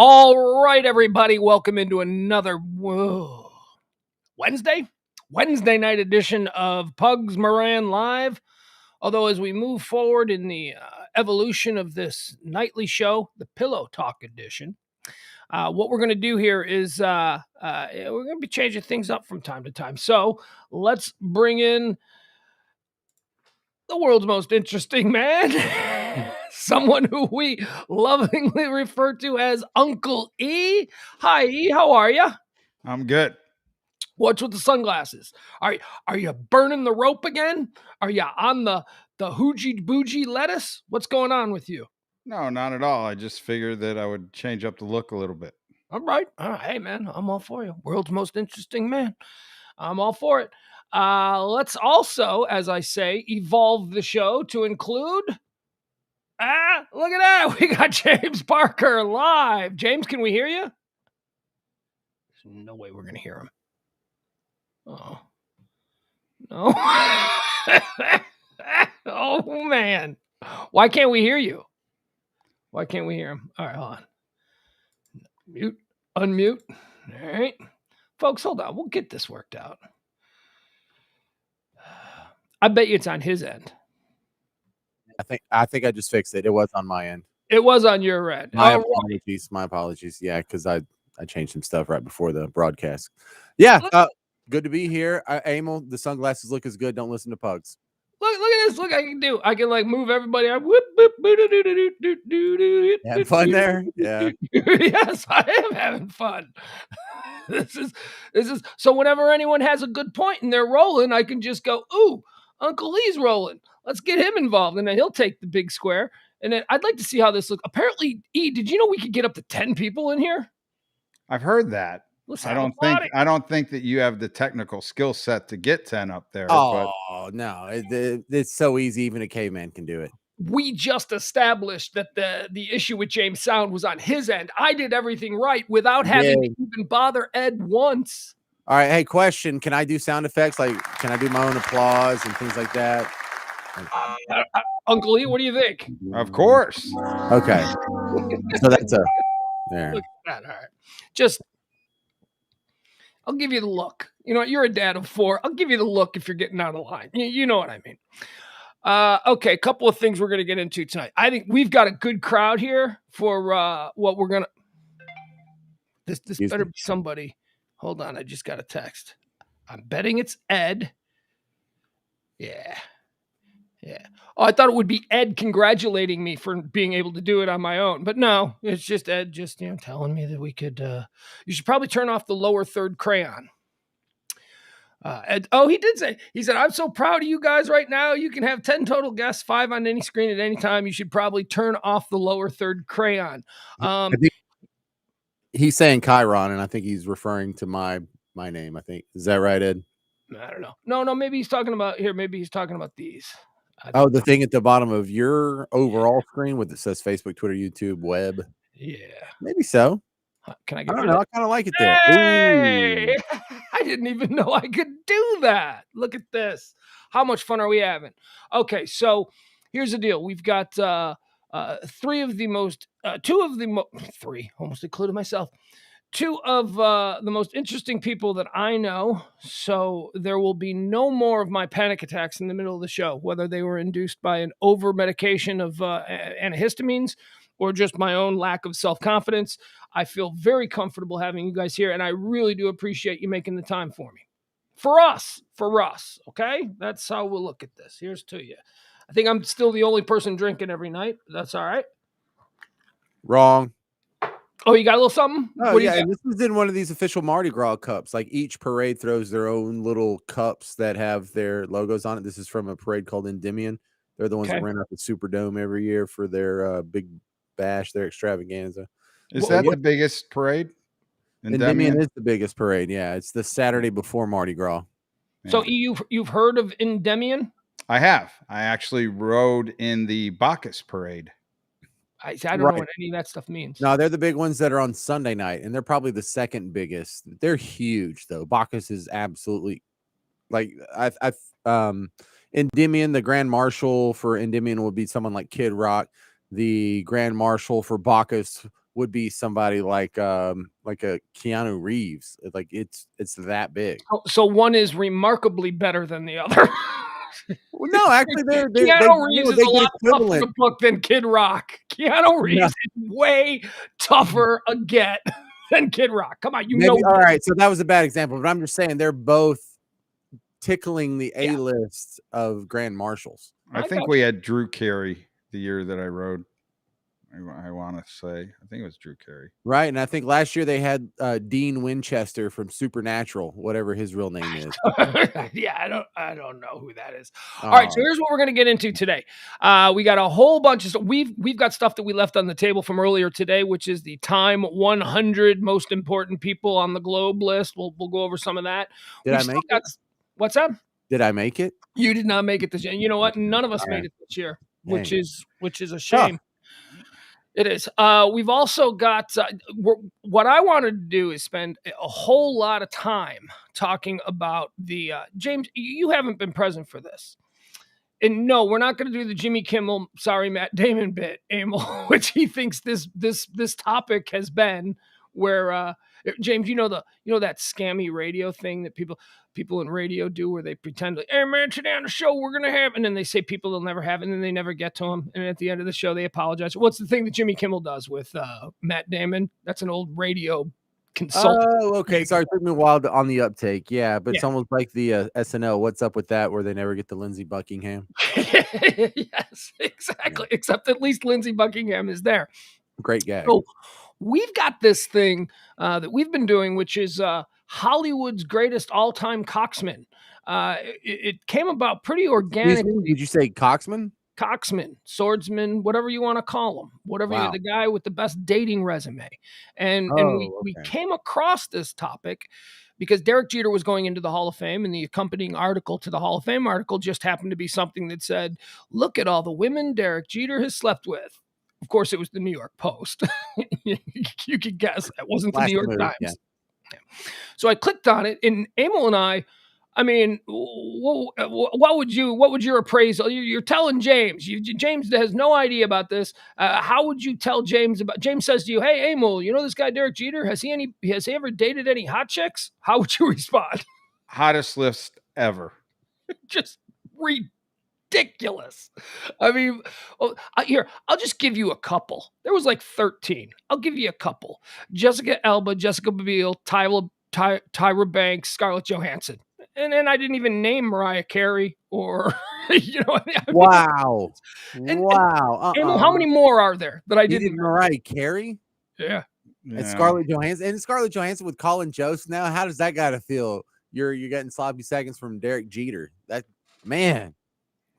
All right, everybody, welcome into another Wednesday night edition of Pugs Moran Live. Although as we move forward in the evolution of this nightly show, the Pillow Talk edition, what we're going to do here is we're going to be changing things up from time to time. So let's bring in the world's most interesting man, someone who we lovingly refer to as Uncle E. Hi, E. How are you? I'm good. What's with the sunglasses? Are you burning the rope again? Are you on the hoogie bougie lettuce? What's going on with you? No, not at all. I just figured that I would change up the look a little bit. All right. Hey, man, I'm all for you. World's most interesting man. I'm all for it. Let's also, as I say, evolve the show to include... look at that. We got James Parker live. James, can we hear you? There's no way we're going to hear him. Oh. No. Oh, man. Why can't we hear you? Why can't we hear him? All right, hold on. Mute. Unmute. All right. Folks, hold on. We'll get this worked out. I bet you it's on his end. I think I just fixed it. It was on my end. It was on your end. My apologies. My apologies. Yeah, because I changed some stuff right before the broadcast. Yeah, good to be here. Emil, the sunglasses look as good. Don't listen to Pugs. Look at this. Look, I can like move everybody. Whoop, boop, have fun there. Yeah. Yes, I am having fun. This is so whenever anyone has a good point and they're rolling, I can just go, ooh, Uncle Lee's rolling. Let's get him involved, and then he'll take the big square. And then I'd like to see how this looks. Apparently, E, did you know we could get up to 10 people in here? I've heard that. Listen, I don't think that you have the technical skill set to get 10 up there. Oh, no. It's so easy. Even a caveman can do it. We just established that the issue with James' sound was on his end. I did everything right without having to even bother Ed once. All right. Hey, question. Can I do sound effects? Like, can I do my own applause and things like that? Uncle E, what do you think? Of course. Okay. So that's a... There. Look at that. All right. I'll give you the look. You know what? You're a dad of 4. I'll give you the look if you're getting out of line. You know what I mean. Okay, a couple of things we're going to get into tonight. I think we've got a good crowd here for what we're going to... This better be somebody. Hold on, I just got a text. I'm betting it's Ed. Yeah. Oh, I thought it would be Ed congratulating me for being able to do it on my own. But no, it's just Ed just, telling me that we could... you should probably turn off the lower third crayon. Ed, he did say, he said, I'm so proud of you guys right now. You can have 10 total guests, 5 on any screen at any time. You should probably turn off the lower third crayon. I think he's saying Chiron, and I think he's referring to my name, I think. Is that right, Ed? I don't know. No, maybe he's talking about here. Maybe he's talking about these. The thing at the bottom of your overall screen with it says Facebook, Twitter, YouTube, web. Yeah. Maybe so. Can I I don't know. I kind of like it there. Hey! I didn't even know I could do that. Look at this. How much fun are we having? Okay, so here's the deal. We've got three, almost included myself. 2 of the most interesting people that I know. So there will be no more of my panic attacks in the middle of the show, whether they were induced by an over medication of antihistamines or just my own lack of self-confidence. I feel very comfortable having you guys here, and I really do appreciate you making the time for me. For us, okay? That's how we'll look at this. Here's to you. I think I'm still the only person drinking every night. That's all right. Wrong. Oh, you got a little something? Oh, yeah, and this is in one of these official Mardi Gras cups. Like, each parade throws their own little cups that have their logos on it. This is from a parade called Endymion. They're the ones that ran up the Superdome every year for their big bash, their extravaganza. Is that the biggest parade? Endymion is the biggest parade. Yeah, it's the Saturday before Mardi Gras. So you've heard of Endymion? I have. I actually rode in the Bacchus parade. I don't know what any of that stuff means. No, they're the big ones that are on Sunday night, and they're probably the second biggest. They're huge, though. Bacchus is absolutely like Endymion. The Grand Marshal for Endymion would be someone like Kid Rock. The Grand Marshal for Bacchus would be somebody like a Keanu Reeves. Like it's that big. So one is remarkably better than the other. Well, no, actually, Keanu Reeves is a lot tougher to book than Kid Rock. Keanu Reeves is way tougher a get than Kid Rock. Come on, all right, so that was a bad example, but I'm just saying they're both tickling the A-list of Grand Marshals. I think we had Drew Carey the year that I rode. I want to say, I think it was Drew Carey. Right, and I think last year they had Dean Winchester from Supernatural, whatever his real name is. Yeah, I don't know who that is. All right, so here's what we're going to get into today. We got a whole bunch of stuff. We've got stuff that we left on the table from earlier today, which is the Time 100 most important people on the globe list. We'll go over some of that. Did I make it? What's up? Did I make it? You did not make it this year. You know what? None of us made it this year, which is a shame. It is. We've also got what I wanted to do is spend a whole lot of time talking about the James. You haven't been present for this, and no, we're not going to do the Jimmy Kimmel, sorry, Matt Damon bit, Emil, which he thinks this topic has been where James, you know that scammy radio thing that people in radio do where they pretend like, hey man, today on the show we're gonna have, and then they say people they'll never have, and then they never get to them, and at the end of the show they apologize. What's the thing that Jimmy Kimmel does with Matt Damon? That's an old radio consultant. Oh, okay. Sorry, it took me a while on the uptake. Yeah, but it's almost like the SNL. What's up with that? Where they never get to Lindsey Buckingham. Yes, exactly. Yeah. Except at least Lindsey Buckingham is there. Great gag. So we've got this thing that we've been doing, which is Hollywood's greatest all-time coxman. It came about pretty organically. Did you say coxman? Coxman, swordsman, whatever you want to call him, the guy with the best dating resume. And we came across this topic because Derek Jeter was going into the Hall of Fame, and the accompanying article to the Hall of Fame article just happened to be something that said, look at all the women Derek Jeter has slept with. Of course, it was the New York Post. You could guess that wasn't the New York Times. Yeah. So I clicked on it, and Emil and I mean, what would your appraisal? You're telling James. James has no idea about this. How would you tell James about? James says to you, "Hey, Emil, you know this guy Derek Jeter? Has he ever dated any hot chicks?" How would you respond? Hottest list ever. Just ridiculous. I mean, here, I'll just give you a couple. There was like 13. I'll give you a couple. Jessica Alba, Jessica Biel, Tyra Banks, Scarlett Johansson. And I didn't even name Mariah Carey or, Wow. Wow. And how many more are there that I didn't? Mariah Carey? Yeah. And Scarlett Johansson. And Scarlett Johansson with Colin Jost now. How does that gotta feel? You're getting sloppy seconds from Derek Jeter. That's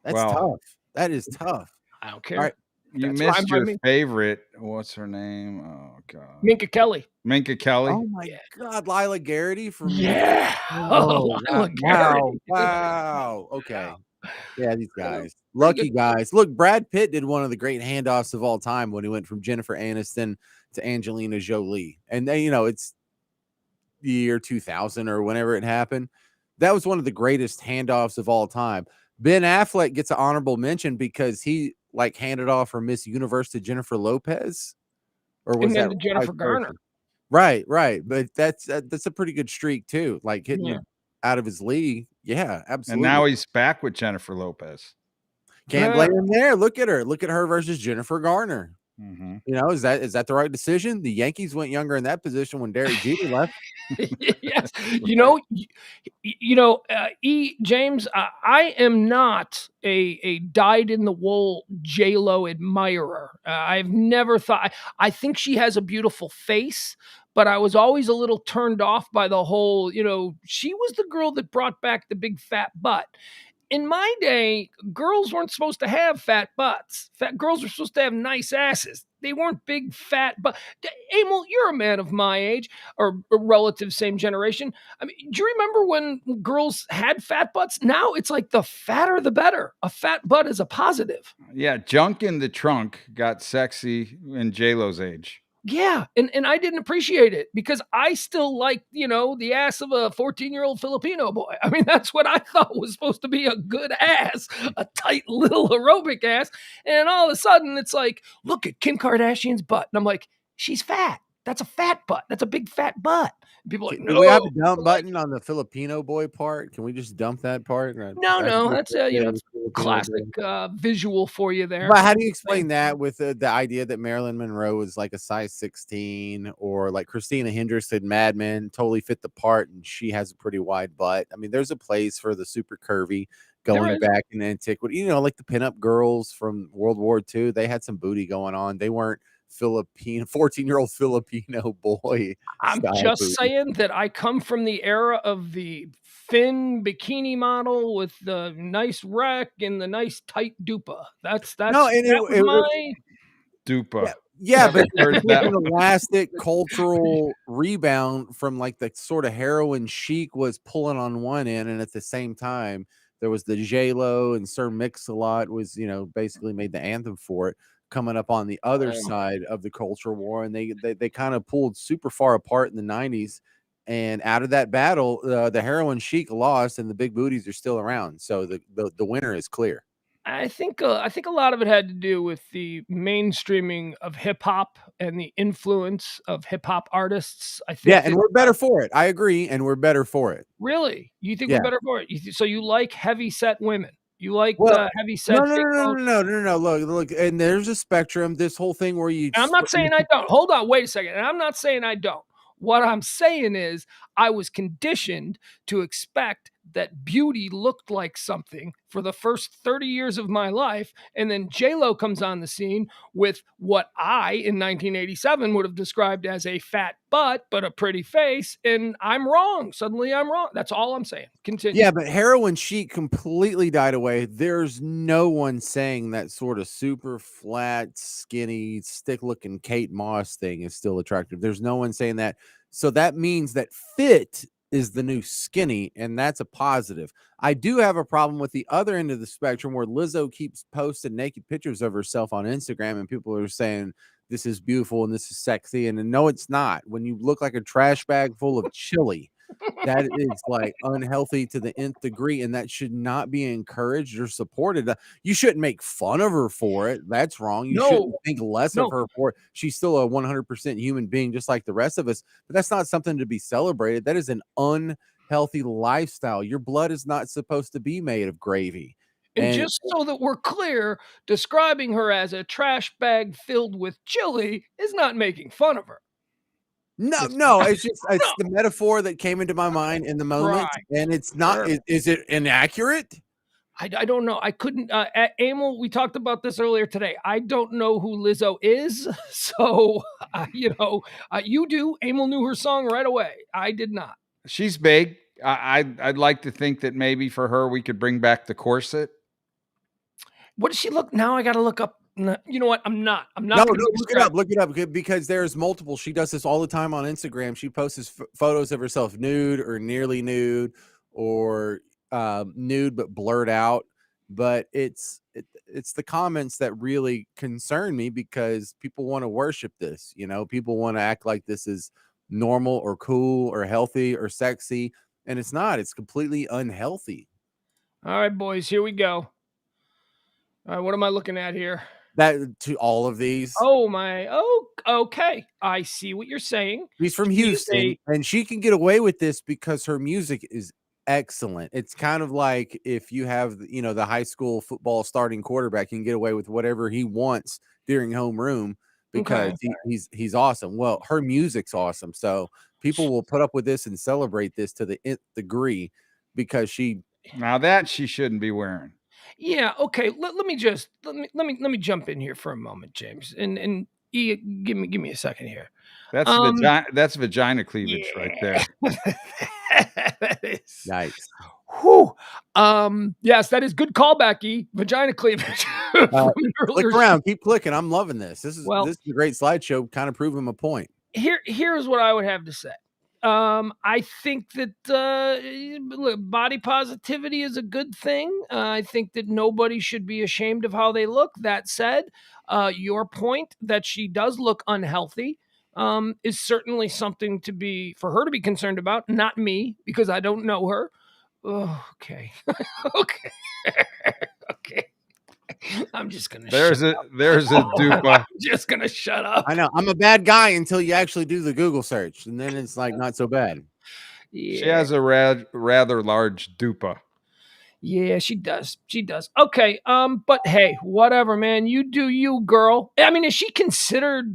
tough. That is tough. I don't care. All right. You missed your favorite. What's her name? Oh God. Minka Kelly. Oh my God. Lila Garrity from Lila Garrity. Wow. Okay. Yeah, these guys. Lucky guys. Look, Brad Pitt did one of the great handoffs of all time when he went from Jennifer Aniston to Angelina Jolie. And then, it's the year 2000 or whenever it happened. That was one of the greatest handoffs of all time. Ben Affleck gets an honorable mention because he handed off her Miss Universe to Jennifer Lopez, or was that Jennifer Garner? Right. But that's a pretty good streak too. Hitting it out of his league. Yeah, absolutely. And now he's back with Jennifer Lopez. Can't blame him there. Look at her versus Jennifer Garner. Mm-hmm. Is that the right decision? The Yankees went younger in that position when Derek Jeter left. Yes, James, I am not a dyed-in-the-wool J-Lo admirer. I've never thought. I think she has a beautiful face, but I was always a little turned off by the whole. She was the girl that brought back the big fat butt. In my day, girls weren't supposed to have fat butts. Fat girls were supposed to have nice asses. They weren't big fat butts. Emil, you're a man of my age or a relative same generation. I mean, do you remember when girls had fat butts? Now it's like the fatter the better. A fat butt is a positive. Yeah, junk in the trunk got sexy in J-Lo's age. Yeah, and I didn't appreciate it because I still like, the ass of a 14-year-old Filipino boy. I mean, that's what I thought was supposed to be a good ass, a tight little aerobic ass. And all of a sudden, it's like, look at Kim Kardashian's butt. And I'm like, she's fat. That's a fat butt. That's a big fat butt. And people are like, Do we have a no. dump button on the Filipino boy part? Can we just dump that part? No, that's it's Filipino classic boy. visual for you there. But how do you explain that with the idea that Marilyn Monroe was like a size 16, or like Christina Hendricks in Mad Men totally fit the part and she has a pretty wide butt? I mean, there's a place for the super curvy going back in antiquity. You know, like the pinup girls from World War II, they had some booty going on. They weren't 14-year-old Filipino boy. I'm just saying that I come from the era of the thin bikini model with the nice rec and the nice tight dupa. That's my dupa. Yeah, but there's an elastic cultural rebound from like the sort of heroin chic was pulling on one end, and at the same time there was the J-Lo and Sir Mix-a-Lot was, you know, basically made the anthem for it, coming up on the other side of the culture war, and they kind of pulled super far apart in the 90s. And out of that battle, the heroin chic lost, and the big booties are still around. So the winner is clear. I think a lot of it had to do with the mainstreaming of hip hop and the influence of hip hop artists. I think. Yeah, and we're better for it. I agree, and we're better for it. Really, you think we're better for it? So you like heavy set women? You like heavy set? No. Look, and there's a spectrum. This whole thing where you. And I'm not saying I don't. Hold on, wait a second. And I'm not saying I don't. What I'm saying is I was conditioned to expect that beauty looked like something for the first 30 years of my life. And then J-Lo comes on the scene with what I, in 1987, would have described as a fat butt, but a pretty face. And I'm wrong. Suddenly I'm wrong. That's all I'm saying. Continue. Yeah, but heroin chic completely died away. There's no one saying that sort of super flat, skinny, stick-looking Kate Moss thing is still attractive. There's no one saying that. So that means that fit is the new skinny, and that's a positive. I do have a problem with the other end of the spectrum where Lizzo keeps posting naked pictures of herself on Instagram, and people are saying this is beautiful and this is sexy, and no, it's not. When you look like a trash bag full of chili, that is like unhealthy to the nth degree, and that should not be encouraged or supported. You shouldn't make fun of her for it. That's wrong. You shouldn't think less of her for it. She's still a 100% human being, just like the rest of us. But that's not something to be celebrated. That is an unhealthy lifestyle. Your blood is not supposed to be made of gravy. And just so that we're clear, describing her as a trash bag filled with chili is not making fun of her. No, it's just the metaphor that came into my mind in the moment, and it's not. Sure. Is it inaccurate? I don't know. I couldn't. Emil, we talked about this earlier today. I don't know who Lizzo is, so you do. Emil knew her song right away. I did not. She's big. I'd like to think that maybe for her we could bring back the corset. What does she look? Now I got to look up. You know what? I'm not. No, look it up because there's multiple. She does this all the time on Instagram. She posts photos of herself nude or nearly nude or nude but blurred out. But it's the comments that really concern me because people want to worship this. You know, people want to act like this is normal or cool or healthy or sexy, and it's not. It's completely unhealthy. All right, boys, here we go. All right, what am I looking at here? That to all of these. Oh my. Oh, okay. I see what you're saying. She's from Houston, and she can get away with this because her music is excellent. It's kind of like if you have, the high school football starting quarterback, he can get away with whatever he wants during homeroom because he's awesome. Well, her music's awesome, so people will put up with this and celebrate this to the nth degree because now that she shouldn't be wearing. Yeah. Okay. Let me jump in here for a moment, James, and give me a second here. That's vagina cleavage right there. That is nice. Whew. Yes, that is good callback. Vagina cleavage. Click around, keep clicking. I'm loving this. This is a great slideshow. Kind of proving my point. Here's what I would have to say. I think that body positivity is a good thing. I think that nobody should be ashamed of how they look. That said, your point that she does look unhealthy is certainly something for her to be concerned about, not me, because I don't know her. Oh, okay. Okay. I'm just gonna. There's a dupa. I'm just gonna shut up. I know I'm a bad guy until you actually do the Google search, and then it's like not so bad. Yeah. She has a rather large dupa. Yeah, she does. She does. Okay. But hey, whatever, man. You do you, girl. I mean, is she considered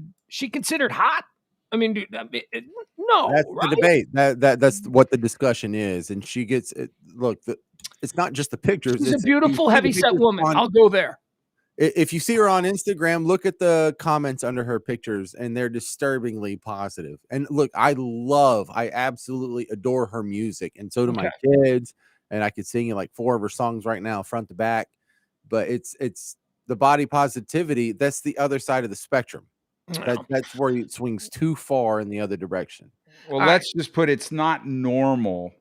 hot? I mean, dude, no, That's right? the debate. That's what the discussion is, and she gets it. Look, it's not just the pictures. She's a It's beautiful, heavy-set woman. I'll go there. If you see her on Instagram, look at the comments under her pictures, and they're disturbingly positive. And look, I absolutely adore her music, and so do my kids. And I could sing you like 4 of her songs right now, front to back. But it's the body positivity. That's the other side of the spectrum. That's where it swings too far in the other direction. Well, let's just put it's not normal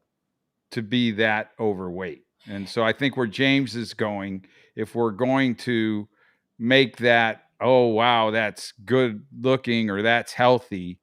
to be that overweight. And so I think where James is going, if we're going to make that, oh, wow, that's good looking or that's healthy,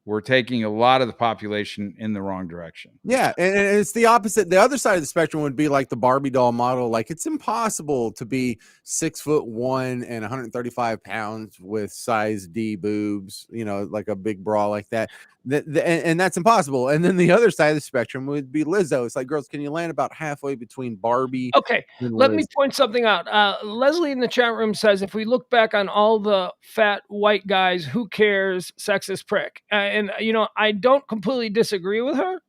we're taking a lot of the population in the wrong direction. Yeah, and it's the opposite. The other side of the spectrum would be like the Barbie doll model. Like it's impossible to be 6'1" and 135 pounds with size D boobs, like a big bra like that. And that's impossible. And then the other side of the spectrum would be Lizzo. It's like, girls, can you land about halfway between Barbie? Okay, let me point something out. Leslie in the chat room says, if we look back on all the fat white guys, who cares? Sexist prick. And, I don't completely disagree with her,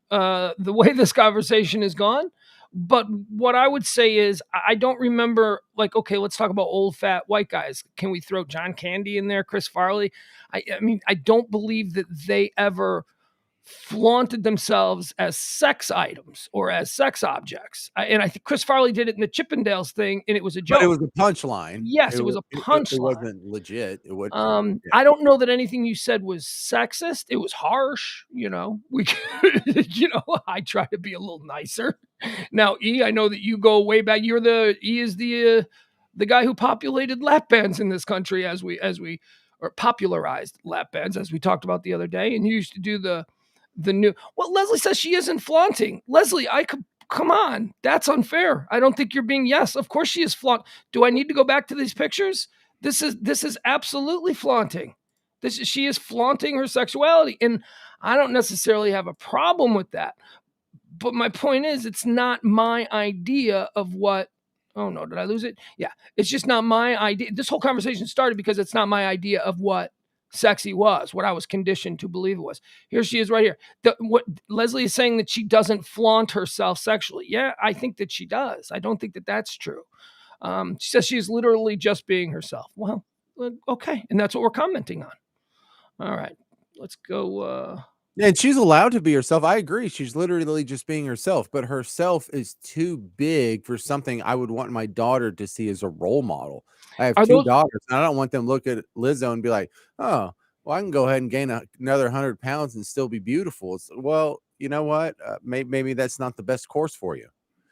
the way this conversation has gone. But what I would say is, I don't remember, like, okay, let's talk about old fat white guys. Can we throw John Candy in there, Chris Farley? I mean, I don't believe that they ever flaunted themselves as sex items or as sex objects. And I think Chris Farley did it in the Chippendales thing, and it was a joke. But it was a punchline. Yes, it was a punchline. It wasn't legit. It would. I don't know that anything you said was sexist. It was harsh. We, I try to be a little nicer. Now, E, I know that you go way back. E is the guy who populated lap bands in this country or popularized lap bands, as we talked about the other day. And you used to do the new. Well, Leslie says she isn't flaunting. Leslie, come on. That's unfair. I don't think you're being, yes, of course she is flaunt. Do I need to go back to these pictures? This is absolutely flaunting. She is flaunting her sexuality. And I don't necessarily have a problem with that. But my point is, it's not my idea of what, oh no, did I lose it? Yeah. It's just not my idea. This whole conversation started because it's not my idea of what sexy was, what I was conditioned to believe it was. Here she is right here. What Leslie is saying, that she doesn't flaunt herself sexually. Yeah, I think that she does. I don't think that that's true. She says she's literally just being herself. Well, okay. And that's what we're commenting on. All right, let's go. And she's allowed to be herself. I agree. She's literally just being herself, but herself is too big for something I would want my daughter to see as a role model. I have 2 daughters, and I don't want them to look at Lizzo and be like, oh, well, I can go ahead and gain another 100 pounds and still be beautiful. Well, you know what? Maybe that's not the best course for you.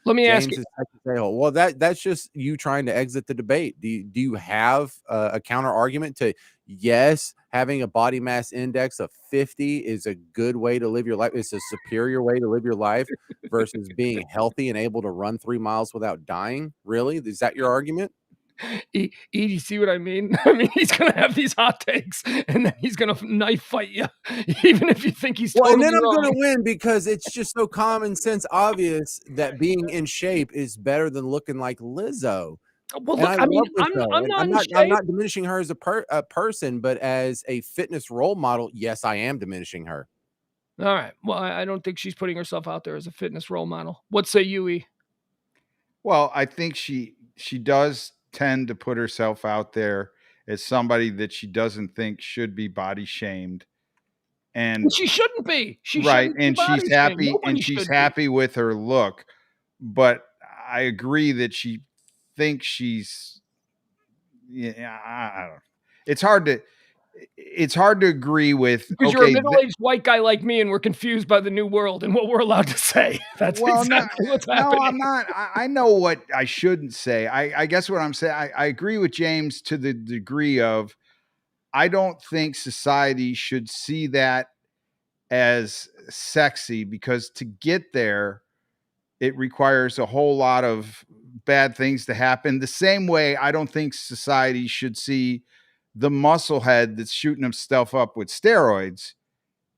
Let me ask you. Well, that's just you trying to exit the debate. Do you have a counter argument to, yes, having a body mass index of 50 is a good way to live your life? It's a superior way to live your life versus being healthy and able to run 3 miles without dying. Really? Is that your argument? You see what I mean? I mean, he's gonna have these hot takes, and then he's gonna knife fight you, even if you think he's totally and then I'm wrong. gonna win because it's just so common sense obvious that being in shape is better than looking like Lizzo. Well, look, I mean, I'm not diminishing her as a person, but as a fitness role model, yes, I am diminishing her. All right. Well, I don't think she's putting herself out there as a fitness role model. What say you, E? Well, I think she does tend to put herself out there as somebody that she doesn't think should be body shamed, and she shouldn't be. Right, and she's happy, and she's happy with her look. But I agree that she thinks she's. Yeah, I don't know. It's hard to agree with, because you're a middle-aged white guy like me, and we're confused by the new world and what we're allowed to say. That's exactly what's happening. No, I'm not. I know what I shouldn't say. I guess what I'm saying, I agree with James to the degree of, I don't think society should see that as sexy, because to get there, it requires a whole lot of bad things to happen. The same way I don't think society should see the musclehead that's shooting himself up with steroids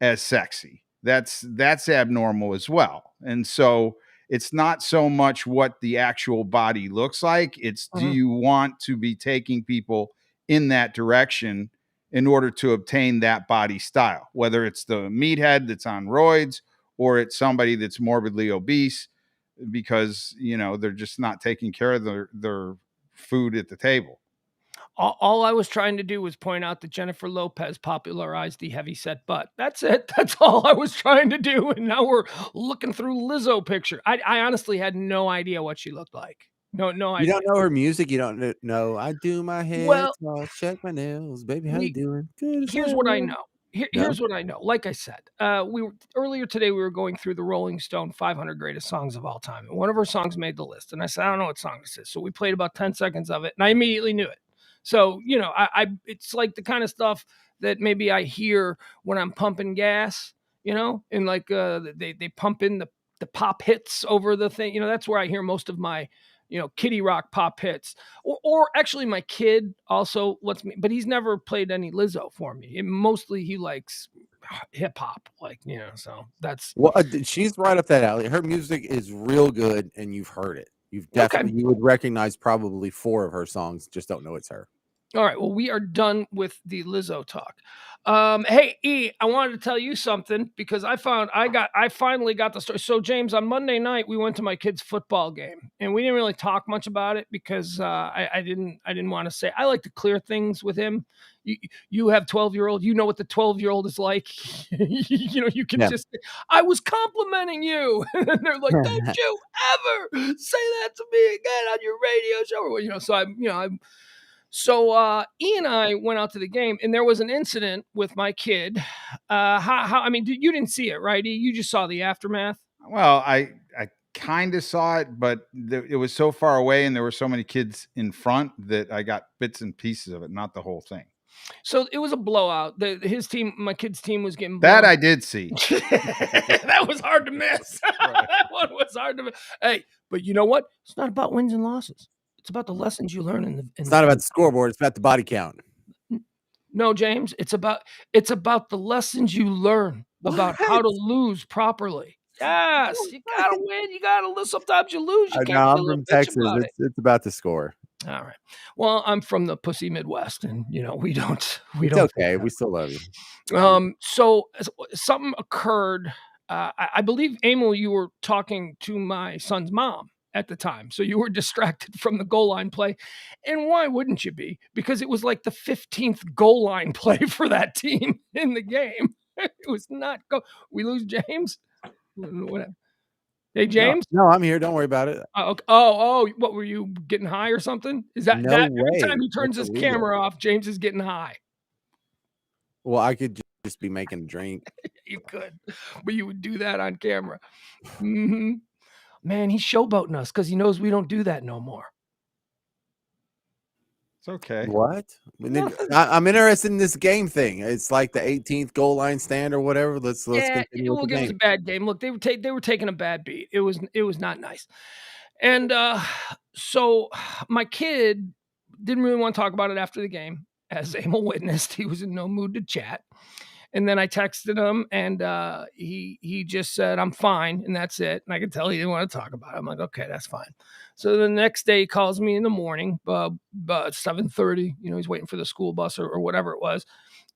as sexy. That's abnormal as well. And so it's not so much what the actual body looks like. It's do you want to be taking people in that direction in order to obtain that body style, whether it's the meathead that's on roids or it's somebody that's morbidly obese because, they're just not taking care of their food at the table. All I was trying to do was point out that Jennifer Lopez popularized the heavyset butt. That's it. That's all I was trying to do. And now we're looking through Lizzo picture. I honestly had no idea what she looked like. No idea. You don't know her music. You don't know. I do my hair, check my nails, baby. How you doing? Good. Here's what I know. Here's what I know. Like I said, earlier today we were going through the Rolling Stone 500 greatest songs of all time, and one of her songs made the list. And I said, I don't know what song this is. So we played about 10 seconds of it, and I immediately knew it. So it's like the kind of stuff that maybe I hear when I'm pumping gas, and like they pump in the pop hits over the thing. That's where I hear most of my kiddie rock pop hits, or actually my kid also lets me, but he's never played any Lizzo for me. Mostly he likes hip hop, so that's she's right up that alley. Her music is real good, and you've heard it. You've definitely you would recognize probably 4 of her songs, just don't know it's her. All right, well, we are done with the Lizzo talk. Hey, E, I wanted to tell you something because I finally got the story. So, James, on Monday night, we went to my kid's football game, and we didn't really talk much about it because I didn't want to say. I like to clear things with him. You have 12-year-old. You know what the 12-year-old is like. You can just say, I was complimenting you. And they're like, don't you ever say that to me again on your radio show. So E and I went out to the game, and there was an incident with my kid. You didn't see it, right, E? You just saw the aftermath? Well, I kind of saw it, but it was so far away, and there were so many kids in front that I got bits and pieces of it, not the whole thing. So it was a blowout. His team, my kid's team, was getting blown. That I did see. That was hard to miss. Right. That one was hard to miss. Hey, but you know what? It's not about wins and losses. It's about the lessons you learn it's not about the scoreboard. It's about the body count. No, James. It's about the lessons you learn about how to lose properly. Yes, you gotta win. You gotta lose. Sometimes you lose. You can't I'm from Texas. It's about the score. All right. Well, I'm from the pussy Midwest, and we don't. It's okay. We still love you. So something occurred. I believe, Emil, you were talking to my son's mom at the time. So you were distracted from the goal line play. And why wouldn't you be? Because it was like the 15th goal line play for that team in the game. It was not we lose James? Whatever. Hey, James? No, I'm here. Don't worry about it. Oh, what were you getting high or something? Is that way. Every time he turns his camera off, James is getting high. Well, I could just be making a drink. You could, but you would do that on camera. Mm-hmm. Man, he's showboating us because he knows we don't do that no more. It's okay. What? I'm interested in this game thing. It's like the 18th goal line stand or whatever. Let's continue with the game. It was a bad game. Look, they were taking a bad beat. It was not nice. And so my kid didn't really want to talk about it after the game. As Emil witnessed, he was in no mood to chat. And then I texted him, and he just said, I'm fine, and that's it. And I could tell he didn't want to talk about it. I'm like, okay, that's fine. So the next day he calls me in the morning, 7:30. He's waiting for the school bus or whatever it was.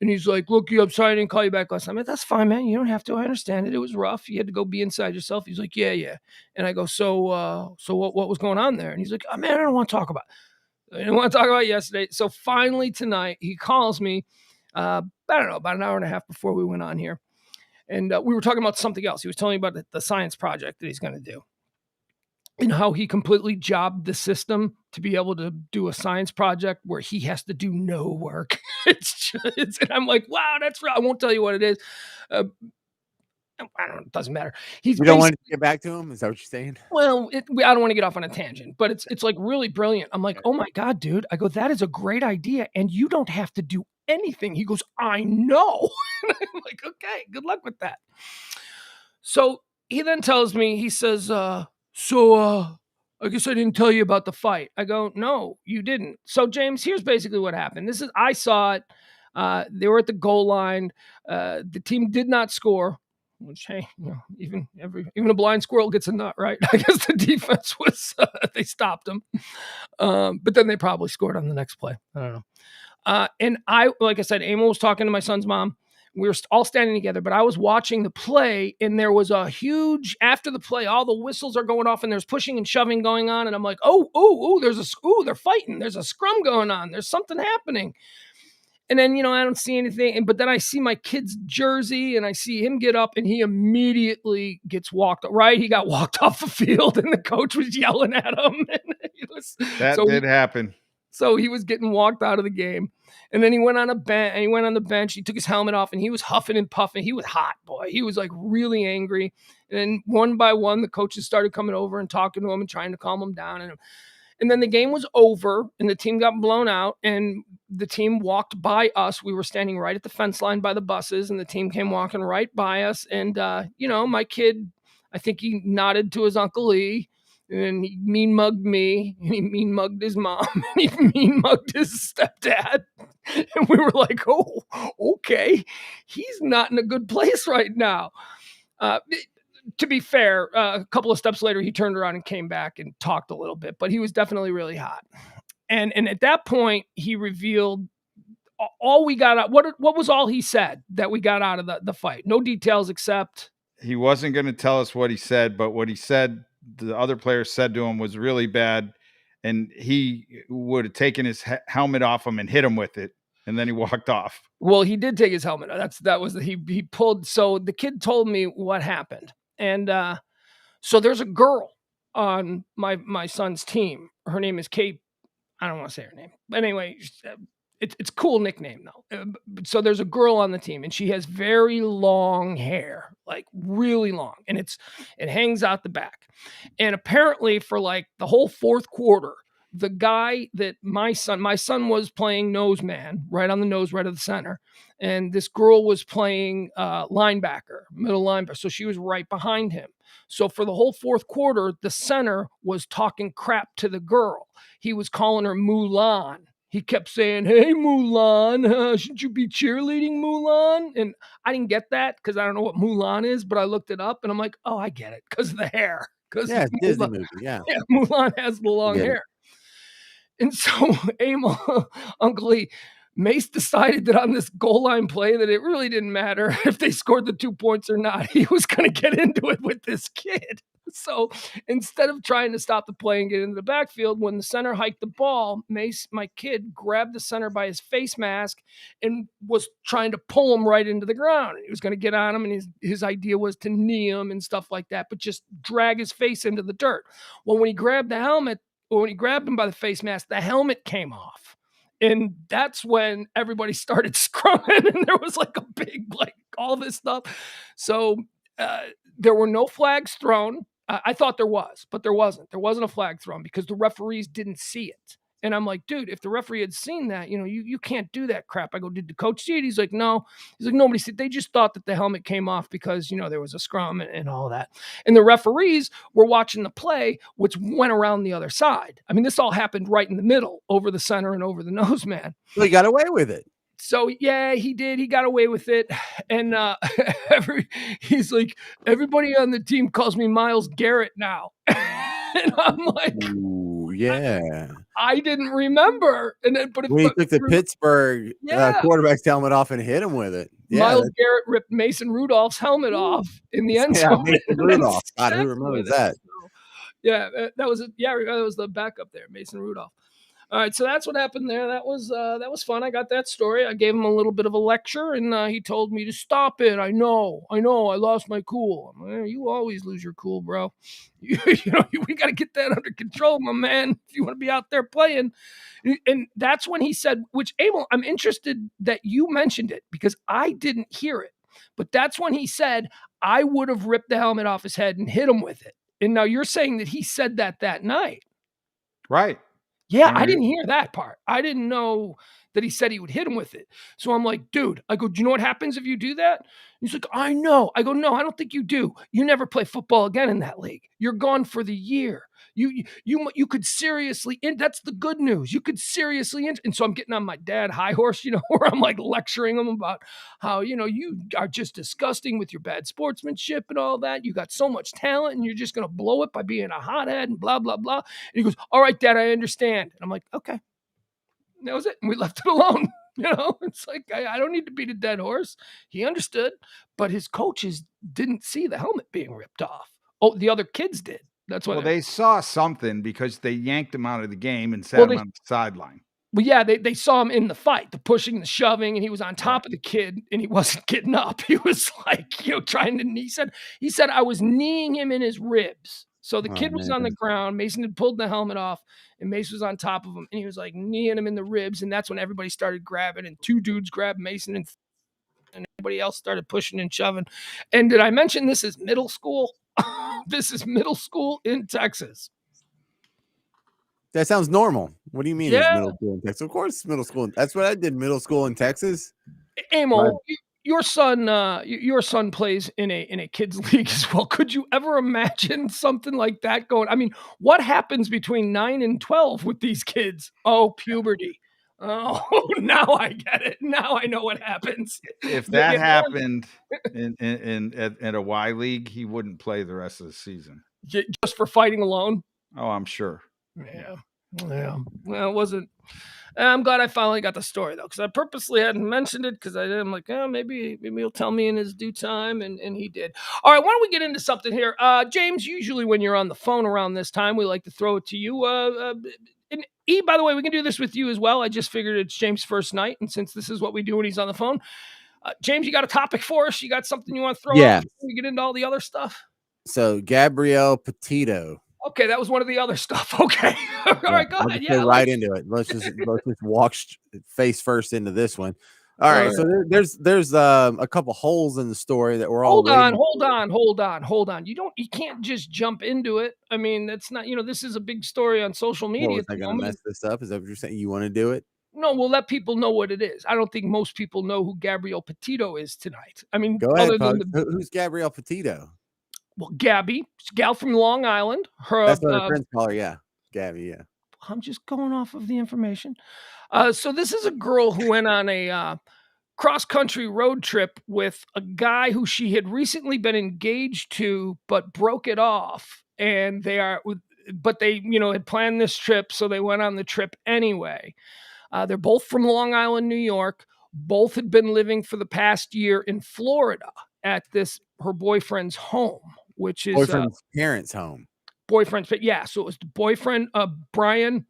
And he's like, look, I'm sorry I didn't call you back last time. I'm like, that's fine, man. You don't have to. I understand it. It was rough. You had to go be inside yourself. He's like, yeah. And I go, so what was going on there? And he's like, oh, man, I don't want to talk about it. I didn't want to talk about it yesterday. So finally tonight he calls me. I don't know, about an hour and a half before we went on here. And we were talking about something else. He was telling me about the science project that he's going to do and how he completely jobbed the system to be able to do a science project where he has to do no work. And I'm like, wow, that's real. I won't tell you what it is. I don't know. It doesn't matter. You don't want to get back to him? Is that what you're saying? Well, I don't want to get off on a tangent, but it's like really brilliant. I'm like, oh my God, dude. I go, that is a great idea. And you don't have to do anything. He goes, I know. And I'm like, okay, good luck with that. So he then tells me, he says, so I guess I didn't tell you about the fight. I go, no, you didn't. So, James, here's basically what happened. I saw it. They were at the goal line. The team did not score, which, hey, even a blind squirrel gets a nut, right? I guess the defense was, they stopped them. But then they probably scored on the next play. I don't know. And like I said, Emil was talking to my son's mom. We were all standing together, but I was watching the play, and there was a huge, after the play, all the whistles are going off and there's pushing and shoving going on. And I'm like, they're fighting. There's a scrum going on. There's something happening. And then, I don't see anything. But then I see my kid's jersey and I see him get up and he immediately gets walked, right? He got walked off the field and the coach was yelling at him. That did happen. So he was getting walked out of the game. And then he went on the bench. He took his helmet off and he was huffing and puffing. He was hot, boy. He was like really angry. And then one by one, the coaches started coming over and talking to him and trying to calm him down. And then the game was over and the team got blown out and the team walked by us. We were standing right at the fence line by the buses and the team came walking right by us. And, my kid, I think he nodded to his Uncle Lee. And he mean mugged me, and he mean mugged his mom, and he mean mugged his stepdad. And we were like, oh, okay, he's not in a good place right now. To be fair, a couple of steps later, he turned around and came back and talked a little bit, but he was definitely really hot. And at that point, he revealed all we got out. What was all he said that we got out of the fight? No details except he wasn't going to tell us what he said, but what he said, the other players said to him was really bad, and he would have taken his helmet off him and hit him with it, and then he walked off. Well, he did take his helmet. He pulled. So the kid told me what happened, and so there's a girl on my son's team. Her name is Kate. I don't want to say her name, but anyway, it's a cool nickname though. So there's a girl on the team and she has very long hair, like really long. And it hangs out the back. And apparently for like the whole fourth quarter, the guy that my son was playing nose man, right on the nose, right of the center. And this girl was playing linebacker, middle linebacker. So she was right behind him. So for the whole fourth quarter, the center was talking crap to the girl. He was calling her Mulan. He kept saying, hey, Mulan, should you be cheerleading, Mulan? And I didn't get that because I don't know what Mulan is, but I looked it up and I'm like, oh, I get it because of the hair. Yeah, it's Disney movie, yeah. Mulan has the long hair. And so Emil, Uncle Lee, Mace decided that on this goal line play that it really didn't matter if they scored the 2 points or not. He was going to get into it with this kid. So instead of trying to stop the play and get into the backfield, when the center hiked the ball, Mace, my kid, grabbed the center by his face mask and was trying to pull him right into the ground. He was going to get on him, and his idea was to knee him and stuff like that, but just drag his face into the dirt. Well, when he grabbed the helmet, or when he grabbed him by the face mask, the helmet came off. And that's when everybody started scrumming, and there was like a big, all this stuff. So there were no flags thrown. I thought there was, but there wasn't. There wasn't a flag thrown because the referees didn't see it. And I'm like, dude, if the referee had seen that, you can't do that crap. I go, did the coach see it? He's like, no. He's like, nobody see it. They just thought that the helmet came off because, there was a scrum and all that. And the referees were watching the play, which went around the other side. I mean, this all happened right in the middle, over the center and over the nose man. Well, he got away with it. So, yeah, he did. He got away with it. And he's like, everybody on the team calls me Myles Garrett now. And I'm like, ooh, yeah. I didn't remember. And then, when he took the Pittsburgh quarterback's helmet off and hit him with it. Yeah, Myles Garrett ripped Mason Rudolph's helmet off in the end zone. Mason Rudolph. God, who remembers that? So, yeah, that was the backup there, Mason Rudolph. All right, so that's what happened there. That was fun. I got that story. I gave him a little bit of a lecture, and he told me to stop it. I know. I lost my cool. I'm like, you always lose your cool, bro. We got to get that under control, my man, if you want to be out there playing. And that's when he said, which, Emil, I'm interested that you mentioned it because I didn't hear it. But that's when he said, I would have ripped the helmet off his head and hit him with it. And now you're saying that he said that night. Right. Yeah, I didn't hear that part. I didn't know that he said he would hit him with it. So I'm like, dude, I go, do you know what happens if you do that? He's like, I know. I go, no, I don't think you do. You never play football again in that league. You're gone for the year. You could seriously, and that's the good news. You could seriously, and so I'm getting on my dad high horse, where I'm like lecturing him about how, you are just disgusting with your bad sportsmanship and all that. You got so much talent and you're just going to blow it by being a hothead and blah, blah, blah. And he goes, all right, Dad, I understand. And I'm like, okay. And that was it. And we left it alone. It's like, I don't need to beat a dead horse. He understood, but his coaches didn't see the helmet being ripped off. Oh, the other kids did. That's why they saw something because they yanked him out of the game and sat him on the sideline. Well, yeah, they saw him in the fight, the pushing, the shoving, and he was on top of the kid, and he wasn't getting up. He was like, trying to. He said I was kneeing him in his ribs. So the kid was on the ground. Mason had pulled the helmet off, and Mason was on top of him, and he was like kneeing him in the ribs, and that's when everybody started grabbing, and two dudes grabbed Mason, and everybody else started pushing and shoving. And did I mention this is middle school? This is middle school in Texas. That sounds normal. What do you mean? Yeah. It's middle school in Texas? Of course, middle school. That's what I did. Middle school in Texas. Amo, your son plays in a kids league as well. Could you ever imagine something like that going? I mean, what happens between 9 and 12 with these kids? Oh, puberty. Oh, now I get it. Now I know what happens. If that happened in a Y league, he wouldn't play the rest of the season. Just for fighting alone? Oh, I'm sure. Yeah. Well, it wasn't. I'm glad I finally got the story though, because I purposely hadn't mentioned it because I'm like, maybe he'll tell me in his due time, and he did. All right, why don't we get into something here, James? Usually when you're on the phone around this time, we like to throw it to you. And E, by the way, we can do this with you as well. I just figured it's James' first night, and since this is what we do when he's on the phone, James, you got a topic for us? You got something you want to throw out before we get into all the other stuff? So Gabby Petito. Okay, that was one of the other stuff. Okay, all right, go ahead. Yeah, right into it. Let's just walk face first into this one. All right. So there's a couple holes in the story that we're all hold on. You can't just jump into it. I mean, that's not, this is a big story on social media. Am I going to mess this up? Is that what you're saying? You want to do it? No, we'll let people know what it is. I don't think most people know who Gabby Petito is tonight. I mean, go ahead. Who's Gabby Petito? Well, Gabby, gal from Long Island. That's what her friends call her. Yeah, Gabby. Yeah. I'm just going off of the information. So this is a girl who went on a cross-country road trip with a guy who she had recently been engaged to, but broke it off. And they had planned this trip, so they went on the trip anyway. They're both from Long Island, New York. Both had been living for the past year in Florida at her boyfriend's home, which is boyfriend's parents' home. Boyfriend's, yeah. So it was the boyfriend, Brian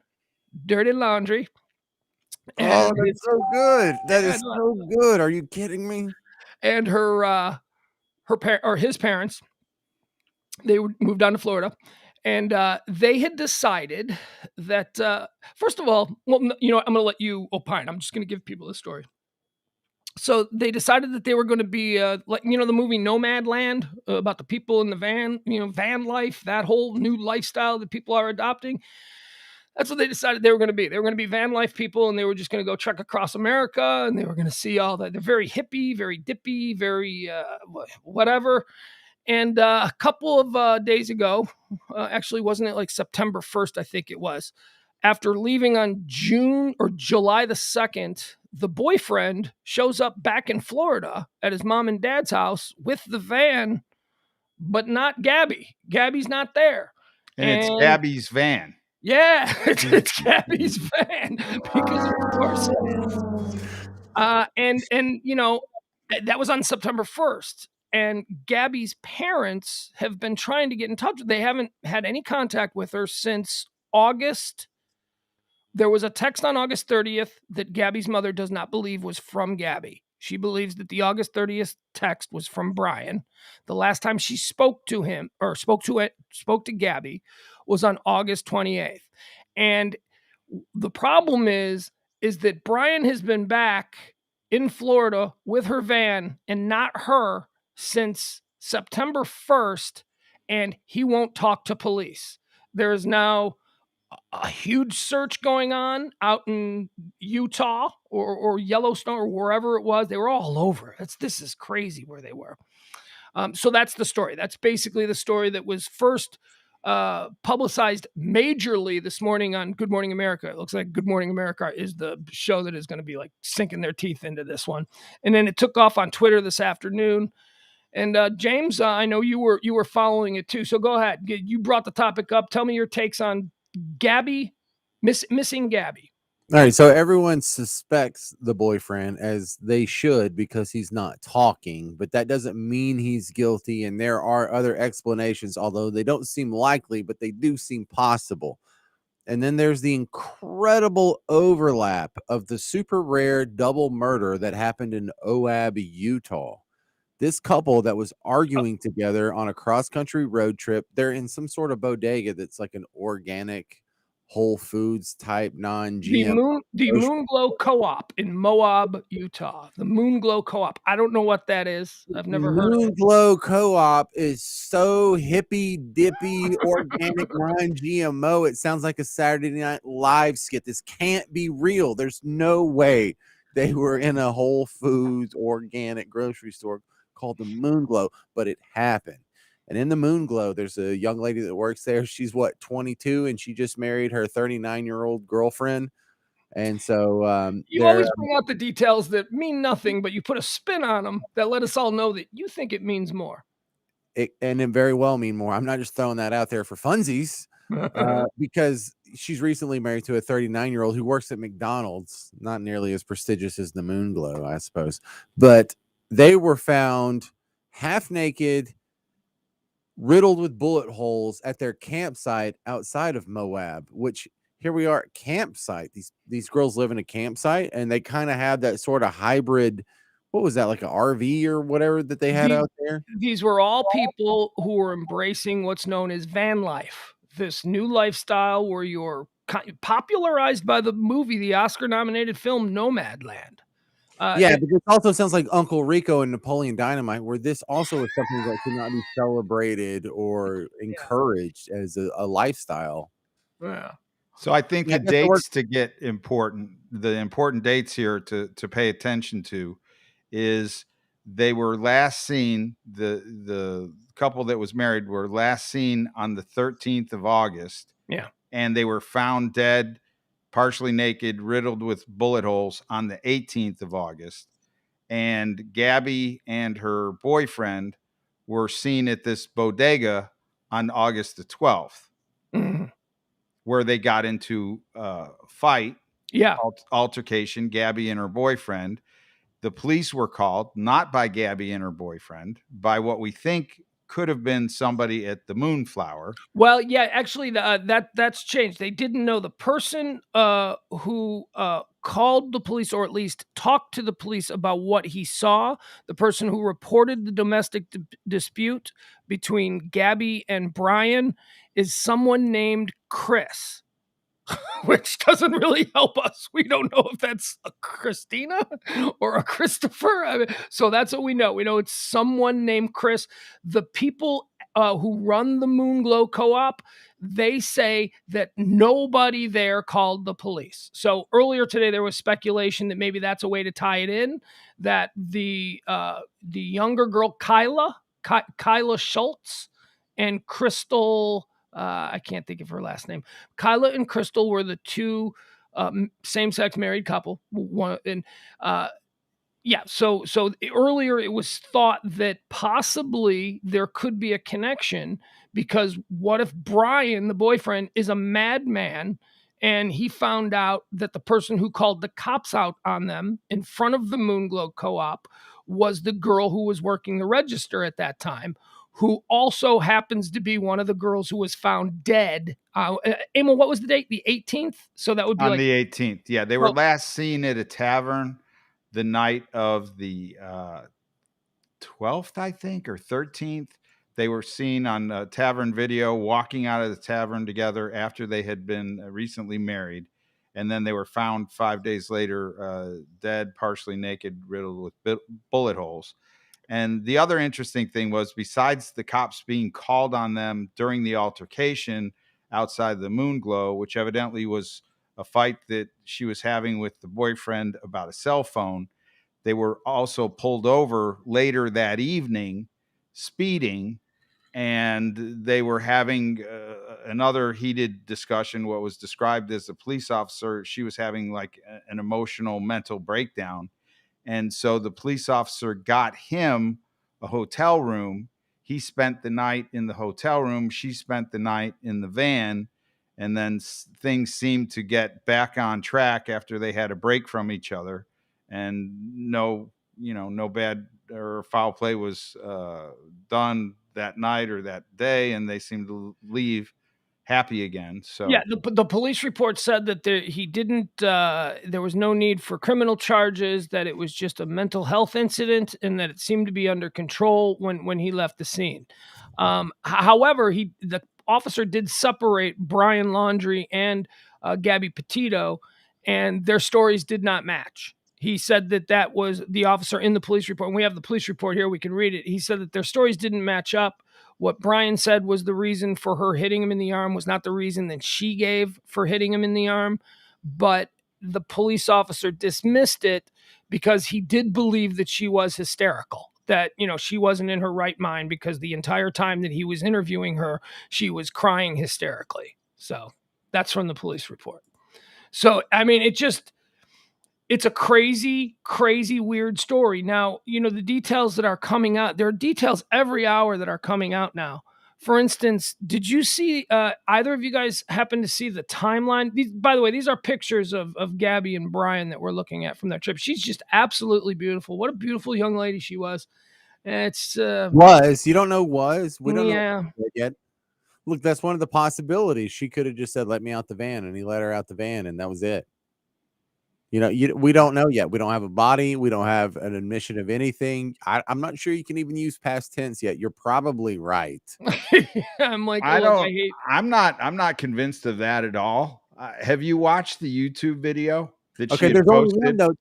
Dirty Laundry. And that's so good. That is so good. Are you kidding me? And his parents, they moved down to Florida, and they had decided that first of all, well, I'm going to let you opine. I'm just going to give people the story. So they decided that they were going to be like, the movie Nomadland about the people in the van, van life, that whole new lifestyle that people are adopting. That's what they decided they were going to be. They were going to be van life people, and they were just going to go trek across America, and they were going to see all that. They're very hippie, very dippy, very whatever. And a couple of days ago, actually, wasn't it like September 1st, I think it was, after leaving on June or July the 2nd, the boyfriend shows up back in Florida at his mom and dad's house with the van, but not Gabby. Gabby's not there. And it's Gabby's van. Yeah, it's Gabby's van, because of course it is. And that was on September 1st. And Gabby's parents have been trying to get in touch. They haven't had any contact with her since August. There was a text on August 30th that Gabby's mother does not believe was from Gabby. She believes that the August 30th text was from Brian. The last time she spoke to him or spoke to Gabby was on August 28th. And the problem is that Brian has been back in Florida with her van and not her since September 1st, and he won't talk to police. There is now a huge search going on out in Utah or Yellowstone or wherever it was. They were all over. This is crazy where they were. So that's the story. That's basically the story that was first publicized majorly this morning on Good Morning America. It looks like Good Morning America is the show that is going to be like sinking their teeth into this one. And then it took off on Twitter this afternoon. And James, I know you were following it too. So go ahead. You brought the topic up. Tell me your takes on Gabby, missing Gabby. All right, so everyone suspects the boyfriend, as they should, because he's not talking, but that doesn't mean he's guilty, and there are other explanations, although they don't seem likely, but they do seem possible. And then there's the incredible overlap of the super rare double murder that happened in Moab, Utah. This couple that was arguing together on a cross-country road trip, they're in some sort of bodega that's like an organic Whole Foods type non-GM. The Moonglow Co-op in Moab, Utah. The Moonglow Co-op. I don't know what that is. I've never heard of it. Moonglow Co-op is so hippy dippy organic non-GMO. It sounds like a Saturday Night Live skit. This can't be real. There's no way they were in a Whole Foods organic grocery store called the Moonglow, but it happened. And in the Moonglow, there's a young lady that works there. She's 22, and she just married her 39-year-old girlfriend. And so you always bring out the details that mean nothing, but you put a spin on them that let us all know that you think it means more. And it very well mean more. I'm not just throwing that out there for funsies, because she's recently married to a 39-year-old who works at McDonald's, not nearly as prestigious as the Moonglow, I suppose. But they were found half naked, riddled with bullet holes at their campsite outside of Moab, which here we are at campsite. These girls live in a campsite, and they kind of have that sort of hybrid. What was that, like an RV or whatever that they had out there? These were all people who were embracing what's known as van life, this new lifestyle where you're popularized by the movie, the Oscar-nominated film Nomadland. But this also sounds like Uncle Rico and Napoleon Dynamite, where this also is something that should not be celebrated or encouraged as a lifestyle. Yeah. So I think the dates to get important, the important dates here to pay attention to is they were last seen, the couple that was married were last seen on the 13th of August. Yeah. And they were found dead, partially naked, riddled with bullet holes on the 18th of August. And Gabby and her boyfriend were seen at this bodega on August the 12th, where they got into a fight, altercation, Gabby and her boyfriend. The police were called, not by Gabby and her boyfriend, by what we think could have been somebody at the Moonflower. Well, yeah, actually, that's changed. They didn't know the person who called the police, or at least talked to the police about what he saw. The person who reported the domestic dispute between Gabby and Brian is someone named Chris. Which doesn't really help us. We don't know if that's a Christina or a Christopher. I mean, so that's what we know. We know it's someone named Chris. The people who run the Moonglow Co-op, they say that nobody there called the police. So earlier today, there was speculation that maybe that's a way to tie it in, that the younger girl, Kyla Schultz, and Crystal, I can't think of her last name. Kyla and Crystal were the two same-sex married couple. So earlier it was thought that possibly there could be a connection, because what if Brian, the boyfriend, is a madman, and he found out that the person who called the cops out on them in front of the Moonglow Co-op was the girl who was working the register at that time, who also happens to be one of the girls who was found dead. Emil, what was the date? The 18th? So that would be on the 18th. Yeah, they were last seen at a tavern the night of the 12th, I think, or 13th. They were seen on a tavern video walking out of the tavern together after they had been recently married. And then they were found 5 days later, dead, partially naked, riddled with bullet holes. And the other interesting thing was, besides the cops being called on them during the altercation outside the Moonglow, which evidently was a fight that she was having with the boyfriend about a cell phone, they were also pulled over later that evening, speeding, and they were having another heated discussion. What was described as a police officer, she was having like an emotional mental breakdown. And so the police officer got him a hotel room. He spent the night in the hotel room. She spent the night in the van. And then things seemed to get back on track after they had a break from each other. And no bad or foul play was done that night or that day. And they seemed to leave happy again. So yeah, the police report said that he didn't. There was no need for criminal charges. That it was just a mental health incident, and that it seemed to be under control when he left the scene. However, the officer did separate Brian Laundrie and Gabby Petito, and their stories did not match. He said that was the officer in the police report. And we have the police report here. We can read it. He said that their stories didn't match up. What Brian said was the reason for her hitting him in the arm was not the reason that she gave for hitting him in the arm. But the police officer dismissed it because he did believe that she was hysterical, that, she wasn't in her right mind, because the entire time that he was interviewing her, she was crying hysterically. So that's from the police report. So, I mean, it's a crazy, crazy, weird story. Now, the details that are coming out, there are details every hour that are coming out now. For instance, did you see, either of you guys happen to see the timeline? By the way, these are pictures of Gabby and Brian that we're looking at from that trip. She's just absolutely beautiful. What a beautiful young lady she was. It's you don't know we don't know yet. Look, that's one of the possibilities. She could have just said, "Let me out the van," and he let her out the van, and that was it. We don't know yet. We don't have a body. We don't have an admission of anything. I'm not sure you can even use past tense yet. You're probably right. I'm like, I'm not convinced of that at all. Have you watched the YouTube video that she there's posted? only one though.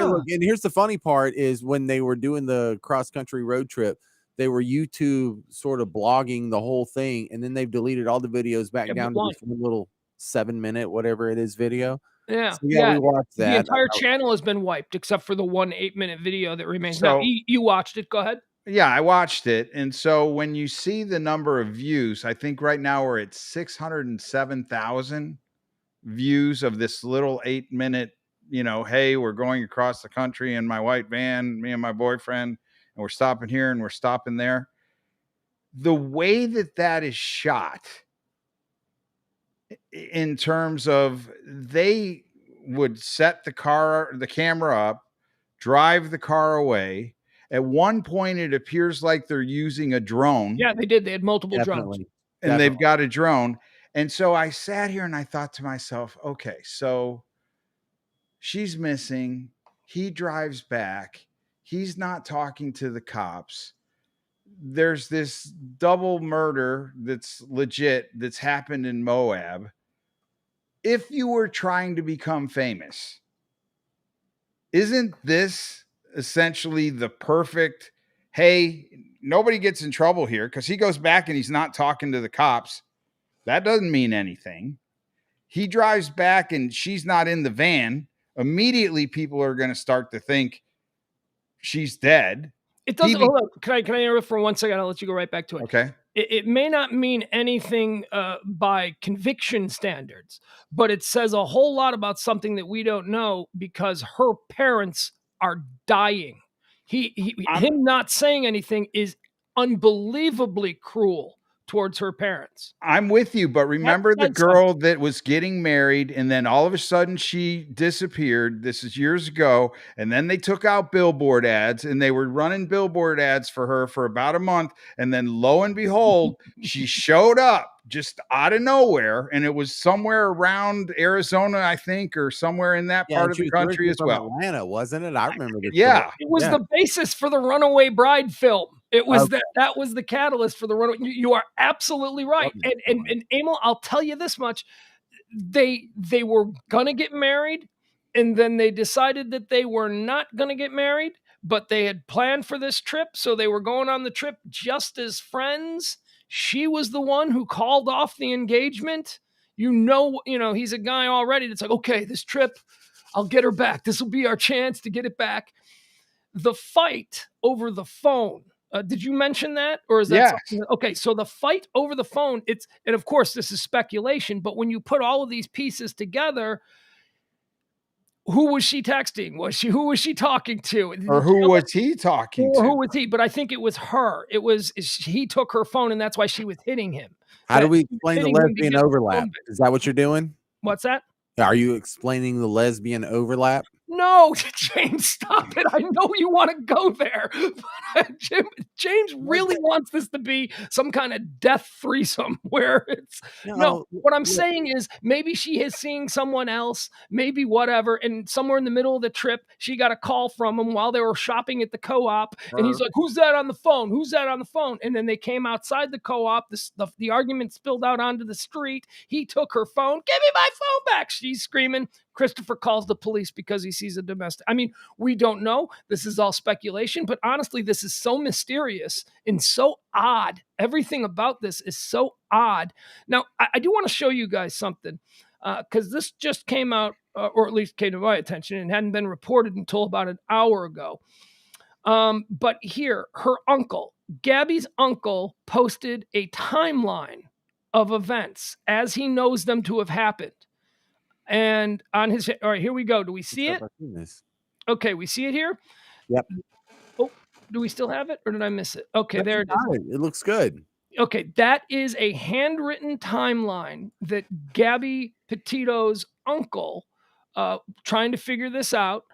Look, and here's the funny part is when they were doing the cross country road trip, they were YouTube sort of blogging the whole thing, and then they've deleted all the videos back down to this one little 7-minute whatever it is video. Yeah. So, we watched that. The entire channel has been wiped except for the 1 8-minute video that remains. So, now, you watched it. Go ahead. Yeah, I watched it. And so when you see the number of views, I think right now we're at 607,000 views of this little 8-minute, hey, we're going across the country in my white van, me and my boyfriend, and we're stopping here and we're stopping there. The way that is shot, in terms of they would set the camera up, drive the car away. At one point, it appears like they're using a drone. Yeah, they did. They had multiple drones. And they've got a drone. And so I sat here and I thought to myself, okay, so she's missing. He drives back. He's not talking to the cops. There's this double murder that's legit that's happened in Moab. If you were trying to become famous, isn't this essentially the perfect, hey, nobody gets in trouble here, because he goes back and he's not talking to the cops. That doesn't mean anything. He drives back and she's not in the van. Immediately people are going to start to think she's dead. It doesn't. Hold on. Can I interrupt for 1 second? I'll let you go right back to it. Okay. It may not mean anything by conviction standards, but it says a whole lot about something that we don't know, because her parents are dying. Him not saying anything is unbelievably cruel towards her parents. I'm with you, but remember the girl that was getting married and then all of a sudden she disappeared. This is years ago. And then they took out billboard ads and they were running billboard ads for her for about a month. And then lo and behold, she showed up just out of nowhere. And it was somewhere around Arizona, I think, or somewhere in that part of the country as well. Atlanta, wasn't it? I remember this. Yeah. It was the basis for the Runaway Bride film. It was that was the catalyst for the Runaway. You are absolutely right. And Emil, I'll tell you this much. They were gonna get married, and then they decided that they were not gonna get married, but they had planned for this trip, so they were going on the trip just as friends. She was the one who called off the engagement. He's a guy already that's like, okay, this trip, I'll get her back. This will be our chance to get it back. The fight over the phone Did you mention that, or is that Yes. something? Okay, so the fight over the phone, and of course this is speculation, but when you put all of these pieces together, who was she texting? Who was she talking to? Or who was he talking Or who to? was he? But I think it was her. He took her phone, and that's why she was hitting him. How do we explain the lesbian overlap? Is that what you're doing? What's that? Are you explaining the lesbian overlap? No, James, stop it. I know you want to go there, but James really wants this to be some kind of death threesome where it's no. What I'm saying is maybe she is seeing someone else, maybe whatever, and somewhere in the middle of the trip, she got a call from him while they were shopping at the co-op, and he's like, "Who's that on the phone? Who's that on the phone?" And then they came outside the co-op. The argument spilled out onto the street. He took her phone. "Give me my phone back!" She's screaming. Christopher calls the police because he sees a domestic. I mean, we don't know. This is all speculation, but honestly, this is so mysterious and so odd. Everything about this is so odd. Now, I do want to show you guys something because this just came out, or at least came to my attention, and hadn't been reported until about an hour ago. But here, her uncle, Gabby's uncle, posted a timeline of events as he knows them to have happened. And on his, all right, here we go. Do we see it? Okay, we see it here. Yep. Oh, do we still have it, or did I miss it? Okay, there it is. It looks good. Okay, that is a handwritten timeline that Gabby Petito's uncle, trying to figure this out,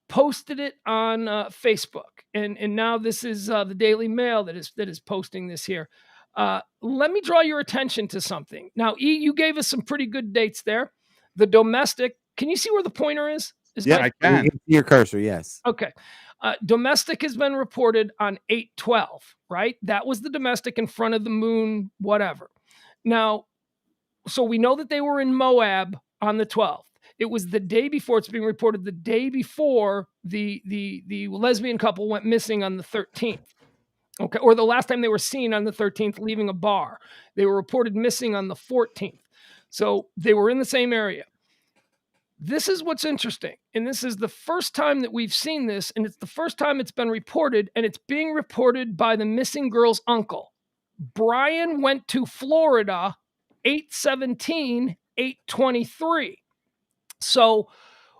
posted it on Facebook, and now this is the Daily Mail that is posting this here. Let me draw your attention to something. Now, E, you gave us some pretty good dates there. The domestic, can you see where the pointer is? Yeah, I can. See your cursor, yes. Okay. Domestic has been reported on 8/12, right? That was the domestic in front of the moon, whatever. Now, so we know that they were in Moab on the 12th. It was the day before, it's being reported the day before the lesbian couple went missing on the 13th. Okay, or the last time they were seen on the 13th leaving a bar. They were reported missing on the 14th. So they were in the same area. This is what's interesting. And this is the first time that we've seen this, and it's the first time it's been reported, and it's being reported by the missing girl's uncle. Brian went to Florida 8/17, 8/23. So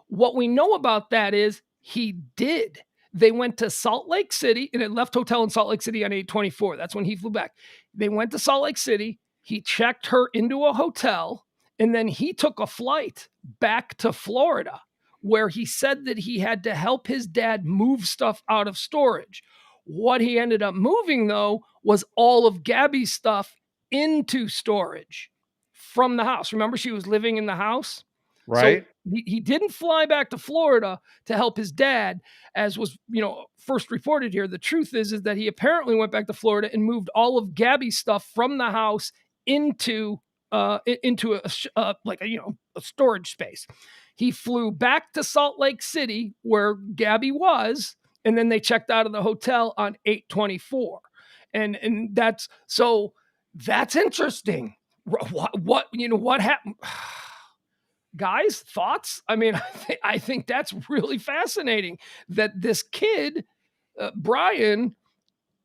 what we know about that is he did. They went to Salt Lake City, and it left hotel in Salt Lake City on 8/24. That's when he flew back. They went to Salt Lake City. He checked her into a hotel, and then he took a flight back to Florida, where he said that he had to help his dad move stuff out of storage. What he ended up moving, though, was all of Gabby's stuff into storage from the house. Remember, she was living in the house? Right. So he didn't fly back to Florida to help his dad, as was, first reported here. The truth is that he apparently went back to Florida and moved all of Gabby's stuff from the house into a storage space. He flew back to Salt Lake City where Gabby was, and then they checked out of the hotel on 8/24. And that's interesting. What happened? Guys, thoughts? I mean, I think that's really fascinating that this kid, Brian,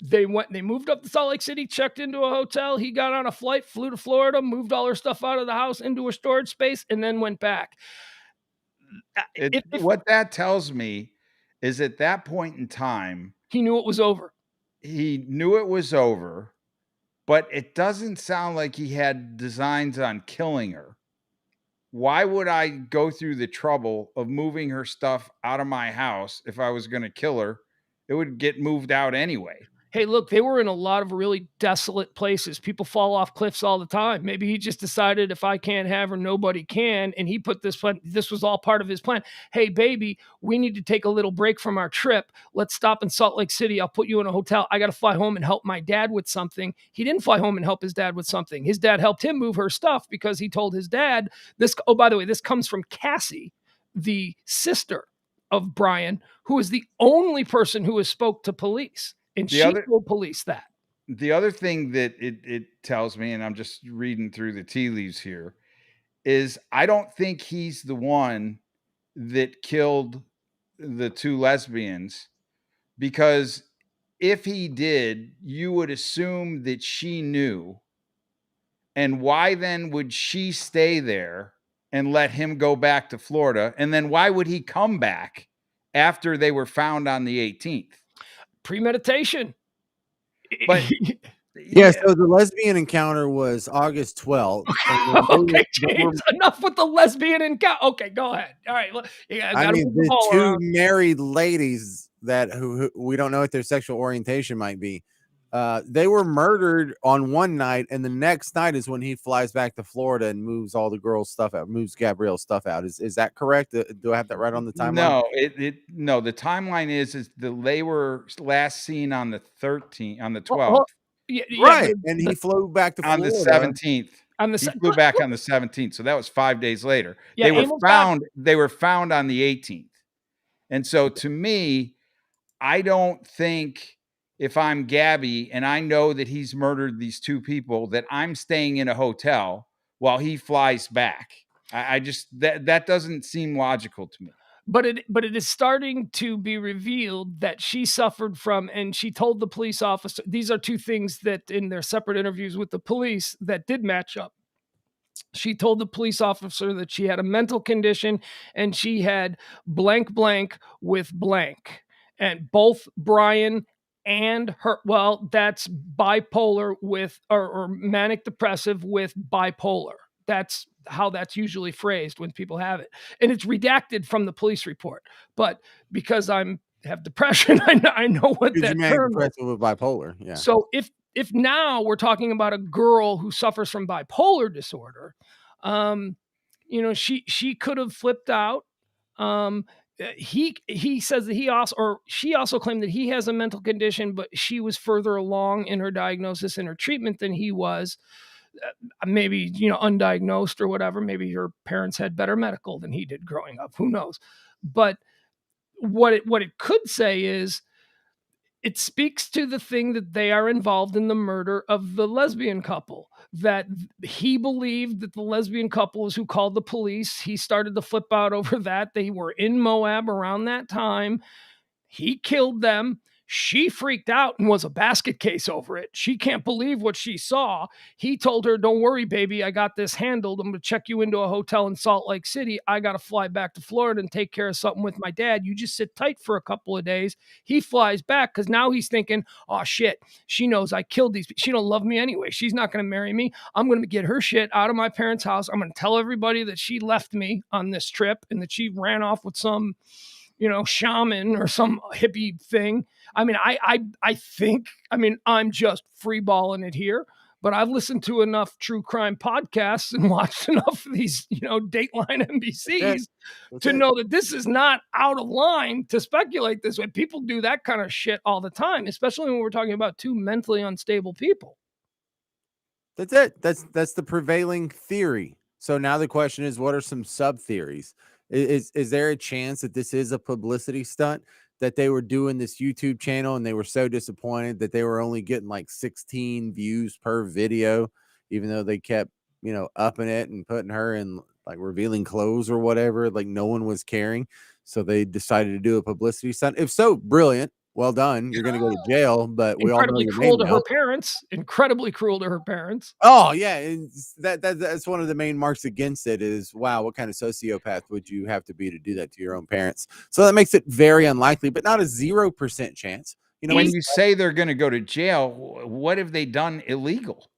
they moved up to Salt Lake City, checked into a hotel. He got on a flight, flew to Florida, moved all her stuff out of the house into a storage space, and then went back. What that tells me is at that point in time, he knew it was over. He knew it was over, but it doesn't sound like he had designs on killing her. Why would I go through the trouble of moving her stuff out of my house if I was going to kill her? It would get moved out anyway. Hey, look, they were in a lot of really desolate places. People fall off cliffs all the time. Maybe he just decided if I can't have her, nobody can. And he put this plan. This was all part of his plan. Hey, baby, we need to take a little break from our trip. Let's stop in Salt Lake City. I'll put you in a hotel. I got to fly home and help my dad with something. He didn't fly home and help his dad with something. His dad helped him move her stuff because he told his dad this. Oh, by the way, this comes from Cassie, the sister of Brian, who is the only person who has spoke to police. And she told police that. The other thing that it tells me, and I'm just reading through the tea leaves here, is I don't think he's the one that killed the two lesbians, because if he did, you would assume that she knew. And why then would she stay there and let him go back to Florida? And then why would he come back after they were found on the 18th? Premeditation. But yeah, so the lesbian encounter was August 12th. Okay, James, enough with the lesbian encounter. Okay, go ahead. All right. Yeah, I mean, the two married ladies that who we don't know what their sexual orientation might be. They were murdered on one night, and the next night is when he flies back to Florida and moves all the girls' stuff out, moves Gabrielle's stuff out. Is that correct? Do I have that right on the timeline? No, no. The timeline is they were last seen on the 13th, on the 12th. Well, yeah, right, and he flew back to Florida on the 17th. He flew back on the 17th, so that was 5 days later. Yeah, they were found on the 18th. And so to me, I don't think, if I'm Gabby and I know that he's murdered these two people, that I'm staying in a hotel while he flies back. I just that doesn't seem logical to me. But it is starting to be revealed that she suffered from, and she told the police officer, these are two things that in their separate interviews with the police that did match up. She told the police officer that she had a mental condition and she had blank with blank. And both Brian and her, well, that's bipolar with, or manic depressive with bipolar. That's how that's usually phrased when people have it. And it's redacted from the police report. But because have depression, I know what that term is. With bipolar. Yeah. So if now we're talking about a girl who suffers from bipolar disorder, she could have flipped out. He says that she also claimed that he has a mental condition, but she was further along in her diagnosis and her treatment than he was. Maybe, undiagnosed or whatever. Maybe her parents had better medical than he did growing up. Who knows? But what it could say is, it speaks to the thing that they are involved in the murder of the lesbian couple, that he believed that the lesbian couple is who called the police. He started to flip out over that. They were in Moab around that time. He killed them. She freaked out and was a basket case over it. She can't believe what she saw. He told her, don't worry, baby, I got this handled. I'm going to check you into a hotel in Salt Lake City. I got to fly back to Florida and take care of something with my dad. You just sit tight for a couple of days. He flies back because now he's thinking, oh, shit, she knows I killed these people. She don't love me anyway. She's not going to marry me. I'm going to get her shit out of my parents' house. I'm going to tell everybody that she left me on this trip and that she ran off with some shaman or some hippie thing. I mean, I think, I'm just freeballing it here, but I've listened to enough true crime podcasts and watched enough of these, Dateline NBCs to know that this is not out of line to speculate this way. People do that kind of shit all the time, especially when we're talking about two mentally unstable people. That's it. That's the prevailing theory. So now the question is, what are some sub theories? Is there a chance that this is a publicity stunt, that they were doing this YouTube channel and they were so disappointed that they were only getting like 16 views per video, even though they kept, upping it and putting her in like revealing clothes or whatever, like no one was caring. So they decided to do a publicity stunt. If so, brilliant. Well done. You're going to go to jail, but we all know your cruel to her parents. Incredibly cruel to her parents. Oh yeah, that's one of the main marks against it. Is wow, what kind of sociopath would you have to be to do that to your own parents? So that makes it very unlikely, but not a 0% chance. When you say they're going to go to jail, what have they done illegal?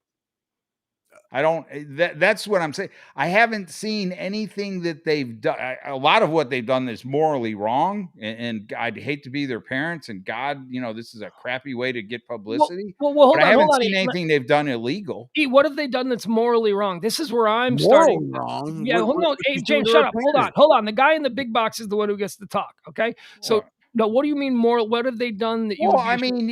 That's what I'm saying. I haven't seen anything that they've done. A lot of what they've done is morally wrong, and I'd hate to be their parents, and God, this is a crappy way to get publicity. Well, hold but on, I haven't seen anything they've done illegal. What have they done that's morally wrong? This is where I'm starting. Wrong? Yeah, hold on. Hey, James, shut up. Hold on. The guy in the big box is the one who gets to talk, okay? So, no, what do you mean moral? What have they done that you... Well, I mean,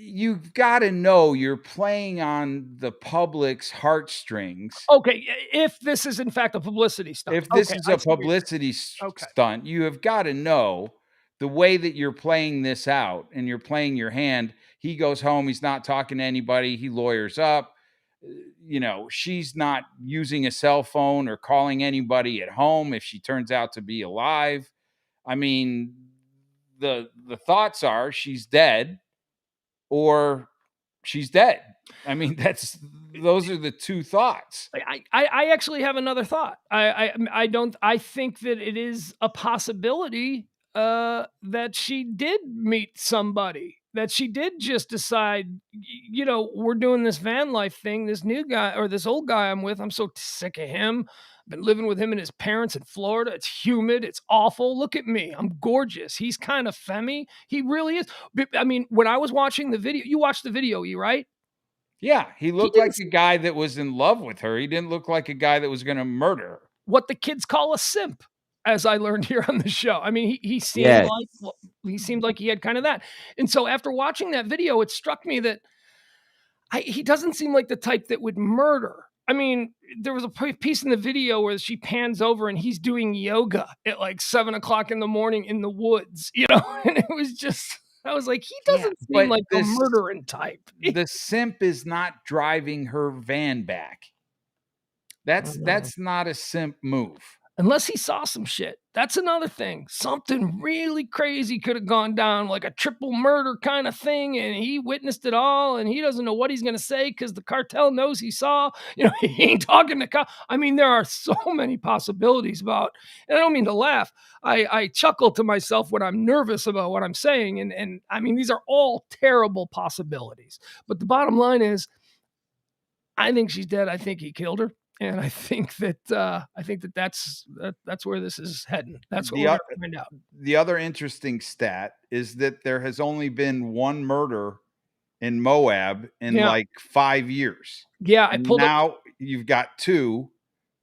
you've got to know you're playing on the public's heartstrings. Okay, if this is in fact a publicity stunt. If this is a publicity stunt, you have got to know the way that you're playing this out, and you're playing your hand. He goes home, he's not talking to anybody, he lawyers up. She's not using a cell phone or calling anybody at home if she turns out to be alive. I mean, the thoughts are she's dead or she's dead. I mean, those are the two thoughts. I actually have another thought. I think that it is a possibility that she did meet somebody, that she did just decide, we're doing this van life thing. This new guy or this old guy I'm with, I'm so sick of him. I've been living with him and his parents in Florida. It's humid. It's awful. Look at me. I'm gorgeous. He's kind of femmy. He really is. I mean, when I was watching the video, you watched the video, right? Yeah, he looked like a guy that was in love with her. He didn't look like a guy that was going to murder her. What the kids call a simp, as I learned here on the show. I mean, he seemed like he had kind of that. And so after watching that video, it struck me that he doesn't seem like the type that would murder. I mean, there was a piece in the video where she pans over and he's doing yoga at like 7:00 in the morning in the woods, and it was just, I was like, he doesn't seem like a murdering type. The simp is not driving her van back. That's not a simp move. Unless he saw some shit. That's another thing. Something really crazy could have gone down, like a triple murder kind of thing, and he witnessed it all, and he doesn't know what he's going to say because the cartel knows he saw. He ain't talking to I mean, there are so many possibilities about, and I don't mean to laugh. I chuckle to myself when I'm nervous about what I'm saying, and I mean, these are all terrible possibilities. But the bottom line is, I think she's dead. I think he killed her. And I think that's where this is heading. That's what we're going to find out. The other interesting stat is that there has only been one murder in Moab in like 5 years. Yeah, now you've got two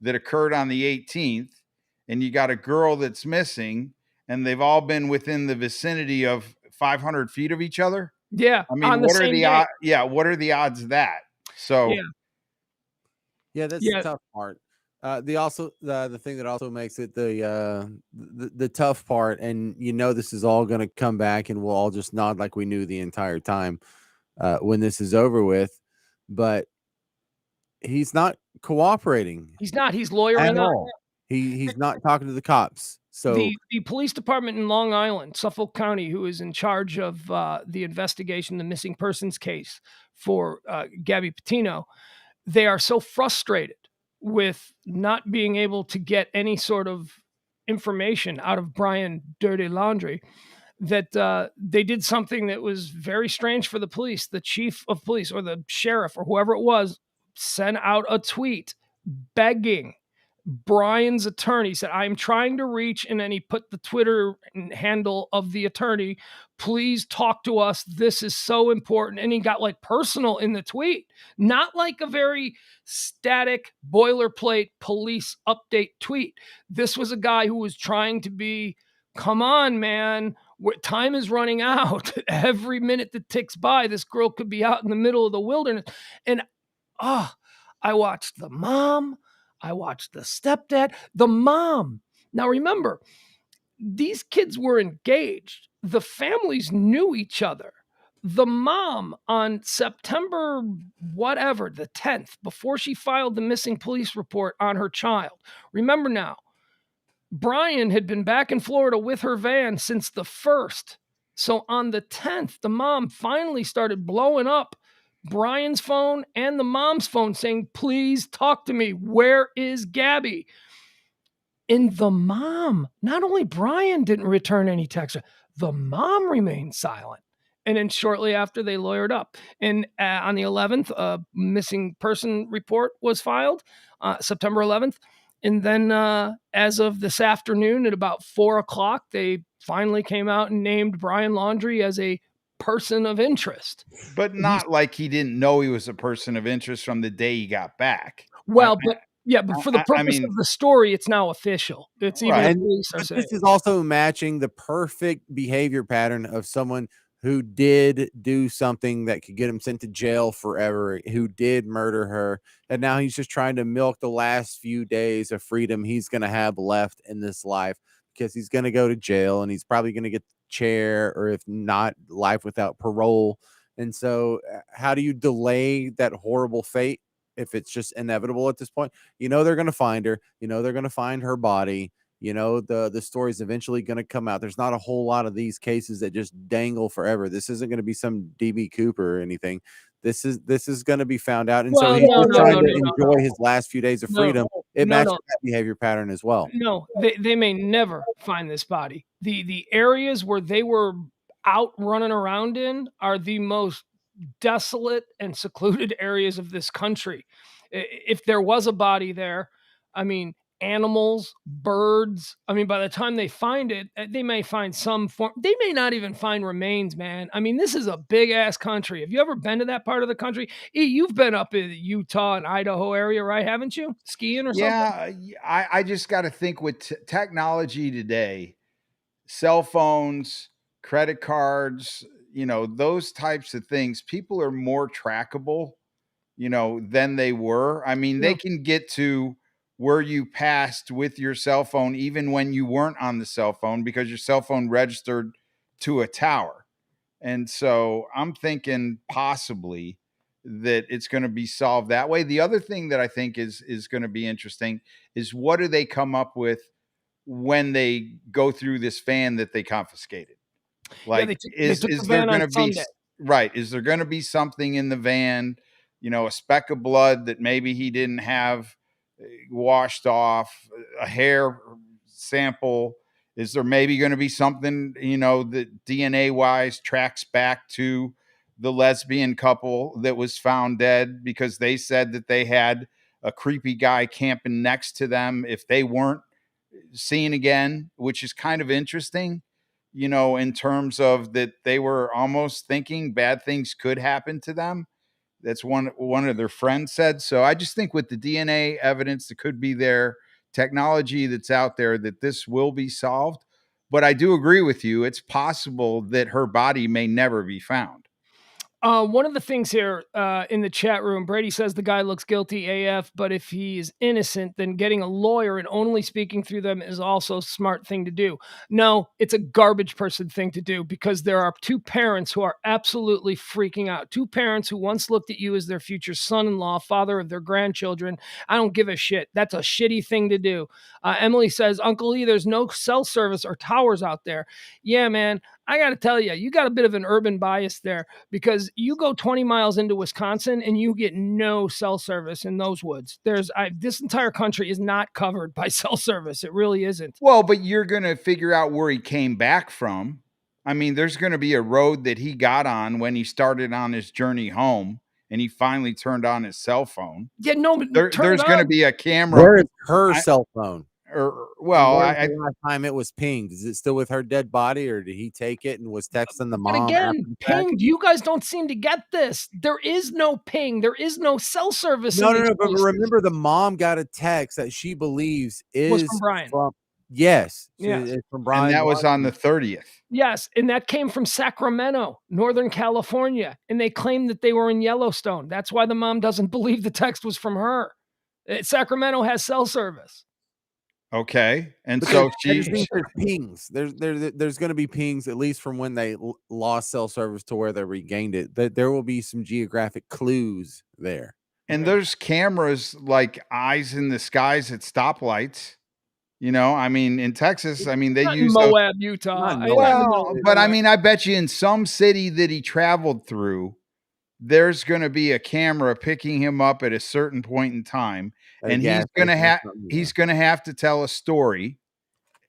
that occurred on the 18th, and you got a girl that's missing, and they've all been within the vicinity of 500 feet of each other. Yeah, I mean, what are the odds? Yeah, what are the odds of that? So. Yeah, that's the tough part. The thing that also makes it the tough part, and this is all going to come back, and we'll all just nod like we knew the entire time when this is over with. But he's not cooperating. He's not. He's lawyering up. He's not talking to the cops. So the police department in Long Island, Suffolk County, who is in charge of the investigation, the missing persons case for Gabby Petito, they are so frustrated with not being able to get any sort of information out of Brian Dirty Laundry that they did something that was very strange for the police. The chief of police or the sheriff or whoever it was sent out a tweet begging Brian's attorney, said, I'm trying to reach, and then he put the Twitter handle of the attorney. Please talk to us. This is so important. And he got like personal in the tweet, not like a very static boilerplate police update tweet. This was a guy who was trying to be, come on, man, time is running out. Every minute that ticks by, this girl could be out in the middle of the wilderness. And I watched the mom. I watched the stepdad, the mom. Now, remember, these kids were engaged. The families knew each other. The mom on September, whatever, the 10th, before she filed the missing police report on her child. Remember now, Brian had been back in Florida with her van since the 1st. So on the 10th, the mom finally started blowing up Brian's phone and the mom's phone saying, please talk to me. Where is Gabby? And the mom, not only Brian didn't return any text, the mom remained silent. And then shortly after, they lawyered up. And on the 11th, a missing person report was filed, September 11th. And then as of this afternoon at about 4:00, they finally came out and named Brian Laundrie as a person of interest. But not like he didn't know he was a person of interest from the day he got back. Well, but for the purpose of the story, it's now official. It's even the police are saying. This is also matching the perfect behavior pattern of someone who did do something that could get him sent to jail forever, who did murder her, and now he's just trying to milk the last few days of freedom he's going to have left in this life, because he's going to go to jail and he's probably going to get chair, or if not, life without parole. And so how do you delay that horrible fate if it's just inevitable at this point? They're going to find her, they're going to find her body, the story's eventually going to come out. There's not a whole lot of these cases that just dangle forever. This isn't going to be some DB Cooper or anything. This is going to be found out. And so he's trying to enjoy his last few days of freedom. It matches that behavior pattern as well. No, they may never find this body. The areas where they were out running around in are the most desolate and secluded areas of this country. If there was a body there, I mean, animals, birds. I mean, by the time they find it, they may find some form. They may not even find remains, man. I mean, this is a big ass country. Have you ever been to that part of the country? You've been up in the Utah and Idaho area, right? Haven't you? Skiing or something? Yeah, I just got to think with technology today, cell phones, credit cards, those types of things, people are more trackable, than they were. I mean, they can get to where you passed with your cell phone, even when you weren't on the cell phone, because your cell phone registered to a tower. And so I'm thinking possibly that it's going to be solved that way. The other thing that I think is going to be interesting is what do they come up with when they go through this van that they confiscated? Like, is there going to be right? Is there going to be something in the van, a speck of blood that maybe he didn't have washed off, a hair sample? Is there maybe going to be something, that DNA wise tracks back to the lesbian couple that was found dead because they said that they had a creepy guy camping next to them if they weren't seen again, which is kind of interesting, in terms of that they were almost thinking bad things could happen to them. That's one of their friends said. So I just think with the DNA evidence that could be there, technology that's out there, that this will be solved. But I do agree with you. It's possible that her body may never be found. One of the things here in the chat room, Brady says the guy looks guilty AF, but if he is innocent, then getting a lawyer and only speaking through them is also a smart thing to do. No, it's a garbage person thing to do because there are two parents who are absolutely freaking out. Two parents who once looked at you as their future son-in-law, father of their grandchildren. I don't give a shit. That's a shitty thing to do. Emily says, Uncle Lee, there's no cell service or towers out there. Yeah, man. I got to tell you, you got a bit of an urban bias there because you go 20 miles into Wisconsin and you get no cell service in those woods. This entire country is not covered by cell service. It really isn't. Well, but you're going to figure out where he came back from. I mean, there's going to be a road that he got on when he started on his journey home and he finally turned on his cell phone. Yeah, no, there's going to be a camera. Where is her cell phone? The last time it was pinged, is it still with her dead body, or did he take it and was texting the mom? But again, pinged. You guys don't seem to get this. There is no ping. There is no cell service. No. But remember, the mom got a text that she believes was from Brian. Yes, it's from Brian. And that was on the 30th. Yes, and that came from Sacramento, Northern California, and they claimed that they were in Yellowstone. That's why the mom doesn't believe the text was from her. Sacramento has cell service. Okay, and so there's pings. There's going to be pings, at least from when they lost cell service to where they regained it. That there will be some geographic clues there. And there's cameras like eyes in the skies at stoplights. I mean, in Texas, I mean, they use Moab, Utah. But I mean, I bet you in some city that he traveled through, there's going to be a camera picking him up at a certain point in time, and he's going to have to tell a story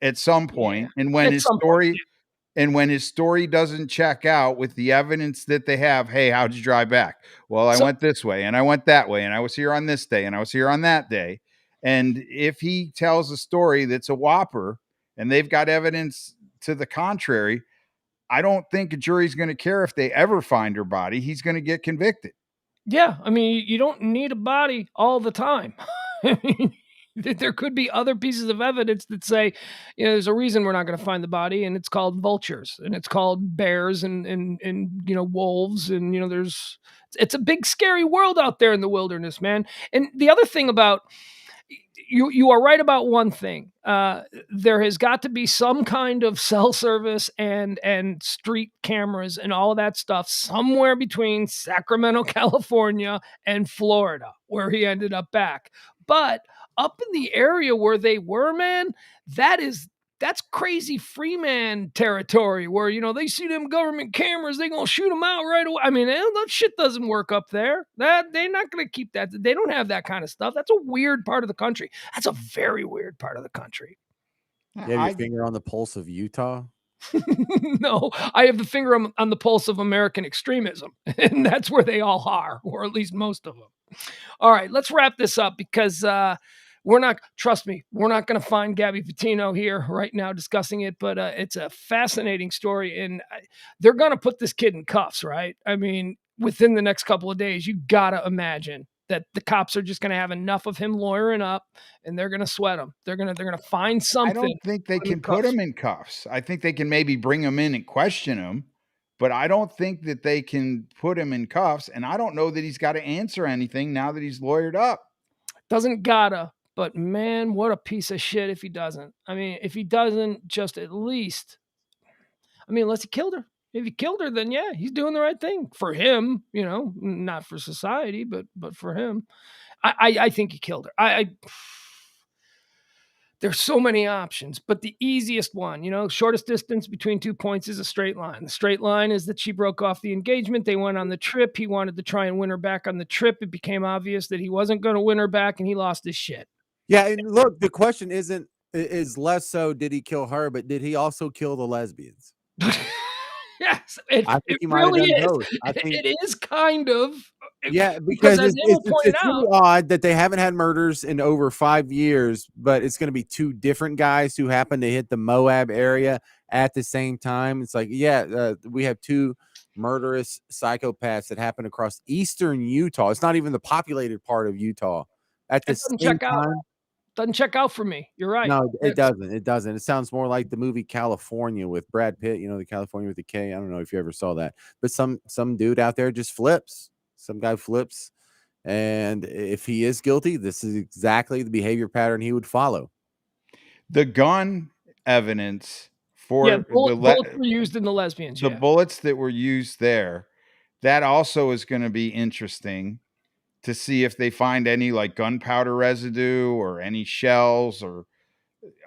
at some point. And when his story doesn't check out with the evidence that they have, hey, how'd you drive back? Well, I went this way and I went that way and I was here on this day and I was here on that day. And if he tells a story that's a whopper and they've got evidence to the contrary, I don't think a jury's going to care if they ever find her body. He's going to get convicted. Yeah. I mean, you don't need a body all the time. I mean, there could be other pieces of evidence that say, there's a reason we're not going to find the body, and it's called vultures, and it's called bears and wolves, and it's a big scary world out there in the wilderness, man. And the other thing about you are right about one thing. There has got to be some kind of cell service and street cameras and all of that stuff somewhere between Sacramento, California, and Florida, where he ended up back. But up in the area where they were, man, that's crazy free man territory where, they see them government cameras, they gonna shoot them out right away. I mean, that shit doesn't work up there. That they're not gonna keep that. They don't have that kind of stuff. That's a weird part of the country. That's a very weird part of the country. You have your finger on the pulse of Utah? No, I have the finger on the pulse of American extremism, and that's where they all are, or at least most of them. All right, let's wrap this up because trust me, we're not going to find Gabby Petito here right now discussing it, but it's a fascinating story, and they're going to put this kid in cuffs, right? I mean, within the next couple of days, you got to imagine that the cops are just going to have enough of him lawyering up, and they're going to sweat him. They're going to find something. I don't think they can put him in cuffs. I think they can maybe bring him in and question him, but I don't think that they can put him in cuffs. And I don't know that he's got to answer anything now that he's lawyered up. Doesn't gotta, but man, what a piece of shit if he doesn't. I mean, if he doesn't, just at least, unless he killed her. If he killed her, then yeah, he's doing the right thing for him, not for society, but for him. I think he killed her. There's so many options, but the easiest one, shortest distance between 2 points is a straight line. The straight line is that she broke off the engagement. They went on the trip. He wanted to try and win her back on the trip. It became obvious that he wasn't going to win her back, and he lost his shit. Yeah, and look, the question is less so did he kill her, but did he also kill the lesbians? Yes, I think he might really have done is. both. I think it is kind of. Yeah, because it's really odd that they haven't had murders in over 5 years, but it's going to be two different guys who happen to hit the Moab area at the same time. It's like, we have two murderous psychopaths that happen across eastern Utah. It's not even the populated part of Utah. At the same time, doesn't check out for me. You're right. No, it doesn't. It doesn't. It sounds more like the movie California with Brad Pitt. The California with the K. I don't know if you ever saw that, but some dude out there just flips. Some guy flips, and if he is guilty, this is exactly the behavior pattern he would follow. The gun evidence for bullets were used in the lesbians. The bullets that were used there, that also is going to be interesting to see if they find any like gunpowder residue or any shells or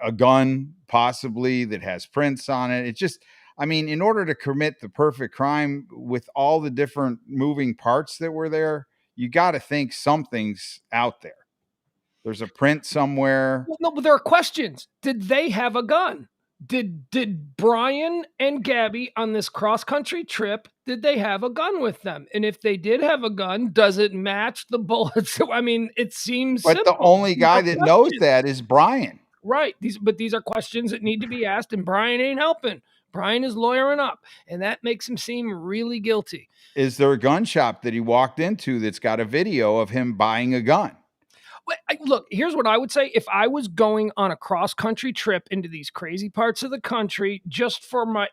a gun possibly that has prints on it. It's just, in order to commit the perfect crime with all the different moving parts that were there, you got to think something's out there. There's a print somewhere. Well, no, but there are questions. Did they have a gun? Did Brian and Gabby on this cross-country trip, did they have a gun with them? And if they did have a gun, does it match the bullets? It seems But simple. The only guy that knows that is Brian. Right. These are questions that need to be asked, and Brian ain't helping. Brian is lawyering up, and that makes him seem really guilty. Is there a gun shop that he walked into that's got a video of him buying a gun? Look, here's what I would say. If I was going on a cross-country trip into these crazy parts of the country just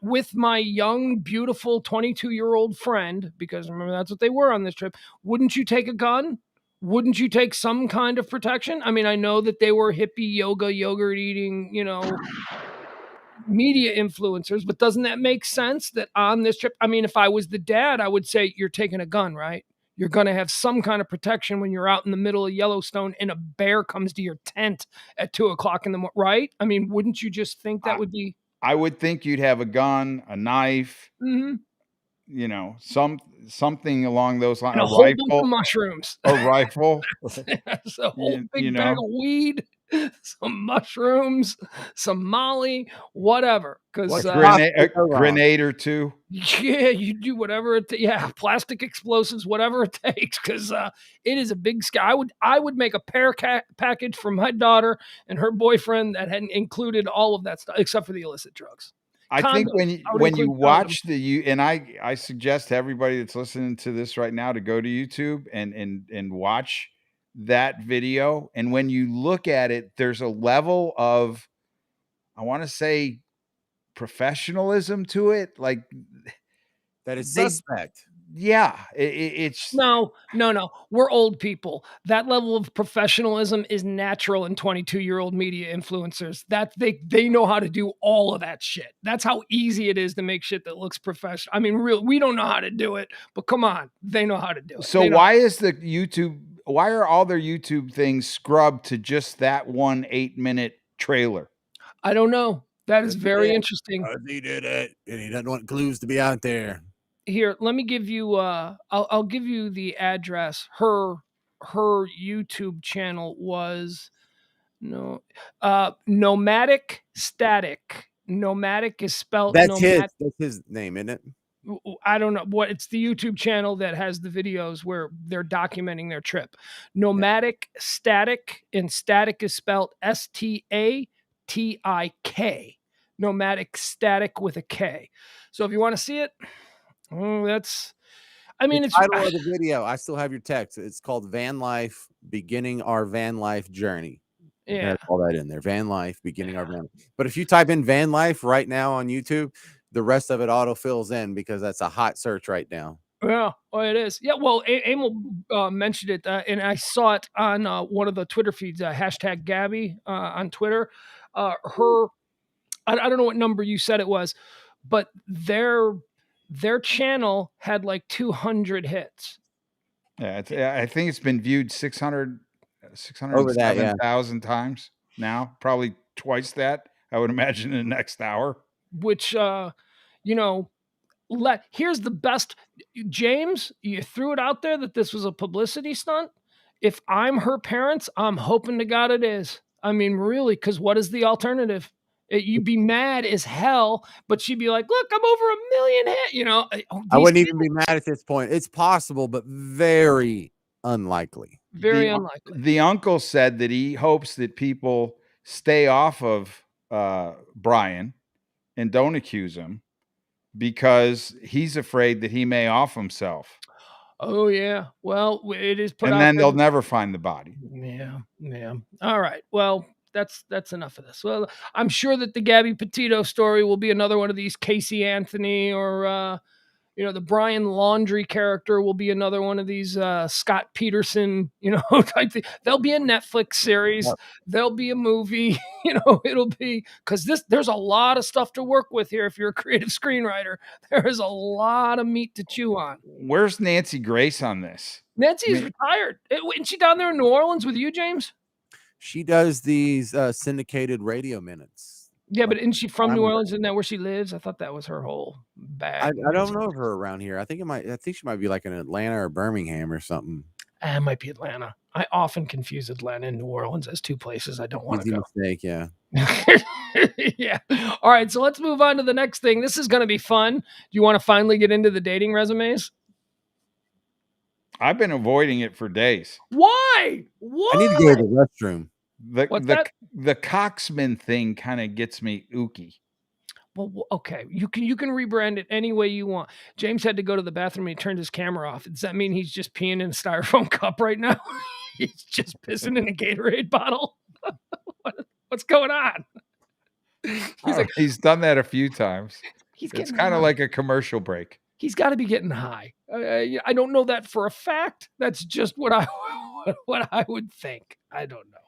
with my young, beautiful 22-year-old friend, because remember that's what they were on this trip, wouldn't you take a gun? Wouldn't you take some kind of protection? I know that they were hippie yogurt eating, media influencers, but doesn't that make sense that on this trip, if I was the dad, I would say you're taking a gun, right? You're going to have some kind of protection when you're out in the middle of Yellowstone and a bear comes to your tent at 2:00 in the morning, right? Wouldn't you just think that would be? I would think you'd have a gun, a knife, something along those lines. And a whole bunch of mushrooms. A rifle. It's a whole big bag of weed, some mushrooms, some Molly, whatever. Because a grenade or two. Yeah, you do whatever plastic explosives, whatever it takes, because it is a big sky. I would make a package for my daughter and her boyfriend that hadn't included all of that stuff except for the illicit drugs. I think when you watch and I suggest to everybody that's listening to this right now to go to YouTube and watch that video. And when you look at it, there's a level of, I want to say, professionalism to it, like that is suspect. Yeah, it's no. We're old people. That level of professionalism is natural in 22-year-old media influencers. That they know how to do all of that shit. That's how easy it is to make shit that looks professional. We don't know how to do it, but come on, they know how to do it. So why is the YouTube why are all their YouTube things scrubbed to just that 1 8-minute trailer? I don't know. That is very interesting. He did it, and he doesn't want clues to be out there. Here, let me give you. I'll give you the address. Her YouTube channel was Nomadic Static. Nomadic is spelled. That's his name, isn't it? I don't know what it's the YouTube channel that has the videos where they're documenting their trip. Nomadic Static, and static is spelled STATIK. Nomadic Static with a K. So if you want to see it, that's. I mean, the it's title of the video. I still have your text. It's called "Van Life: Beginning Our Van Life Journey." Yeah, all that in there. Van Life, beginning our van. But if you type in van life right now on YouTube, the rest of it auto fills in because that's a hot search right now. Yeah, it is. Yeah, well, Emil mentioned it, and I saw it on one of the Twitter feeds. Hashtag Gabby on Twitter. I don't know what number you said it was, but their channel had like 200 hits. Yeah, I think it's been viewed 607,000 times now, probably twice that, I would imagine, in the next hour. Which, here's the best. James, you threw it out there that this was a publicity stunt. If I'm her parents, I'm hoping to God it is. I mean, really, because what is the alternative? You'd be mad as hell, but she'd be like, look, I'm over 1 million hit. I wouldn't even be mad at this point. It's possible, but very unlikely. Very unlikely. The uncle said that he hopes that people stay off of Brian and don't accuse him because he's afraid that he may off himself. Oh, yeah. Well, it is put and out then there. They'll never find the body. Yeah. All right. Well, that's enough of this. Well, I'm sure that the Gabby Petito story will be another one of these Casey Anthony or the Brian Laundrie character will be another one of these Scott Peterson, type thing. There'll be a Netflix series. Yep. There'll be a movie. It'll be because there's a lot of stuff to work with here. If you're a creative screenwriter, there is a lot of meat to chew on. Where's Nancy Grace on this? Nancy's retired. Isn't she down there in New Orleans with you, James? She does these syndicated radio minutes. Yeah, but isn't she from New Orleans? Isn't that where she lives? I thought that was her whole bag. I don't know of her around here. I think she might be like in Atlanta or Birmingham or something. It might be Atlanta. I often confuse Atlanta and New Orleans as two places I don't want to go. Mistake, yeah. Yeah. All right, so let's move on to the next thing. This is going to be fun. Do you want to finally get into the dating resumes? I've been avoiding it for days. Why? I need to go to the restroom. The Coxman thing kind of gets me ooky. Well, okay, you can rebrand it any way you want. James had to go to the bathroom and he turned his camera off. Does that mean he's just peeing in a styrofoam cup right now? He's just pissing in a Gatorade bottle. What's going on? He's done that a few times. It's kind of like a commercial break. He's got to be getting high. I don't know that for a fact. That's just what I would think. I don't know.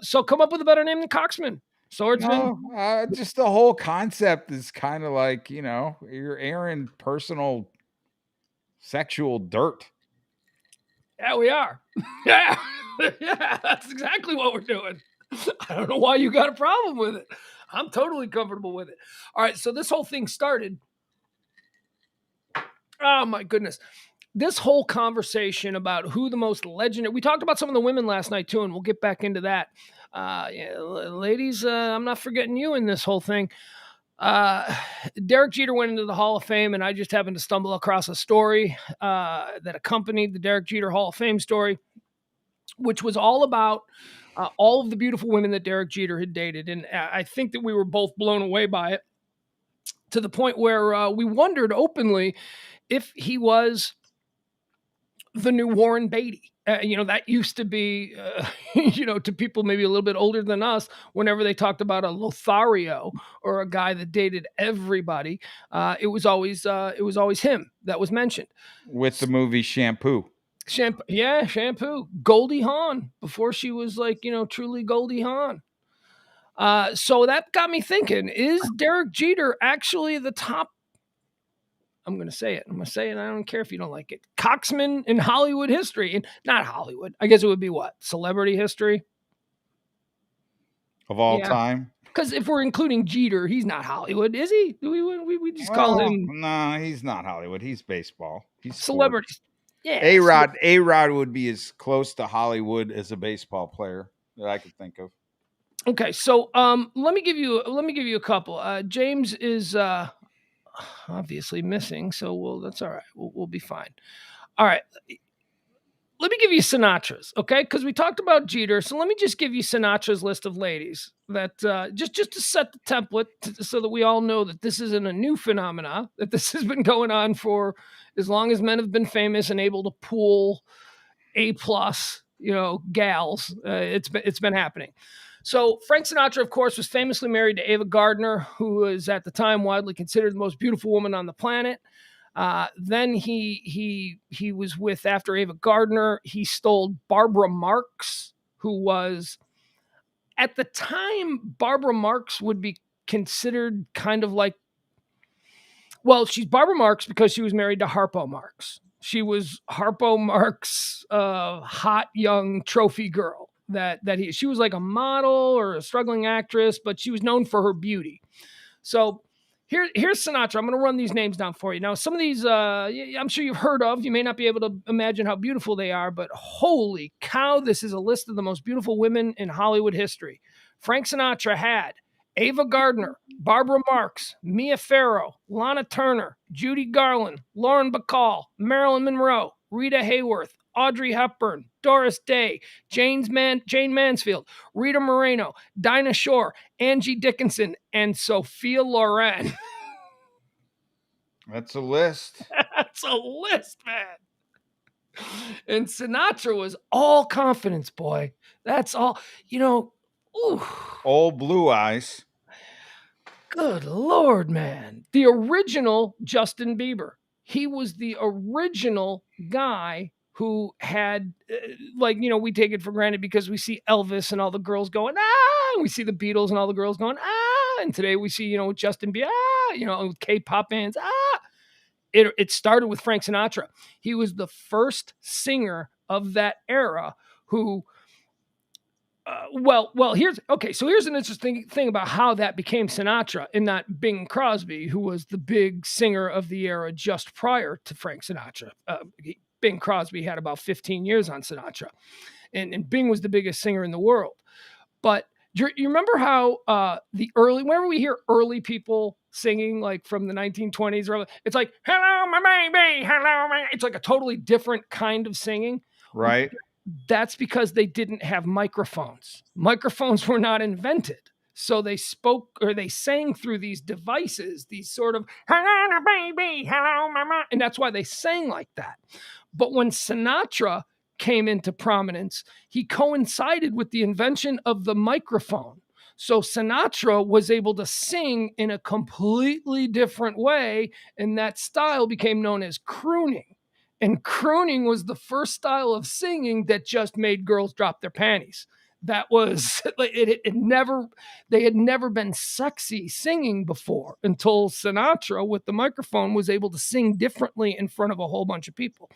So come up with a better name than Coxman. Swordsman. No, just the whole concept is kind of like, you're airing personal sexual dirt. Yeah, we are. Yeah, that's exactly what we're doing. I don't know why you got a problem with it. I'm totally comfortable with it. All right, so this whole thing started. Oh, my goodness. This whole conversation about who the most legendary... We talked about some of the women last night, too, and we'll get back into that. Ladies, I'm not forgetting you in this whole thing. Derek Jeter went into the Hall of Fame, and I just happened to stumble across a story that accompanied the Derek Jeter Hall of Fame story, which was all about all of the beautiful women that Derek Jeter had dated. And I think that we were both blown away by it to the point where we wondered openly if he was the new Warren Beatty. That used to be, to people maybe a little bit older than us, whenever they talked about a Lothario or a guy that dated everybody, it was always him that was mentioned. With the movie Shampoo. Shampoo. Goldie Hawn, before she was truly Goldie Hawn. So that got me thinking, is Derek Jeter actually the top I'm going to say it. I'm going to say it. I don't care if you don't like it. Coxman in Hollywood history. And not Hollywood. I guess it would be what? Celebrity history? Of all time? Because if we're including Jeter, he's not Hollywood, is he? We just call him... No, he's not Hollywood. He's baseball. He's celebrities. Sports. Yeah. A-Rod would be as close to Hollywood as a baseball player that I could think of. Okay, so let me give you a couple. James is obviously missing, so that's all right. We'll be fine. All right. Let me give you Sinatra's, okay? Because we talked about Jeter, so let me just give you Sinatra's list of ladies that just to set the template so that we all know that this isn't a new phenomena, that this has been going on for as long as men have been famous and able to pool A+, gals. It's been happening. So Frank Sinatra, of course, was famously married to Ava Gardner, who was at the time widely considered the most beautiful woman on the planet. Then he was with, after Ava Gardner, he stole Barbara Marx, who was, at the time, Barbara Marx would be considered kind of like, well, she's Barbara Marx because she was married to Harpo Marx. She was Harpo Marx, hot young trophy girl. She was like a model or a struggling actress, but she was known for her beauty. So here's Sinatra. I'm going to run these names down for you. Now, some of these I'm sure you've heard of. You may not be able to imagine how beautiful they are, but holy cow, this is a list of the most beautiful women in Hollywood history. Frank Sinatra had Ava Gardner, Barbara Marx, Mia Farrow, Lana Turner, Judy Garland, Lauren Bacall, Marilyn Monroe, Rita Hayworth, Audrey Hepburn, Doris Day, Jane Mansfield, Rita Moreno, Dinah Shore, Angie Dickinson, and Sophia Loren. That's a list. That's a list, man. And Sinatra was all confidence, boy. That's all, ooh. Old blue eyes. Good Lord, man. The original Justin Bieber. He was the original guy who had, we take it for granted because we see Elvis and all the girls going, ah, and we see the Beatles and all the girls going, ah, and today we see, Justin Bieber, with K-pop bands, ah. It started with Frank Sinatra. He was the first singer of that era who, here's an interesting thing about how that became Sinatra and not Bing Crosby, who was the big singer of the era just prior to Frank Sinatra. Bing Crosby had about 15 years on Sinatra, and Bing was the biggest singer in the world. But you remember how whenever we hear early people singing, like from the 1920s, it's like, hello, my baby, hello, my... It's like a totally different kind of singing. Right. That's because they didn't have microphones. Microphones were not invented. So they spoke or they sang through these devices, these sort of, hello, baby, hello, mama. And that's why they sang like that. But when Sinatra came into prominence, he coincided with the invention of the microphone. So Sinatra was able to sing in a completely different way, and that style became known as crooning. And crooning was the first style of singing that just made girls drop their panties. That was like they had never been sexy singing before until Sinatra with the microphone was able to sing differently in front of a whole bunch of people.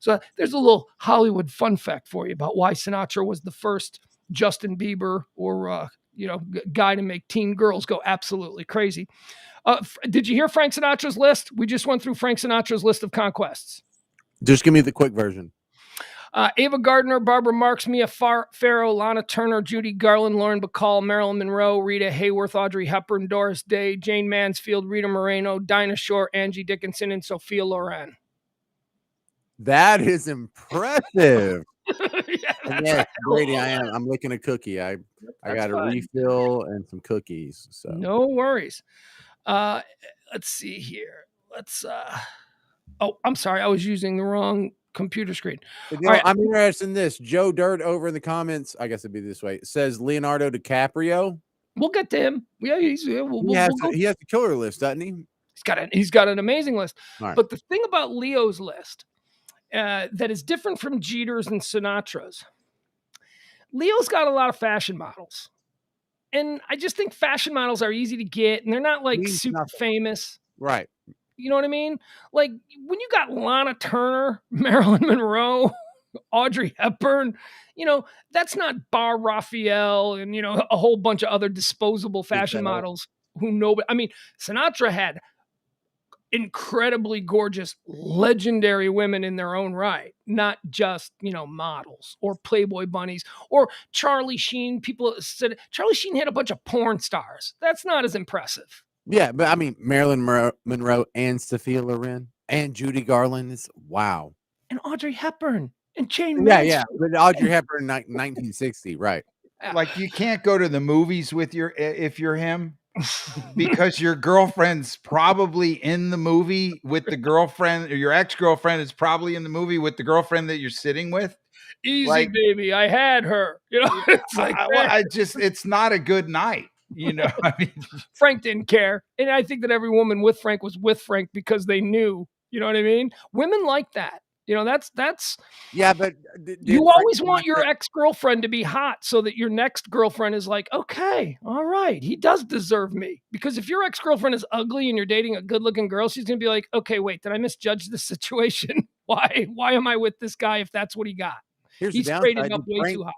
So there's a little Hollywood fun fact for you about why Sinatra was the first Justin Bieber or guy to make teen girls go absolutely crazy. Did you hear Frank Sinatra's list? We just went through Frank Sinatra's list of conquests. Just give me the quick version. Ava Gardner, Barbara Marx, Mia Farrow, Lana Turner, Judy Garland, Lauren Bacall, Marilyn Monroe, Rita Hayworth, Audrey Hepburn, Doris Day, Jane Mansfield, Rita Moreno, Dinah Shore, Angie Dickinson, and Sophia Loren. That is impressive. Yes, Brady, I'm licking a cookie. I got a refill and some cookies. So no worries. Let's see here. I'm sorry. I was using the wrong computer screen. Right. I'm interested in this. Joe Dirt over in the comments, I guess it'd be this way, says Leonardo DiCaprio. We'll get to him. Yeah, he has the killer list, doesn't he? He's got an amazing list. Right. But the thing about Leo's list that is different from Jeter's and Sinatra's, Leo's got a lot of fashion models. And I just think fashion models are easy to get, and they're not like super famous. Right. You know what I mean? Like when you got Lana Turner, Marilyn Monroe, Audrey Hepburn, that's not Bar Raphael and, a whole bunch of other disposable fashion models who know. I mean, Sinatra had incredibly gorgeous, legendary women in their own right, not just, models or Playboy bunnies or Charlie Sheen. People said Charlie Sheen had a bunch of porn stars. That's not as impressive. Yeah, but I mean, Marilyn Monroe and Sophia Loren and Judy Garland is wow. And Audrey Hepburn and Jane Mansfield. Yeah. But Audrey Hepburn, 1960, right? Like you can't go to the movies if you're him. Because your girlfriend's probably in the movie with the girlfriend, or your ex-girlfriend is probably in the movie with the girlfriend that you're sitting with. Easy, baby. I had her. It's like it's not a good night. I mean, Frank didn't care. And I think that every woman with Frank was with Frank because they knew, you know what I mean? Women like that. That's yeah, but you always want your ex-girlfriend to be hot so that your next girlfriend is like, okay, all right, he does deserve me. Because if your ex-girlfriend is ugly and you're dating a good-looking girl, she's gonna be like, okay, wait, did I misjudge this situation? Why am I with this guy if that's what he got? He's traded up way too high.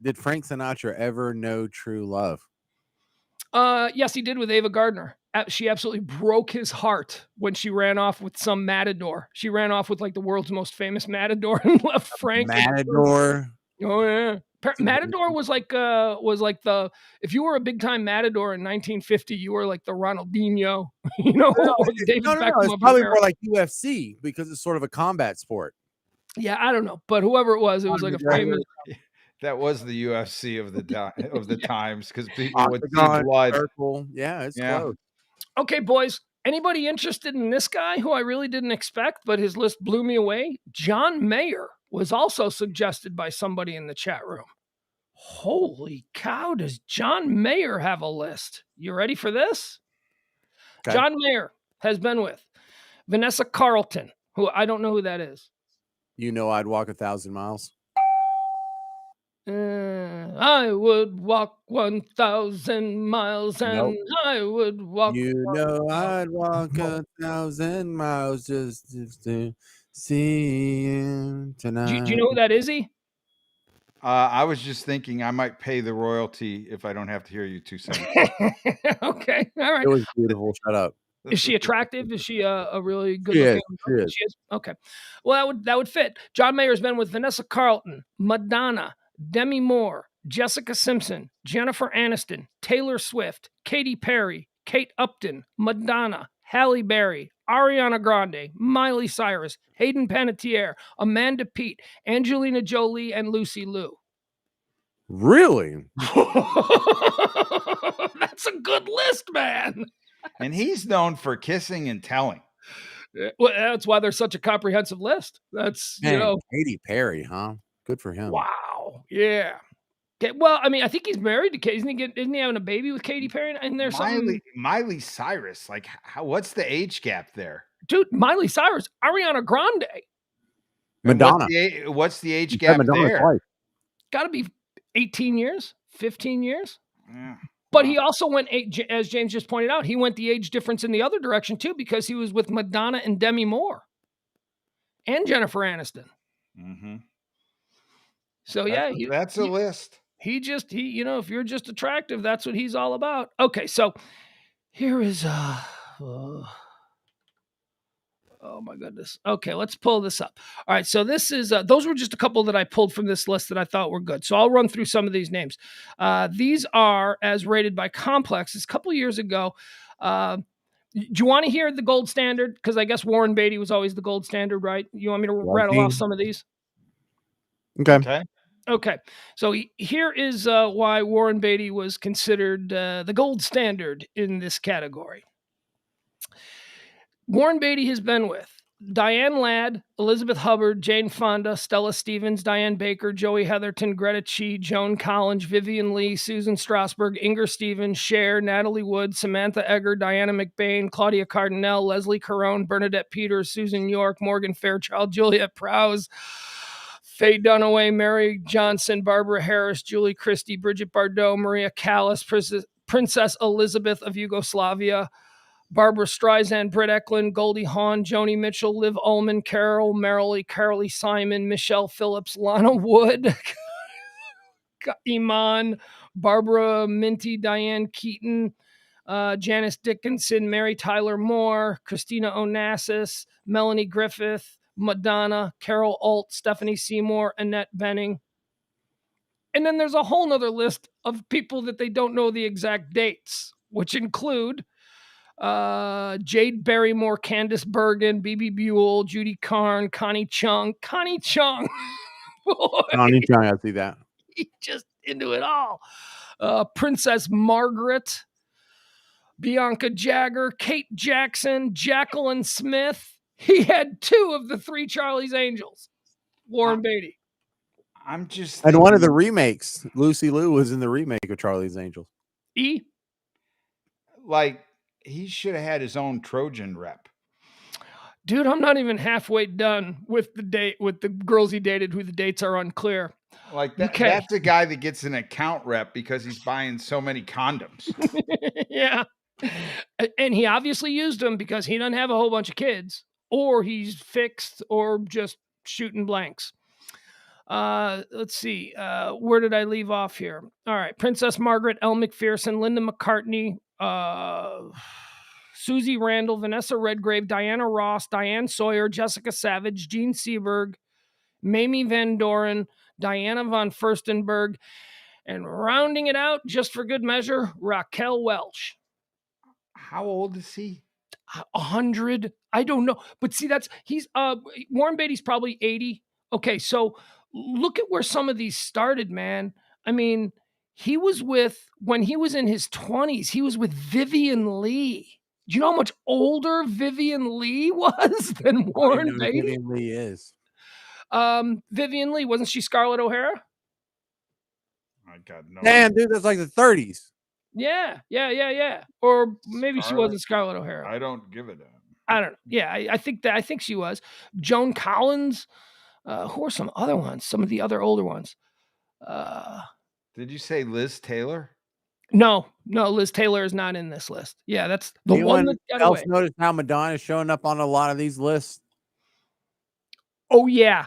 Did Frank Sinatra ever know true love? Yes, he did with Ava Gardner. She absolutely broke his heart when she ran off with some matador. She ran off with like the world's most famous matador and left Frank. Matador. Oh yeah, matador was like the if you were a big time matador in 1950, you were like the Ronaldinho. No, it's probably more like UFC because it's sort of a combat sport. Yeah, I don't know, but whoever it was like a famous. That was the UFC of the times because people would see blood. Circle. Yeah, it's close. Okay, boys. Anybody interested in this guy who I really didn't expect, but his list blew me away? John Mayer was also suggested by somebody in the chat room. Holy cow, does John Mayer have a list? You ready for this? Okay. John Mayer has been with Vanessa Carlton, who I don't know who that is. I'd walk 1,000 miles. I would walk 1,000 miles and I would walk. I'd walk 1,000 miles just to see you tonight. Do you know who that is? I was just thinking I might pay the royalty if I don't have to hear you 2 seconds. Okay, all right. It was beautiful. Shut up. Is she attractive? Is she a really good looking? She is. Okay. Well, that would fit. John Mayer's been with Vanessa Carlton, Madonna, Demi Moore, Jessica Simpson, Jennifer Aniston, Taylor Swift, Katy Perry, Kate Upton, Madonna, Halle Berry, Ariana Grande, Miley Cyrus, Hayden Panettiere, Amanda Peet, Angelina Jolie, and Lucy Liu. Really? That's a good list, man. And he's known for kissing and telling. Well, that's why there's such a comprehensive list. That's, Katy Perry, huh? Good for him. Wow. Yeah. Okay. Well, I mean, I think he's married to Katy. Isn't he having a baby with Katy Perry? And there's Miley Cyrus. Like, what's the age gap there? Dude, Miley Cyrus, Ariana Grande. Madonna. What's the age gap there? Got to be 18 years, 15 years. Yeah. But he also went, as James just pointed out, he went the age difference in the other direction, too, because he was with Madonna and Demi Moore and Jennifer Aniston. Mm-hmm. So, that's a list. If you're just attractive, that's what he's all about. Okay, so here is, oh my goodness. Okay, let's pull this up. All right, so this is, those were just a couple that I pulled from this list that I thought were good. So I'll run through some of these names. These are as rated by Complexes a couple years ago. Do you want to hear the gold standard? Because I guess Warren Beatty was always the gold standard, right? You want me to rattle off some of these? Okay. So here is why Warren Beatty was considered the gold standard in this category. Warren Beatty has been with Diane Ladd, Elizabeth Hubbard, Jane Fonda, Stella Stevens, Diane Baker, Joey Heatherton, Greta Chee, Joan Collins, Vivian Lee, Susan Strasberg, Inger Stevens, Cher, Natalie Wood, Samantha Egger, Diana McBain, Claudia Cardinale, Leslie Caron, Bernadette Peters, Susan York, Morgan Fairchild, Juliette Prowse, Faye Dunaway, Mary Johnson, Barbara Harris, Julie Christie, Bridget Bardot, Maria Callas, Princess Elizabeth of Yugoslavia, Barbara Streisand, Britt Eklund, Goldie Hawn, Joni Mitchell, Liv Ullmann, Carol Merrily, Carolee Simon, Michelle Phillips, Lana Wood, Iman, Barbara Minty, Diane Keaton, Janice Dickinson, Mary Tyler Moore, Christina Onassis, Melanie Griffith, Madonna, Carol Alt, Stephanie Seymour, Annette Bening. And then there's a whole nother list of people that they don't know the exact dates, which include Jade Barrymore, Candice Bergen, B.B. Buell, Judy Carn, Connie Chung. Connie Chung. Boy, Connie Chung, I see that. He's just into it all. Princess Margaret, Bianca Jagger, Kate Jackson, Jacqueline Smith. He had 2 of the 3 Charlie's Angels. Warren Beatty. I'm just And one of the remakes, Lucy Liu was in the remake of Charlie's Angels. Like, he should have had his own Trojan rep. Dude, I'm not even halfway done with the girls he dated who the dates are unclear. Like that, that's a guy that gets an account rep because he's buying so many condoms. Yeah. And he obviously used them because he doesn't have a whole bunch of kids, or he's fixed, or just shooting blanks. Let's see. Where did I leave off here? All right. Princess Margaret, Elle McPherson, Linda McCartney, Susie Randall, Vanessa Redgrave, Diana Ross, Diane Sawyer, Jessica Savage, Jean Seberg, Mamie Van Doren, Diana von Furstenberg, and rounding it out, just for good measure, Raquel Welch. How old is he? 100. I don't know. But see, he's Warren Beatty's probably 80. Okay, so look at where some of these started, man. I mean, when he was in his 20s, he was with Vivian Lee. Do you know how much older Vivian Lee was than Warren Beatty? Vivian Lee is. Vivian Lee, wasn't she Scarlett O'Hara? I got no. Damn, dude, that's like the 30s. Yeah. Or maybe she wasn't Scarlett O'Hara. I don't give it a. I don't know. Yeah, I think she was. Joan Collins. Who are some other ones? Some of the other older ones. Did you say Liz Taylor? No, Liz Taylor is not in this list. Yeah, that's the one that got away. Notice how Madonna's showing up on a lot of these lists? Oh, yeah.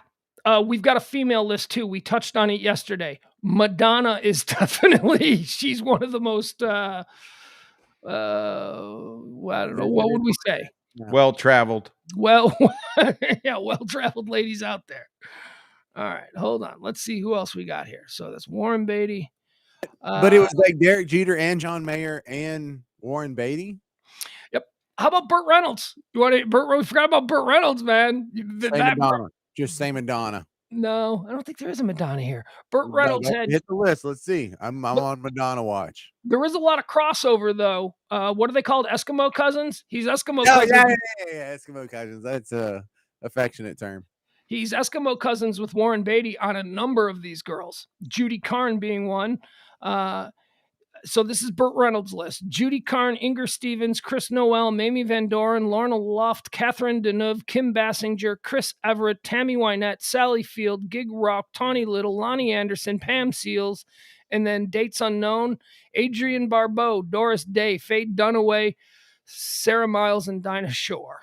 We've got a female list, too. We touched on it yesterday. Madonna is definitely, she's one of the most, I don't know, what would we say? Well-traveled. Well-traveled ladies out there. All right, hold on. Let's see who else we got here. So that's Warren Beatty. But it was like Derek Jeter and John Mayer and Warren Beatty. Yep. How about Burt Reynolds? We forgot about Burt Reynolds, man. Madonna. Just say Madonna. No, I don't think there is a Madonna here. Burt Reynolds had hit the list. Let's see. I'm on Madonna watch. There is a lot of crossover though. What are they called? Eskimo cousins? He's Eskimo cousins. Yeah, Eskimo cousins. That's a affectionate term. He's Eskimo cousins with Warren Beatty on a number of these girls. Judy Carn being one. So this is Burt Reynolds' list. Judy Carn, Inger Stevens, Chris Noel, Mamie Van Doren, Lorna Luft, Catherine Deneuve, Kim Basinger, Chris Everett, Tammy Wynette, Sally Field, Gig Rock, Tawny Little, Lonnie Anderson, Pam Seals, and then dates unknown, Adrienne Barbeau, Doris Day, Faye Dunaway, Sarah Miles, and Dinah Shore.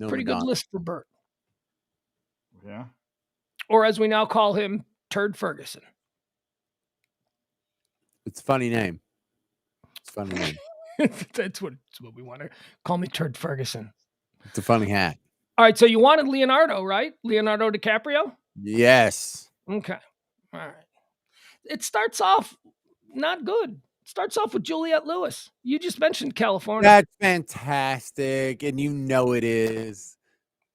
Pretty good list for Burt. Yeah. Or as we now call him, Turd Ferguson. It's a funny name. That's what we want to call me, Turd Ferguson. It's a funny hat. All right, so you wanted Leonardo, right? Leonardo DiCaprio? Yes. Okay. All right. It starts off not good. It starts off with Juliette Lewis. You just mentioned California. That's fantastic, and you know it is.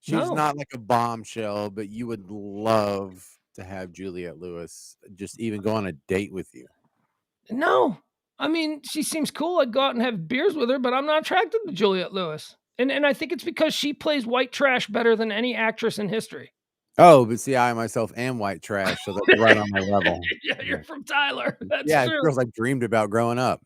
She's not like a bombshell, but you would love to have Juliette Lewis just even go on a date with you. No. I mean, she seems cool. I'd go out and have beers with her, but I'm not attracted to Juliette Lewis. And I think it's because she plays white trash better than any actress in history. Oh, but see, I myself am white trash, so that's right on my level. Yeah, you're from Tyler. That's true. It's girls I dreamed about growing up.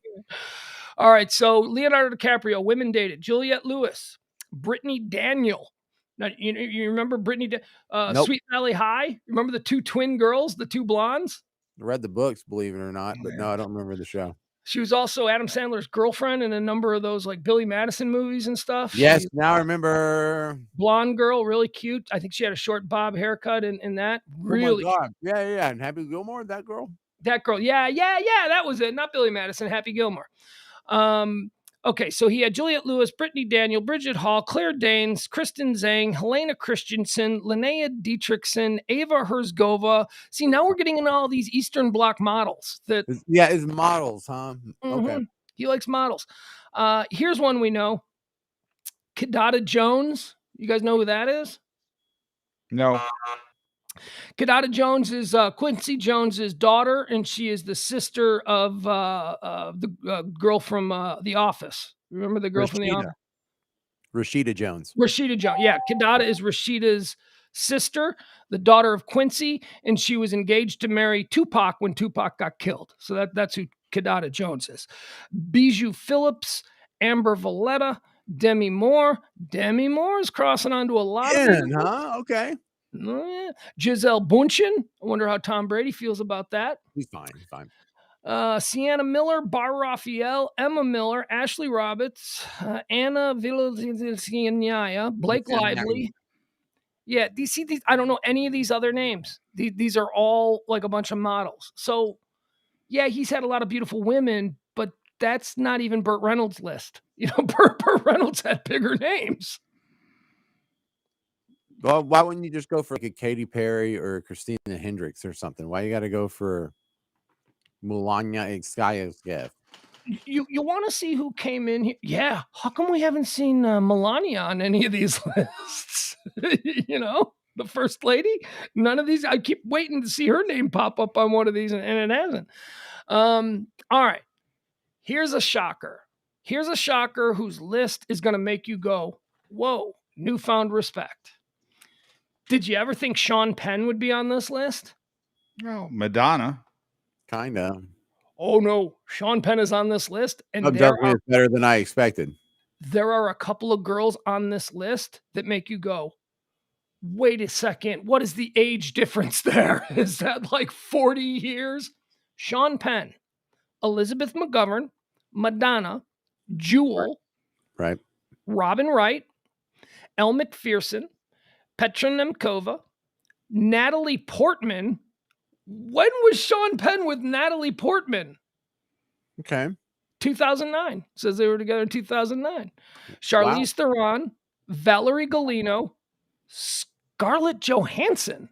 All right, so Leonardo DiCaprio, women dated. Juliette Lewis, Brittany Daniel. Now, you remember Brittany, Nope. Sweet Valley High? Remember the two twin girls, the two blondes? I read the books, believe it or not, but no, I don't remember the show. She was also Adam Sandler's girlfriend in a number of those like Billy Madison movies and stuff. Yes, now I remember. Blonde girl, really cute. I think she had a short bob haircut in that. Really. Oh my God. Yeah. And Happy Gilmore, that girl. That girl. Yeah. That was it. Not Billy Madison, Happy Gilmore. Okay, so he had Juliette Lewis, Brittany Daniel, Bridget Hall, Claire Danes, Kristen Zhang, Helena Christensen, Linnea Dietrichson, Ava Herzgova. See, now we're getting into all these Eastern Bloc models. It's models, huh? Mm-hmm. Okay. He likes models. Here's one we know. Kidada Jones. You guys know who that is? No. Kidada Jones is Quincy Jones's daughter, and she is the sister of the girl from The Office. Remember the girl from The Office? Rashida Jones. Rashida Jones. Yeah, Kidada is Rashida's sister, the daughter of Quincy, and she was engaged to marry Tupac when Tupac got killed. So that's who Kidada Jones is. Bijou Phillips, Amber Valletta, Demi Moore. Demi Moore is crossing onto a lot of people. Huh? Okay. Oh, yeah. Giselle Bundchen. I wonder how Tom Brady feels about that. He's fine. He's fine. Sienna Miller, Bar Raphael, Emma Miller, Ashley Roberts, Anna Villalciania, Blake Lively. Yeah, do you see these? I don't know any of these other names. These are all like a bunch of models. So, yeah, he's had a lot of beautiful women, but that's not even Burt Reynolds' list. You know, Burt Reynolds had bigger names. Well, why wouldn't you just go for like a Katy Perry or Christina Hendricks or something? Why you got to go for Melania Iskaya? You want to see who came in here? Yeah. How come we haven't seen Melania on any of these lists? You know, the first lady. None of these. I keep waiting to see her name pop up on one of these, and it hasn't. All right. Here's a shocker. Here's a shocker whose list is going to make you go, whoa, newfound respect. Did you ever think Sean Penn would be on this list? No, Madonna. Kind of. Oh, no. Sean Penn is on this list. And definitely better than I expected. There are a couple of girls on this list that make you go, wait a second. What is the age difference there? Is that like 40 years? Sean Penn, Elizabeth McGovern, Madonna, Jewel, right? Robin Wright, Elle McPherson, Petra Nemkova, Natalie Portman. When was Sean Penn with Natalie Portman? Okay. 2009. Says they were together in 2009. Charlize Theron, Valerie Golino, Scarlett Johansson.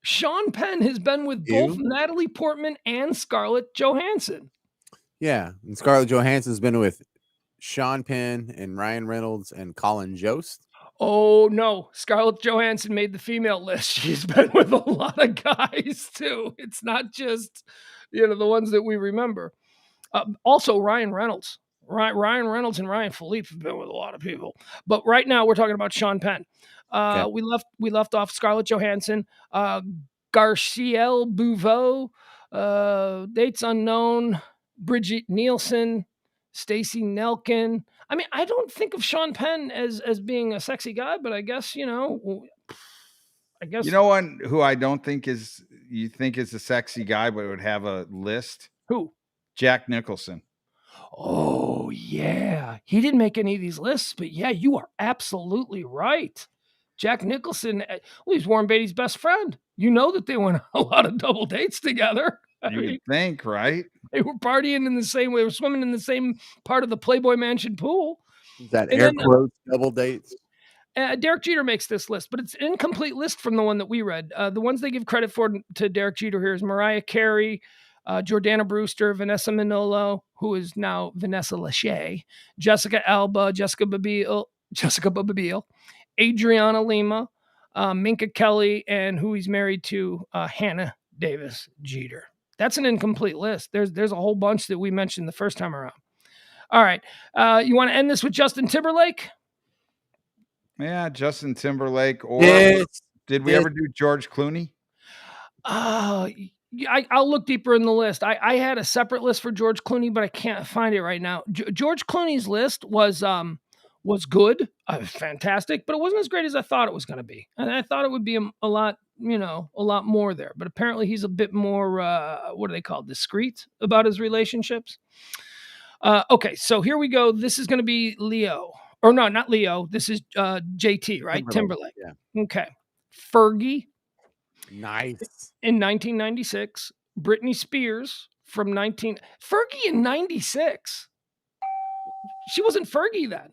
Sean Penn has been with both Natalie Portman and Scarlett Johansson. Yeah. And Scarlett Johansson's been with Sean Penn and Ryan Reynolds and Colin Jost. Oh, no. Scarlett Johansson made the female list. She's been with a lot of guys, too. It's not just, the ones that we remember. Also, Ryan Reynolds. Ryan Reynolds and Ryan Philippe have been with a lot of people. But right now, we're talking about Sean Penn. Okay. We left off Scarlett Johansson, Garcielle Bouveau, dates unknown, Bridget Nielsen, Stacey Nelkin. I mean, I don't think of Sean Penn as being a sexy guy, but I guess, You know one who I don't think is a sexy guy, but would have a list? Who? Jack Nicholson. Oh, yeah. He didn't make any of these lists, but yeah, you are absolutely right. Jack Nicholson, he's Warren Beatty's best friend. You know that they went on a lot of double dates together. You would think, right? They were partying in the same way. They were swimming in the same part of the Playboy Mansion pool. Is that air quotes double dates? Derek Jeter makes this list, but it's an incomplete list from the one that we read. The ones they give credit for to Derek Jeter here is Mariah Carey, Jordana Brewster, Vanessa Manolo, who is now Vanessa Lachey, Jessica Alba, Jessica Babile, Adriana Lima, Minka Kelly, and who he's married to, Hannah Davis Jeter. That's an incomplete list. There's a whole bunch that we mentioned the first time around. All right. You want to end this with Justin Timberlake? Yeah, Justin Timberlake. Or did we ever do George Clooney? I'll look deeper in the list. I had a separate list for George Clooney, but I can't find it right now. George Clooney's list was good, fantastic, but it wasn't as great as I thought it was going to be. And I thought it would be a lot a lot more there. But apparently he's a bit more, what do they call, discreet about his relationships. Okay, so here we go. This is going to be Leo. Or no, not Leo. This is JT, right? Timberlake. Yeah. Okay. Fergie. Nice. In 1996. Britney Spears Fergie in 96. She wasn't Fergie then.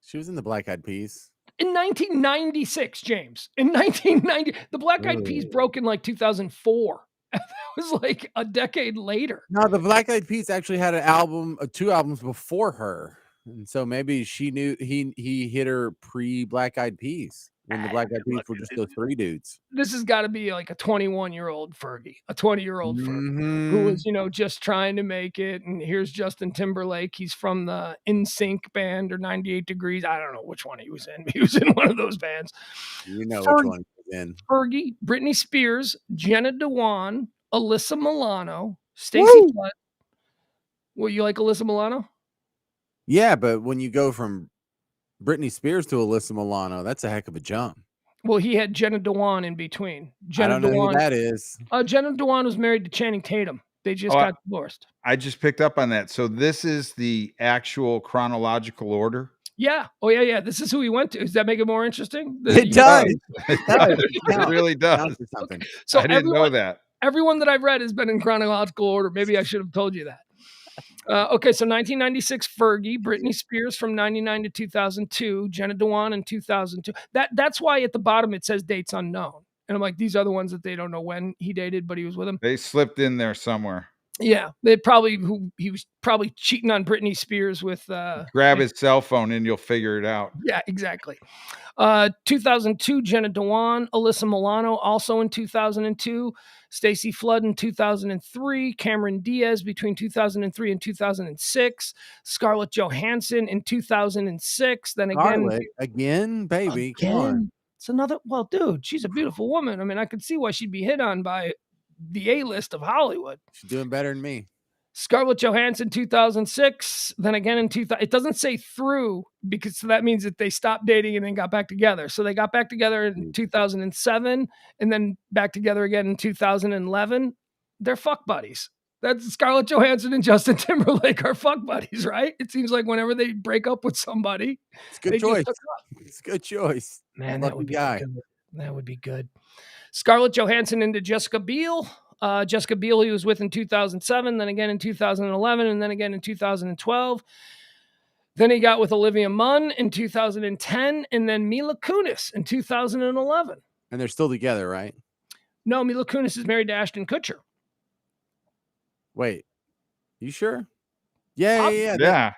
She was in the Black Eyed Peas. In 1996, James. In 1990, the Black Eyed Peas broke in like 2004. That was like a decade later. No, the Black Eyed Peas actually had an album, 2 albums before her. And so maybe she knew he hit her pre-Black Eyed Peas when the Black Eyed Peas were just those 3 dudes. This has got to be like a 21-year-old Fergie, a 20-year-old Fergie who was, just trying to make it. And here's Justin Timberlake. He's from the NSYNC band or 98 Degrees. I don't know which one he was in. He was in one of those bands. You know which one he was in. Fergie, Britney Spears, Jenna Dewan, Alyssa Milano, Stacey Flood. Well, you like Alyssa Milano? Yeah, but when you go from Britney Spears to Alyssa Milano, that's a heck of a jump. Well, he had Jenna Dewan in between. I don't know who that is. Jenna Dewan was married to Channing Tatum. They just got divorced. I just picked up on that. So this is the actual chronological order? Yeah. Oh, yeah. This is who he went to. Does that make it more interesting? It does. It really does. Okay. So I didn't know that. Everyone that I've read has been in chronological order. Maybe I should have told you that. Okay, so 1996, Fergie, Britney Spears from 99 to 2002, Jenna Dewan in 2002. That's why at the bottom it says dates unknown. And I'm like, these are the ones that they don't know when he dated, but he was with him. They slipped in there somewhere. Yeah, he was probably cheating on Britney Spears with grab his cell phone and you'll figure it out. Yeah, exactly. 2002, Jenna Dewan, Alyssa Milano also in 2002, Stacey Flood in 2003, Cameron Diaz between 2003 and 2006, Scarlett Johansson in 2006. Then again, baby, come on. It's another. Well, dude, she's a beautiful woman. I mean, I could see why she'd be hit on by the A-list of Hollywood. She's doing better than me. Scarlett Johansson 2006, then again in 2000. It doesn't say through because so that means that they stopped dating and then got back together. So they got back together in 2007 and then back together again in 2011. They're fuck buddies. That's Scarlett Johansson and Justin Timberlake are fuck buddies, right? It seems like whenever they break up with somebody, it's a good choice. It's a good choice. Man, that would be good. That would be good. Scarlett Johansson into Jessica Biel. Jessica Biel he was with in 2007, then again in 2011, and then again in 2012. Then he got with Olivia Munn in 2010, and then Mila Kunis in 2011. And they're still together, right? No, Mila Kunis is married to Ashton Kutcher. Wait, you sure? Yeah.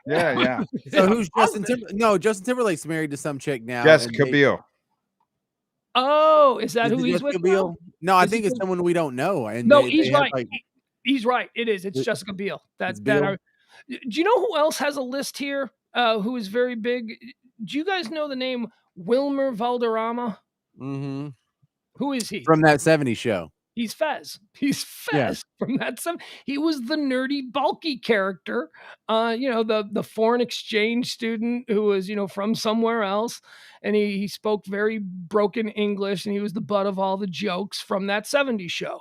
So who's Justin Timberlake? No, Justin Timberlake's married to some chick now. Jessica Biel. Oh, is that who he's with? No, I think it's someone we don't know. And no, he's right. He's right. It is. It's Jessica Biel. Do you know who else has a list here? Who is very big? Do you guys know the name Wilmer Valderrama? Mm-hmm. Who is he? From that 70s show. He's Fez. He's Fez from that. He was the nerdy, bulky character. The foreign exchange student who was, from somewhere else. And he spoke very broken English and he was the butt of all the jokes from that 70s show.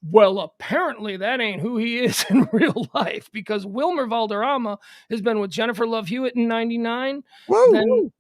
Well, apparently that ain't who he is in real life because Wilmer Valderrama has been with Jennifer Love Hewitt in 99.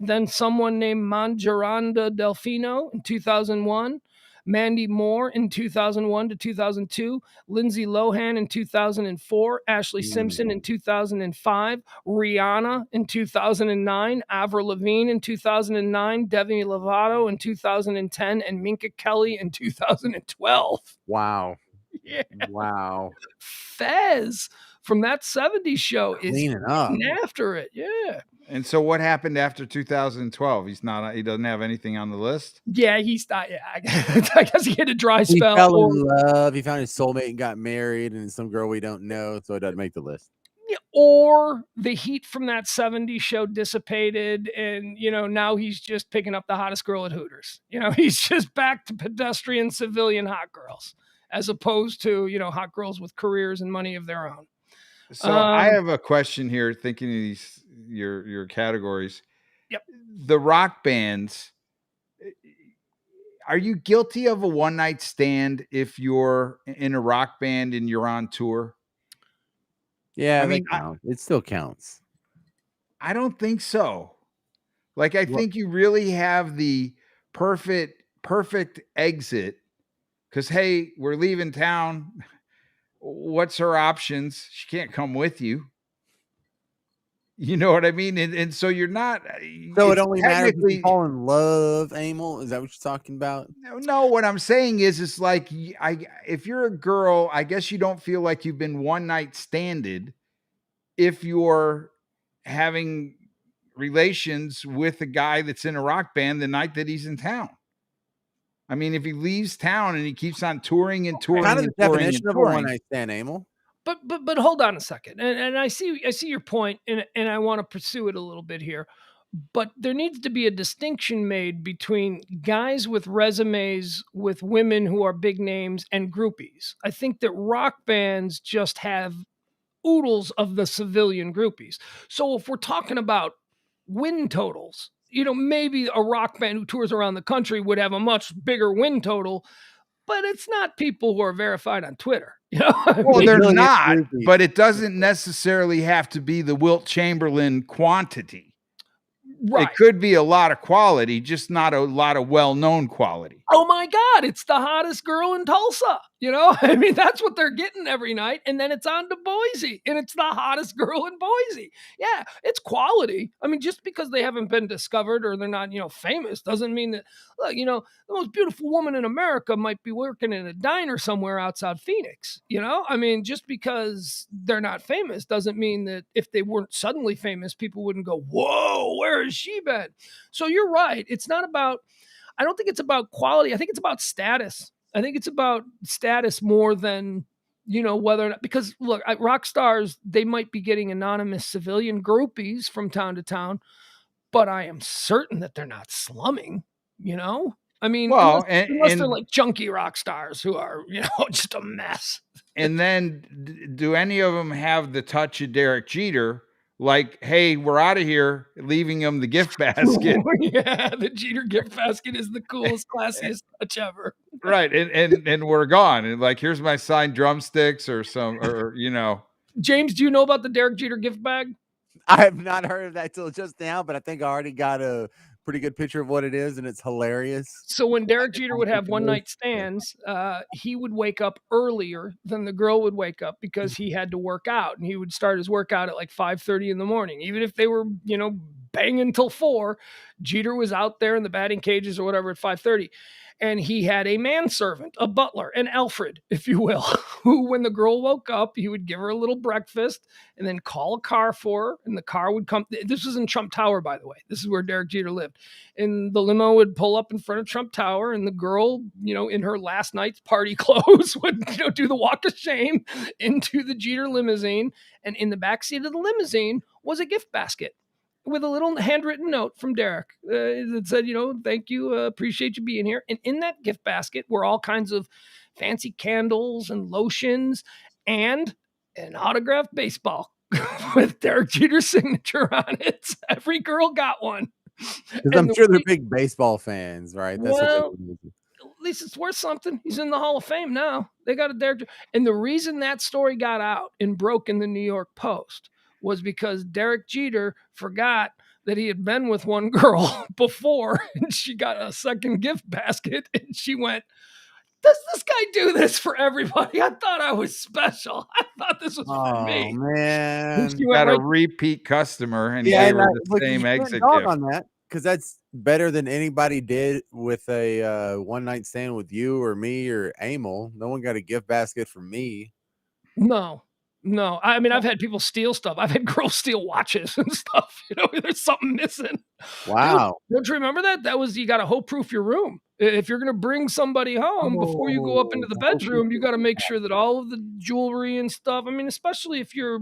Then someone named Manjaranda Delfino in 2001. Mandy Moore in 2001 to 2002, Lindsay Lohan in 2004, Ashley Simpson in 2005, Rihanna in 2009, Avril Lavigne in 2009, Demi Lovato in 2010, and Minka Kelly in 2012. Wow. Yeah. Wow. Fez from that 70s show is cleaning up after it. Yeah. And so what happened after 2012? He doesn't have anything on the list? Yeah, he's not. Yeah, I guess he had a dry spell. He fell in love. He found his soulmate and got married, and some girl we don't know, so it doesn't make the list. Yeah, or the heat from that 70s show dissipated, and now he's just picking up the hottest girl at Hooters. He's just back to pedestrian civilian hot girls, as opposed to hot girls with careers and money of their own. So I have a question here, thinking of these your categories. Yep. The rock bands, are you guilty of a one-night stand if you're in a rock band and you're on tour? Yeah, I mean, it still counts. I don't think so. Like, I think you really have the perfect exit because, hey, we're leaving town. What's her options? She can't come with you. You know what I mean? And so you're not. So it only matters if you fall in love, Emil? Is that what you're talking about? No, what I'm saying is, it's like, if you're a girl, I guess you don't feel like you've been one night standed if you're having relations with a guy that's in a rock band the night that he's in town. I mean, if he leaves town and he keeps on touring and touring, kind of and the touring definition and of a touring. one-night stand, Emil. But hold on a second, and I see your point, and I want to pursue it a little bit here. But there needs to be a distinction made between guys with resumes with women who are big names and groupies. I think that rock bands just have oodles of the civilian groupies. So if we're talking about win totals, maybe a rock band who tours around the country would have a much bigger win total, but it's not people who are verified on Twitter. Well, they're not, but it doesn't necessarily have to be the Wilt Chamberlain quantity. Right. It could be a lot of quality, just not a lot of well-known quality. Oh my God, it's the hottest girl in Tulsa. I mean, that's what they're getting every night. And then it's on to Boise, and it's the hottest girl in Boise. Yeah, it's quality. I mean, just because they haven't been discovered or they're not, famous doesn't mean that, look, the most beautiful woman in America might be working in a diner somewhere outside Phoenix. I mean, just because they're not famous doesn't mean that if they weren't suddenly famous, people wouldn't go, whoa, where has she been? So you're right. It's not about, I don't think it's about quality. I think it's about status. I think it's about status more than, whether or not, because look, rock stars, they might be getting anonymous civilian groupies from town to town, but I am certain that they're not slumming, I mean, well, unless they're like junkie rock stars who are, just a mess. And then do any of them have the touch of Derek Jeter? Like, hey, we're out of here, leaving him the gift basket. Yeah, the Jeter gift basket is the coolest, classiest touch ever. Right, and we're gone. And like, here's my signed drumsticks or James, do you know about the Derek Jeter gift bag? I have not heard of that till just now, but I think I already got a pretty good picture of what it is, and it's hilarious. So when Derek Jeter would have one night stands, he would wake up earlier than the girl would wake up because he had to work out, and he would start his workout at like 5:30 in the morning. Even if they were, banging till 4, Jeter was out there in the batting cages or whatever at 5:30. And he had a manservant, a butler, an Alfred, if you will, who, when the girl woke up, he would give her a little breakfast and then call a car for her. And the car would come. This was in Trump Tower, by the way. This is where Derek Jeter lived. And the limo would pull up in front of Trump Tower. And the girl, in her last night's party clothes would, do the walk of shame into the Jeter limousine. And in the backseat of the limousine was a gift basket with a little handwritten note from Derek that said, thank you, appreciate you being here. And in that gift basket were all kinds of fancy candles and lotions and an autographed baseball with Derek Jeter's signature on it. Every girl got one. I'm sure they're big baseball fans, right? That's at least it's worth something. He's in the Hall of Fame now. They got a Derek. And the reason that story got out and broke in the New York Post was because Derek Jeter forgot that he had been with one girl before, and she got a second gift basket, and she went, does this guy do this for everybody? I thought I was special. I thought this was for me. Oh, man. You got a repeat customer, and he gave her the same exit gift. On that, because that's better than anybody did with a one-night stand with you or me or Emil. No one got a gift basket from me. No, I mean, I've had people steal stuff. I've had girls steal watches and stuff. There's something missing. Wow. Don't you remember that? That was, you got to hole-proof your room. If you're going to bring somebody home before you go up into the bedroom, you got to make sure that all of the jewelry and stuff, I mean, especially if you're,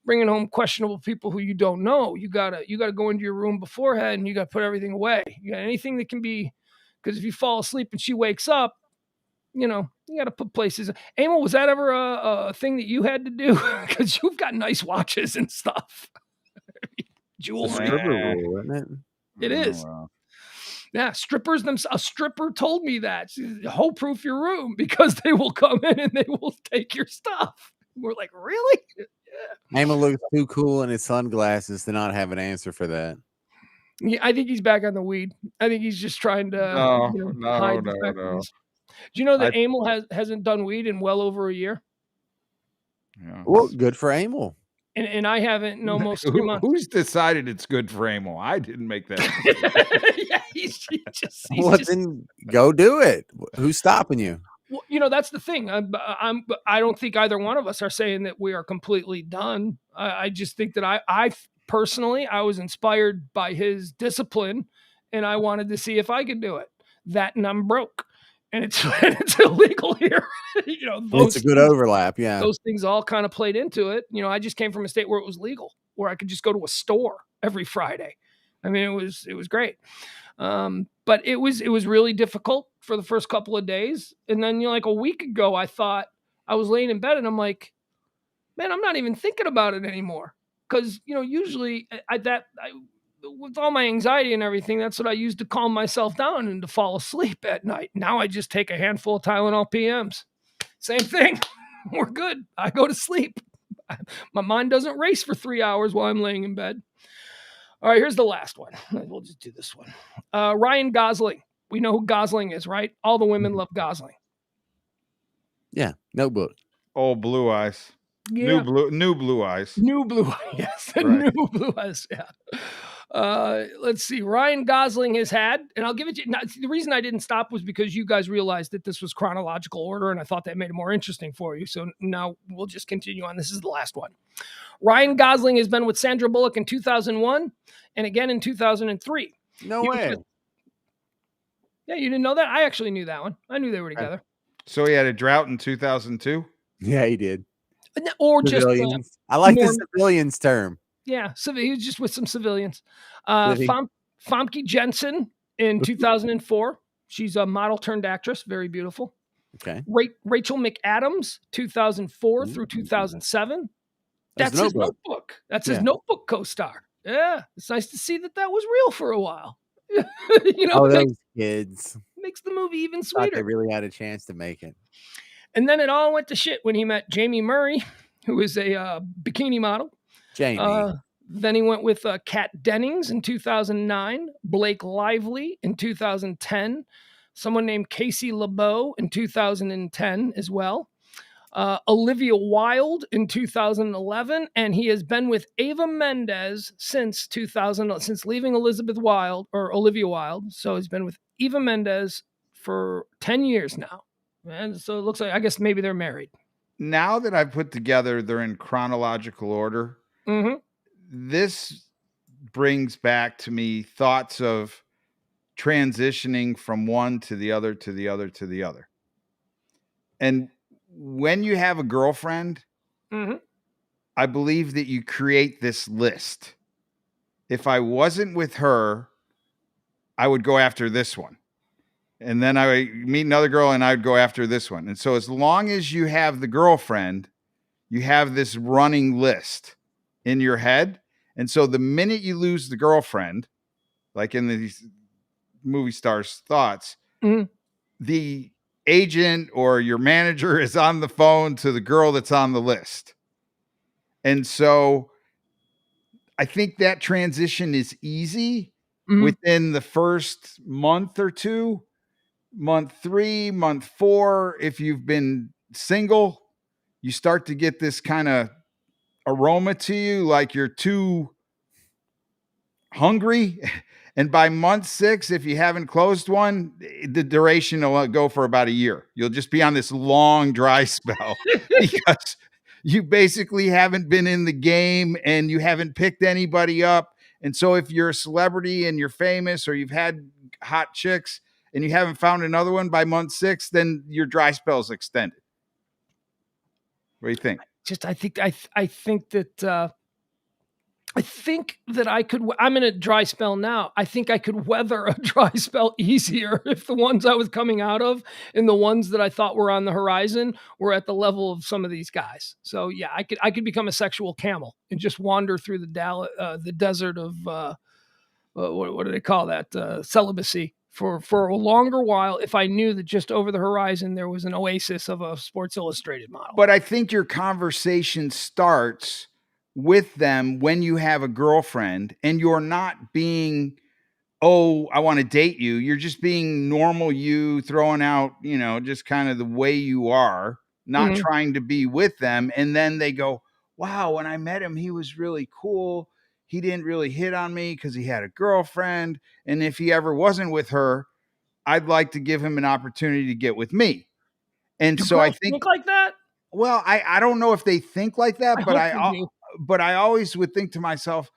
bringing home questionable people who you don't know, you got to go into your room beforehand and you got to put everything away. You got anything that can be, because if you fall asleep and she wakes up, you got to put places. Emil, was that ever a thing that you had to do? Because you've got nice watches and stuff. Jewelry. Isn't it? It is. Wow. Yeah, strippers a stripper told me that. Hole-proof your room because they will come in and they will take your stuff. We're like, really? Yeah. Emil looks too cool in his sunglasses to not have an answer for that. Yeah, I think he's back on the weed. I think he's just trying to hide the fact that he's... Do you know that Emil hasn't done weed in well over a year? Yeah. Well, good for Emil. And I haven't in almost 3 months. Who's decided it's good for Emil? I didn't make that. Yeah, then go do it. Who's stopping you? Well, that's the thing. I don't think either one of us are saying that we are completely done. I just think that I personally, I was inspired by his discipline, and I wanted to see if I could do it. That, and I'm broke, and it's illegal here. It's a good overlap. Yeah, those things all kind of played into it. I just came from a state where it was legal, where I could just go to a store every Friday. I mean, it was great. But it was really difficult for the first couple of days. And then, like a week ago, I thought I was laying in bed and I'm like, man, I'm not even thinking about it anymore. Cause usually with all my anxiety and everything, that's what I use to calm myself down and to fall asleep at night. Now I just take a handful of Tylenol PMs. Same thing. We're good. I go to sleep. My mind doesn't race for 3 hours while I'm laying in bed. All right, here's the last one. We'll just do this one. Ryan Gosling. We know who Gosling is, right? All the women love Gosling. Yeah, Notebook. Oh, Blue Eyes. Yeah. New Blue Eyes. New Blue Eyes. Yes, right. New Blue Eyes. Yeah. Let's see. Ryan Gosling has had, and I'll give it to you. Now, the reason I didn't stop was because you guys realized that this was chronological order, and I thought that made it more interesting for you. So now we'll just continue on. This is the last one. Ryan Gosling has been with Sandra Bullock in 2001 and again in 2003. No way. Yeah, you didn't know that? I actually knew that one. I knew they were together. So he had a drought in 2002? Yeah, he did. Or civilians. Just... I like the civilians term. Yeah, he was just with some civilians. Famke Jensen in 2004. She's a model turned actress. Very beautiful. Okay. Rachel McAdams, 2004 through 2007. That's his Notebook. That's his Notebook co-star. Yeah, it's nice to see that was real for a while. Those kids makes the movie even sweeter. Thought they really had a chance to make it. And then it all went to shit when he met Jamie Murray, who is a bikini model. Jamie. Then he went with Kat Dennings in 2009, Blake Lively in 2010, someone named Casey LeBeau in 2010 as well. Olivia Wilde in 2011, and he has been with Eva Mendes since leaving Olivia Wilde. So he's been with Eva Mendes for 10 years now. And so it looks like, I guess maybe they're married. Now that I've put together, they're in chronological order. Mm-hmm. This brings back to me thoughts of transitioning from one to the other, to the other, to the other. And when you have a girlfriend, I believe that you create this list. If I wasn't with her, I would go after this one. And then I would meet another girl and I would go after this one. And so as long as you have the girlfriend, you have this running list in your head. And so the minute you lose the girlfriend, like in these movie stars' thoughts, the agent or your manager is on the phone to the girl that's on the list. And so I think that transition is easy within the first month or two, month 3, month 4. If you've been single, you start to get this kind of aroma to you, like you're too hungry. And by month 6, if you haven't closed one, the duration will go for about a year. You'll just be on this long dry spell because you basically haven't been in the game and you haven't picked anybody up. And so if you're a celebrity and you're famous or you've had hot chicks and you haven't found another one by month 6, then your dry spell is extended. What do you think? I think that I could, I'm in a dry spell now. I think I could weather a dry spell easier if the ones I was coming out of and the ones that I thought were on the horizon were at the level of some of these guys. So yeah, I could become a sexual camel and just wander through the desert of, what do they call that? Celibacy for a longer while if I knew that just over the horizon there was an oasis of a Sports Illustrated model. But I think your conversation starts with them when you have a girlfriend and you're not being, oh, I want to date you. You're just being normal you, throwing out, just kind of the way you are, not trying to be with them. And then they go, wow, when I met him, he was really cool. He didn't really hit on me because he had a girlfriend. And if he ever wasn't with her, I'd like to give him an opportunity to get with me. And Do so I girls think like that? well, I don't know if they think like that, I but I always would think to myself,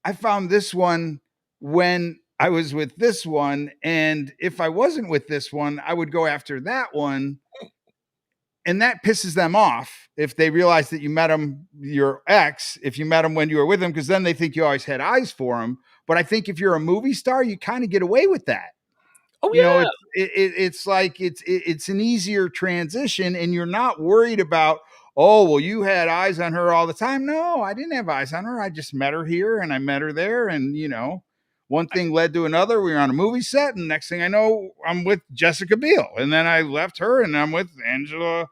I found this one when I was with this one. And if I wasn't with this one, I would go after that one. And that pisses them off if they realize that you met him, your ex, if you met him when you were with him, because then they think you always had eyes for him. But I think if you're a movie star, you kind of get away with that. Oh, yeah. It's like it's an easier transition, and you're not worried about, oh, well, you had eyes on her all the time. No, I didn't have eyes on her. I just met her here and I met her there. And, one thing led to another. We were on a movie set, and next thing I know, I'm with Jessica Biel. And then I left her and I'm with Angela,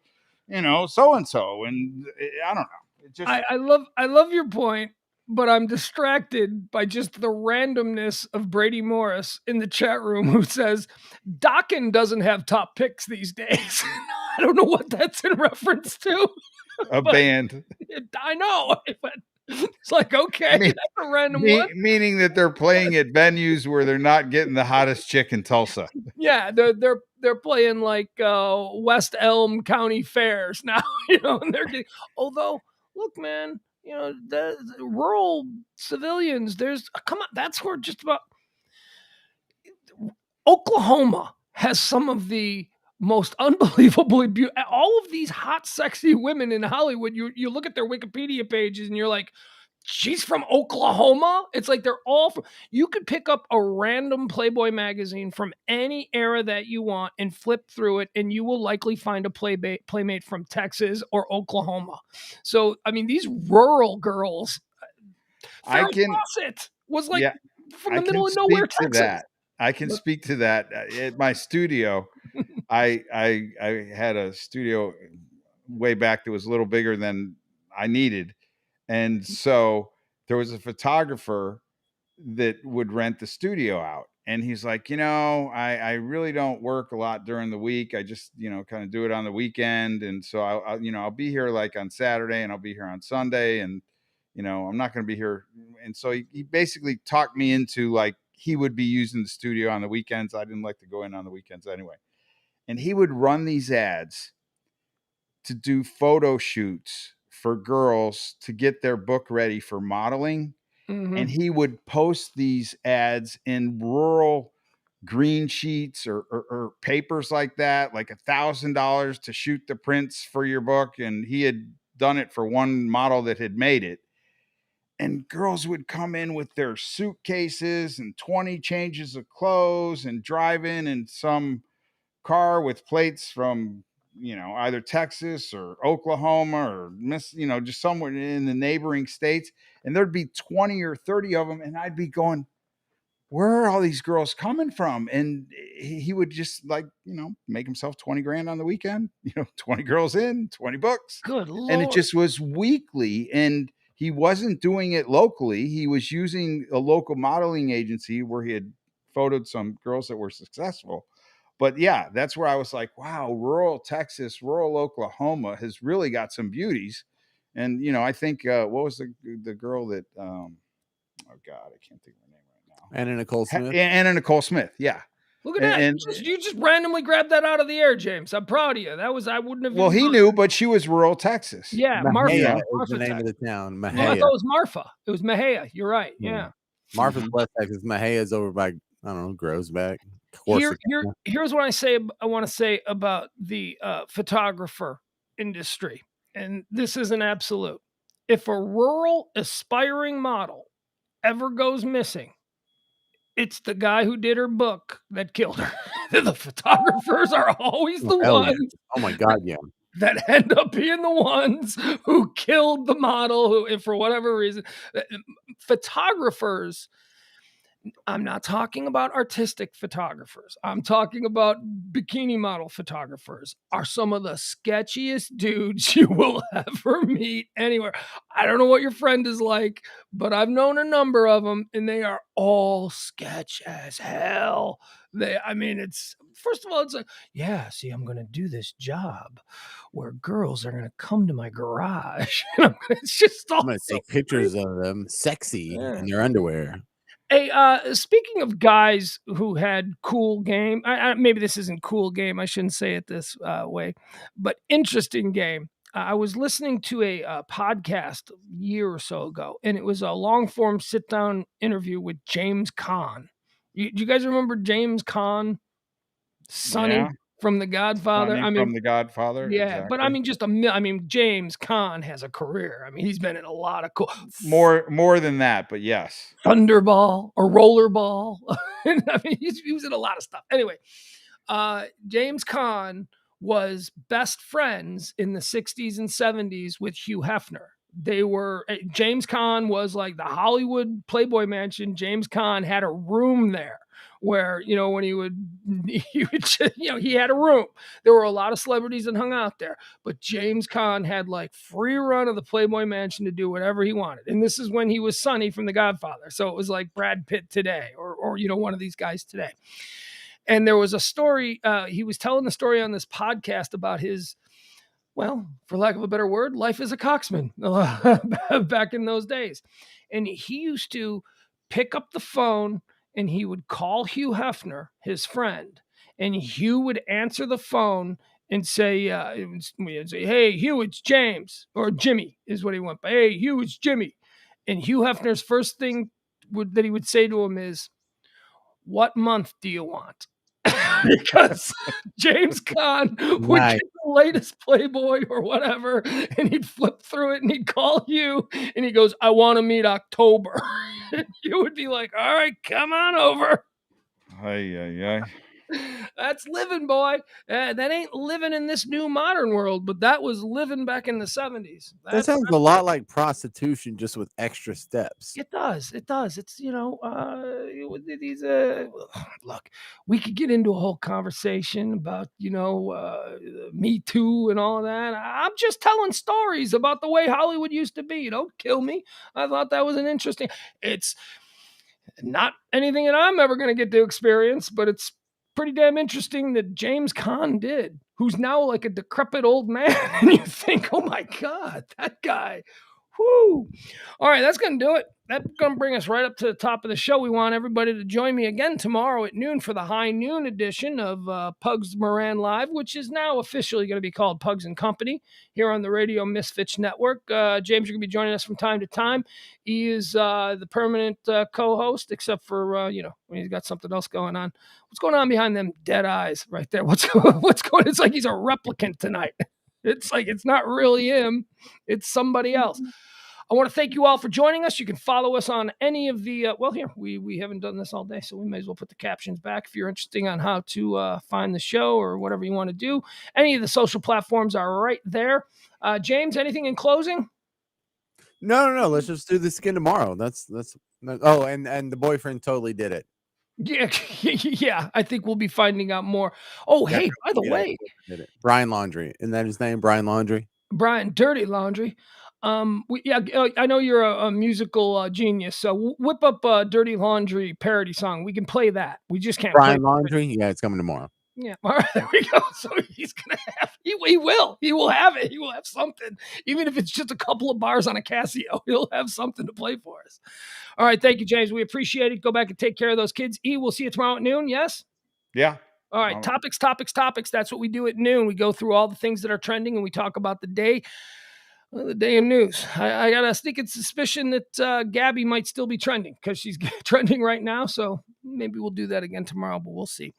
so-and-so. And I don't know. It just, I love your point, but I'm distracted by just the randomness of Brady Morris in the chat room who says Dokken doesn't have top picks these days. I don't know what that's in reference to. A band. I know. But it's like, okay, that's a random one. Meaning that they're playing at venues where they're not getting the hottest chick in Tulsa. Yeah, they're playing like West Elm County fairs now, and they're getting, although look, man, the rural civilians, come on, that's where just about Oklahoma has some of the most unbelievably beautiful, all of these hot, sexy women in Hollywood. You look at their Wikipedia pages and you're like, she's from Oklahoma. It's like they're all from, you could pick up a random Playboy magazine from any era that you want and flip through it, and you will likely find a playmate from Texas or Oklahoma. So, I mean, these rural girls, Farrah Fawcett was like from the middle of nowhere, Texas. I can speak to that. At my studio, I had a studio way back that was a little bigger than I needed. And so there was a photographer that would rent the studio out. And he's like, I really don't work a lot during the week. I just, kind of do it on the weekend. And so I'll be here like on Saturday, and I'll be here on Sunday, and, I'm not going to be here. And so he basically talked me into like, he would be using the studio on the weekends. I didn't like to go in on the weekends anyway. And he would run these ads to do photo shoots for girls to get their book ready for modeling. Mm-hmm. And he would post these ads in rural green sheets or papers like that, like $1,000 to shoot the prints for your book. And he had done it for one model that had made it. And girls would come in with their suitcases and 20 changes of clothes and drive in some car with plates from, either Texas or Oklahoma or just somewhere in the neighboring states. And there'd be 20 or 30 of them. And I'd be going, where are all these girls coming from? And he would just make himself 20 grand on the weekend, 20 girls in, 20 books. Good Lord. And it just was weekly. And he wasn't doing it locally. He was using a local modeling agency where he had photoed some girls that were successful. But yeah, that's where I was like, wow, rural Texas, rural Oklahoma has really got some beauties. And, I think, what was the girl that, oh God, I can't think of her name right now. Anna Nicole Smith. Anna Nicole Smith. Yeah. Look at that. You just randomly grabbed that out of the air, James. I'm proud of you. I wouldn't have. Well, he knew, but she was rural Texas. Yeah. Marfa is the name of the town. Mahia. Well, I thought it was Marfa. It was Mahia. You're right. Yeah. Marfa's West Texas. Mahia's over by, I don't know, Groesbeck. Here's what I want to say about the photographer industry. And this is an absolute. If a rural aspiring model ever goes missing, it's the guy who did her book that killed her. The photographers are always the ones. Oh my God, yeah. That end up being the ones who killed the model, who, if for whatever reason, photographers, I'm not talking about artistic photographers. I'm talking about bikini model photographers are some of the sketchiest dudes you will ever meet anywhere. I don't know what your friend is like, but I've known a number of them and they are all sketch as hell. It's first of all, it's like, yeah, see, I'm going to do this job where girls are going to come to my garage. It's just all I'm going to take pictures of them sexy in their underwear. Hey, speaking of guys who had cool game, maybe this isn't cool game. I shouldn't say it this way, but interesting game. I was listening to a podcast a year or so ago, and it was a long form sit down interview with James Caan. Do you guys remember James Caan? Sonny from The Godfather. From The Godfather. Yeah, exactly. But James Caan has a career. He's been in a lot of cool. More than that, but yes. Thunderball or Rollerball. He was in a lot of stuff. Anyway, James Caan was best friends in the 60s and 70s with Hugh Hefner. James Caan was like the Hollywood Playboy Mansion. James Caan had a room there where, when he had a room. There were a lot of celebrities that hung out there, but James Caan had like free run of the Playboy Mansion to do whatever he wanted. And this is when he was Sonny from The Godfather. So it was like Brad Pitt today or one of these guys today. And there was a story, he was telling the story on this podcast about his, well, for lack of a better word, life as a coxman back in those days. And he used to pick up the phone and he would call Hugh Hefner, his friend, and Hugh would answer the phone and say, hey, Hugh, it's James, or Jimmy is what he went by. Hey, Hugh, it's Jimmy. And Hugh Hefner's first thing that he would say to him is, what month do you want? Because James Caan would get the latest Playboy or whatever, and he'd flip through it and he'd call you and he goes, I want to meet October. And you would be like, all right, come on over. That's living, boy. That ain't living in this new modern world, but that was living back in the 70s. That sounds a lot like prostitution, just with extra steps. It does. It's, look, we could get into a whole conversation about, Me Too and all that. I'm just telling stories about the way Hollywood used to be. Don't kill me. I thought that was an interesting. It's not anything that I'm ever going to get to experience, but it's pretty damn interesting that James Caan did, who's now like a decrepit old man. And you think, oh my God, that guy. Whoo. All right, that's going to do it. That's going to bring us right up to the top of the show. We want everybody to join me again tomorrow at noon for the high noon edition of Pugs Moran Live, which is now officially going to be called Pugs & Company here on the Radio Misfits Network. James, you're going to be joining us from time to time. He is the permanent co-host, except for, when he's got something else going on. What's going on behind them dead eyes right there? What's going? It's like he's a replicant tonight. It's like it's not really him. It's somebody else. I want to thank you all for joining us. You can follow us on any of the, we haven't done this all day, so we may as well put the captions back if you're interested on how to find the show or whatever you want to do. Any of the social platforms are right there. James, anything in closing? No. Let's just do this again tomorrow. That's and the boyfriend totally did it. Yeah. I think we'll be finding out more. Oh, hey, by the way, Brian Laundrie. Isn't that his name? Brian Laundrie? Brian Dirty Laundry. I know you're a musical genius, so whip up a Dirty Laundry parody song. We can play that. We just can't. Brian Laundrie, yeah, it's coming tomorrow. Yeah, all right, there we go. So he's gonna have. He will have it. He will have something, even if it's just a couple of bars on a Casio. He'll have something to play for us. All right, thank you, James. We appreciate it. Go back and take care of those kids. We'll see you tomorrow at noon. Yes. Yeah. All right. Topics. That's what we do at noon. We go through all the things that are trending and we talk about the day. The day in news. I got a sneaking suspicion that Gabby might still be trending because she's trending right now. So maybe we'll do that again tomorrow, but we'll see.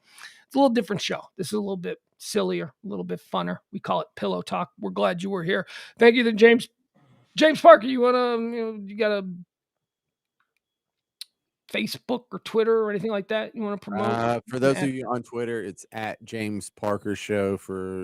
It's a little different show. This is a little bit sillier, a little bit funner. We call it Pillow Talk. We're glad you were here. Thank you to James Parker. You want to, you got a Facebook or Twitter or anything like that you want to promote? For those of you on Twitter, it's at James Parker Show.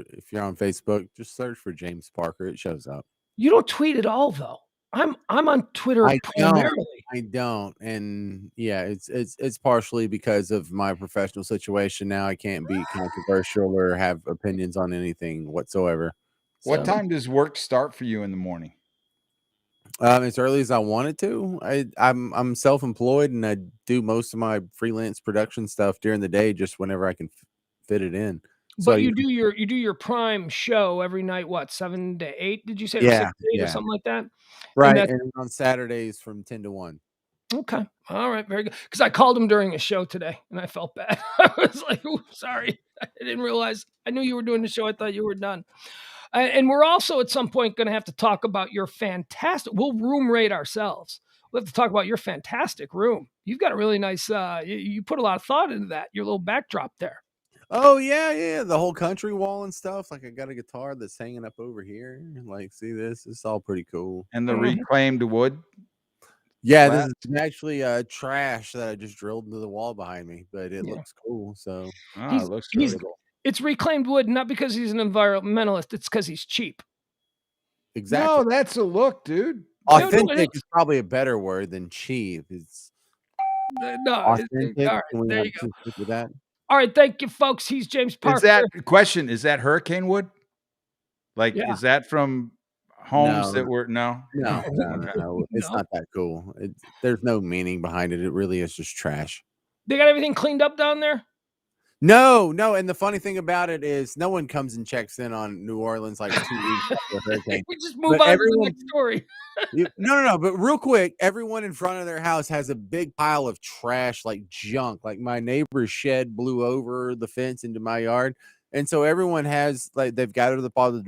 If you're on Facebook, just search for James Parker. It shows up. You don't tweet at all, though. I'm on Twitter primarily. I don't, and yeah, it's partially because of my professional situation. Now I can't be controversial or have opinions on anything whatsoever. What So, time does work start for you in the morning? as early as I wanted to. I'm self-employed and I do most of my freelance production stuff during the day, just whenever I can fit it in. So But you do your prime show every night, what, 7 to 8, did you say, or 6 yeah, to 8 or yeah, something like that? And right. that's And on Saturdays from 10 to 1. okay. All right, very good. Because I called him during a show today and I felt bad. I was like, "Ooh, sorry. I didn't realize. I knew you were doing the show. I thought you were done." And we're also at some point going to have to talk about your fantastic. We'll room rate ourselves. We'll have to talk about your fantastic room. You've got a really nice. You put a lot of thought into that. Your little backdrop there. Oh yeah, the whole country wall and stuff. Like I got a guitar that's hanging up over here. Like, see this? It's all pretty cool. And the reclaimed wood? Yeah, Flat? this is actually trash that I just drilled into the wall behind me, but it looks cool. So Oh, it looks really cool. It's reclaimed wood, not because he's an environmentalist. It's because he's cheap. exactly. No, that's a look, dude. Authentic is probably a better word than cheap. It's no. authentic. All right, Can we there not you go. just stick with that? All right, thank you, folks. He's James Parker. Is that question? Is that hurricane wood? Like, Yeah. is that from homes that were no? No. It's No. not that cool. There's no meaning behind it. It really is just trash. They got everything cleaned up down there? No. And the funny thing about it is no one comes and checks in on New Orleans like 2 weeks after the hurricane. We just move on to the next story. No. But real quick, everyone in front of their house has a big pile of trash, like junk. Like my neighbor's shed blew over the fence into my yard. And so everyone has, like, they've gathered up all the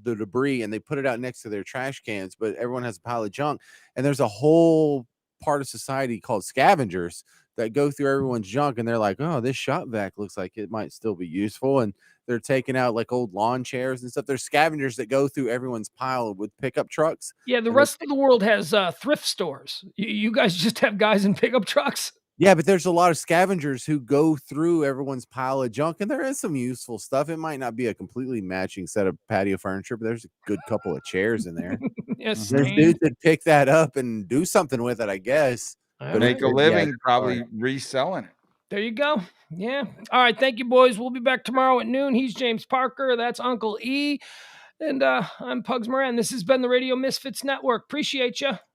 debris and they put it out next to their trash cans, but everyone has a pile of junk. And there's a whole part of society called scavengers that go through everyone's junk. And they're like, oh, this shop vac looks like it might still be useful. And they're taking out like old lawn chairs and stuff. There's scavengers that go through everyone's pile with pickup trucks. Yeah, the rest of the world has thrift stores. You guys just have guys in pickup trucks. Yeah, but there's a lot of scavengers who go through everyone's pile of junk, and there is some useful stuff. It might not be a completely matching set of patio furniture, but there's a good couple of chairs in there. Yes, There's dudes that pick that up and do something with it, I guess. But make a living probably reselling it. There you go. Yeah. All right. Thank you, boys. We'll be back tomorrow at noon. He's James Parker. That's Uncle E. And I'm Pugs Moran. This has been the Radio Misfits Network. Appreciate you.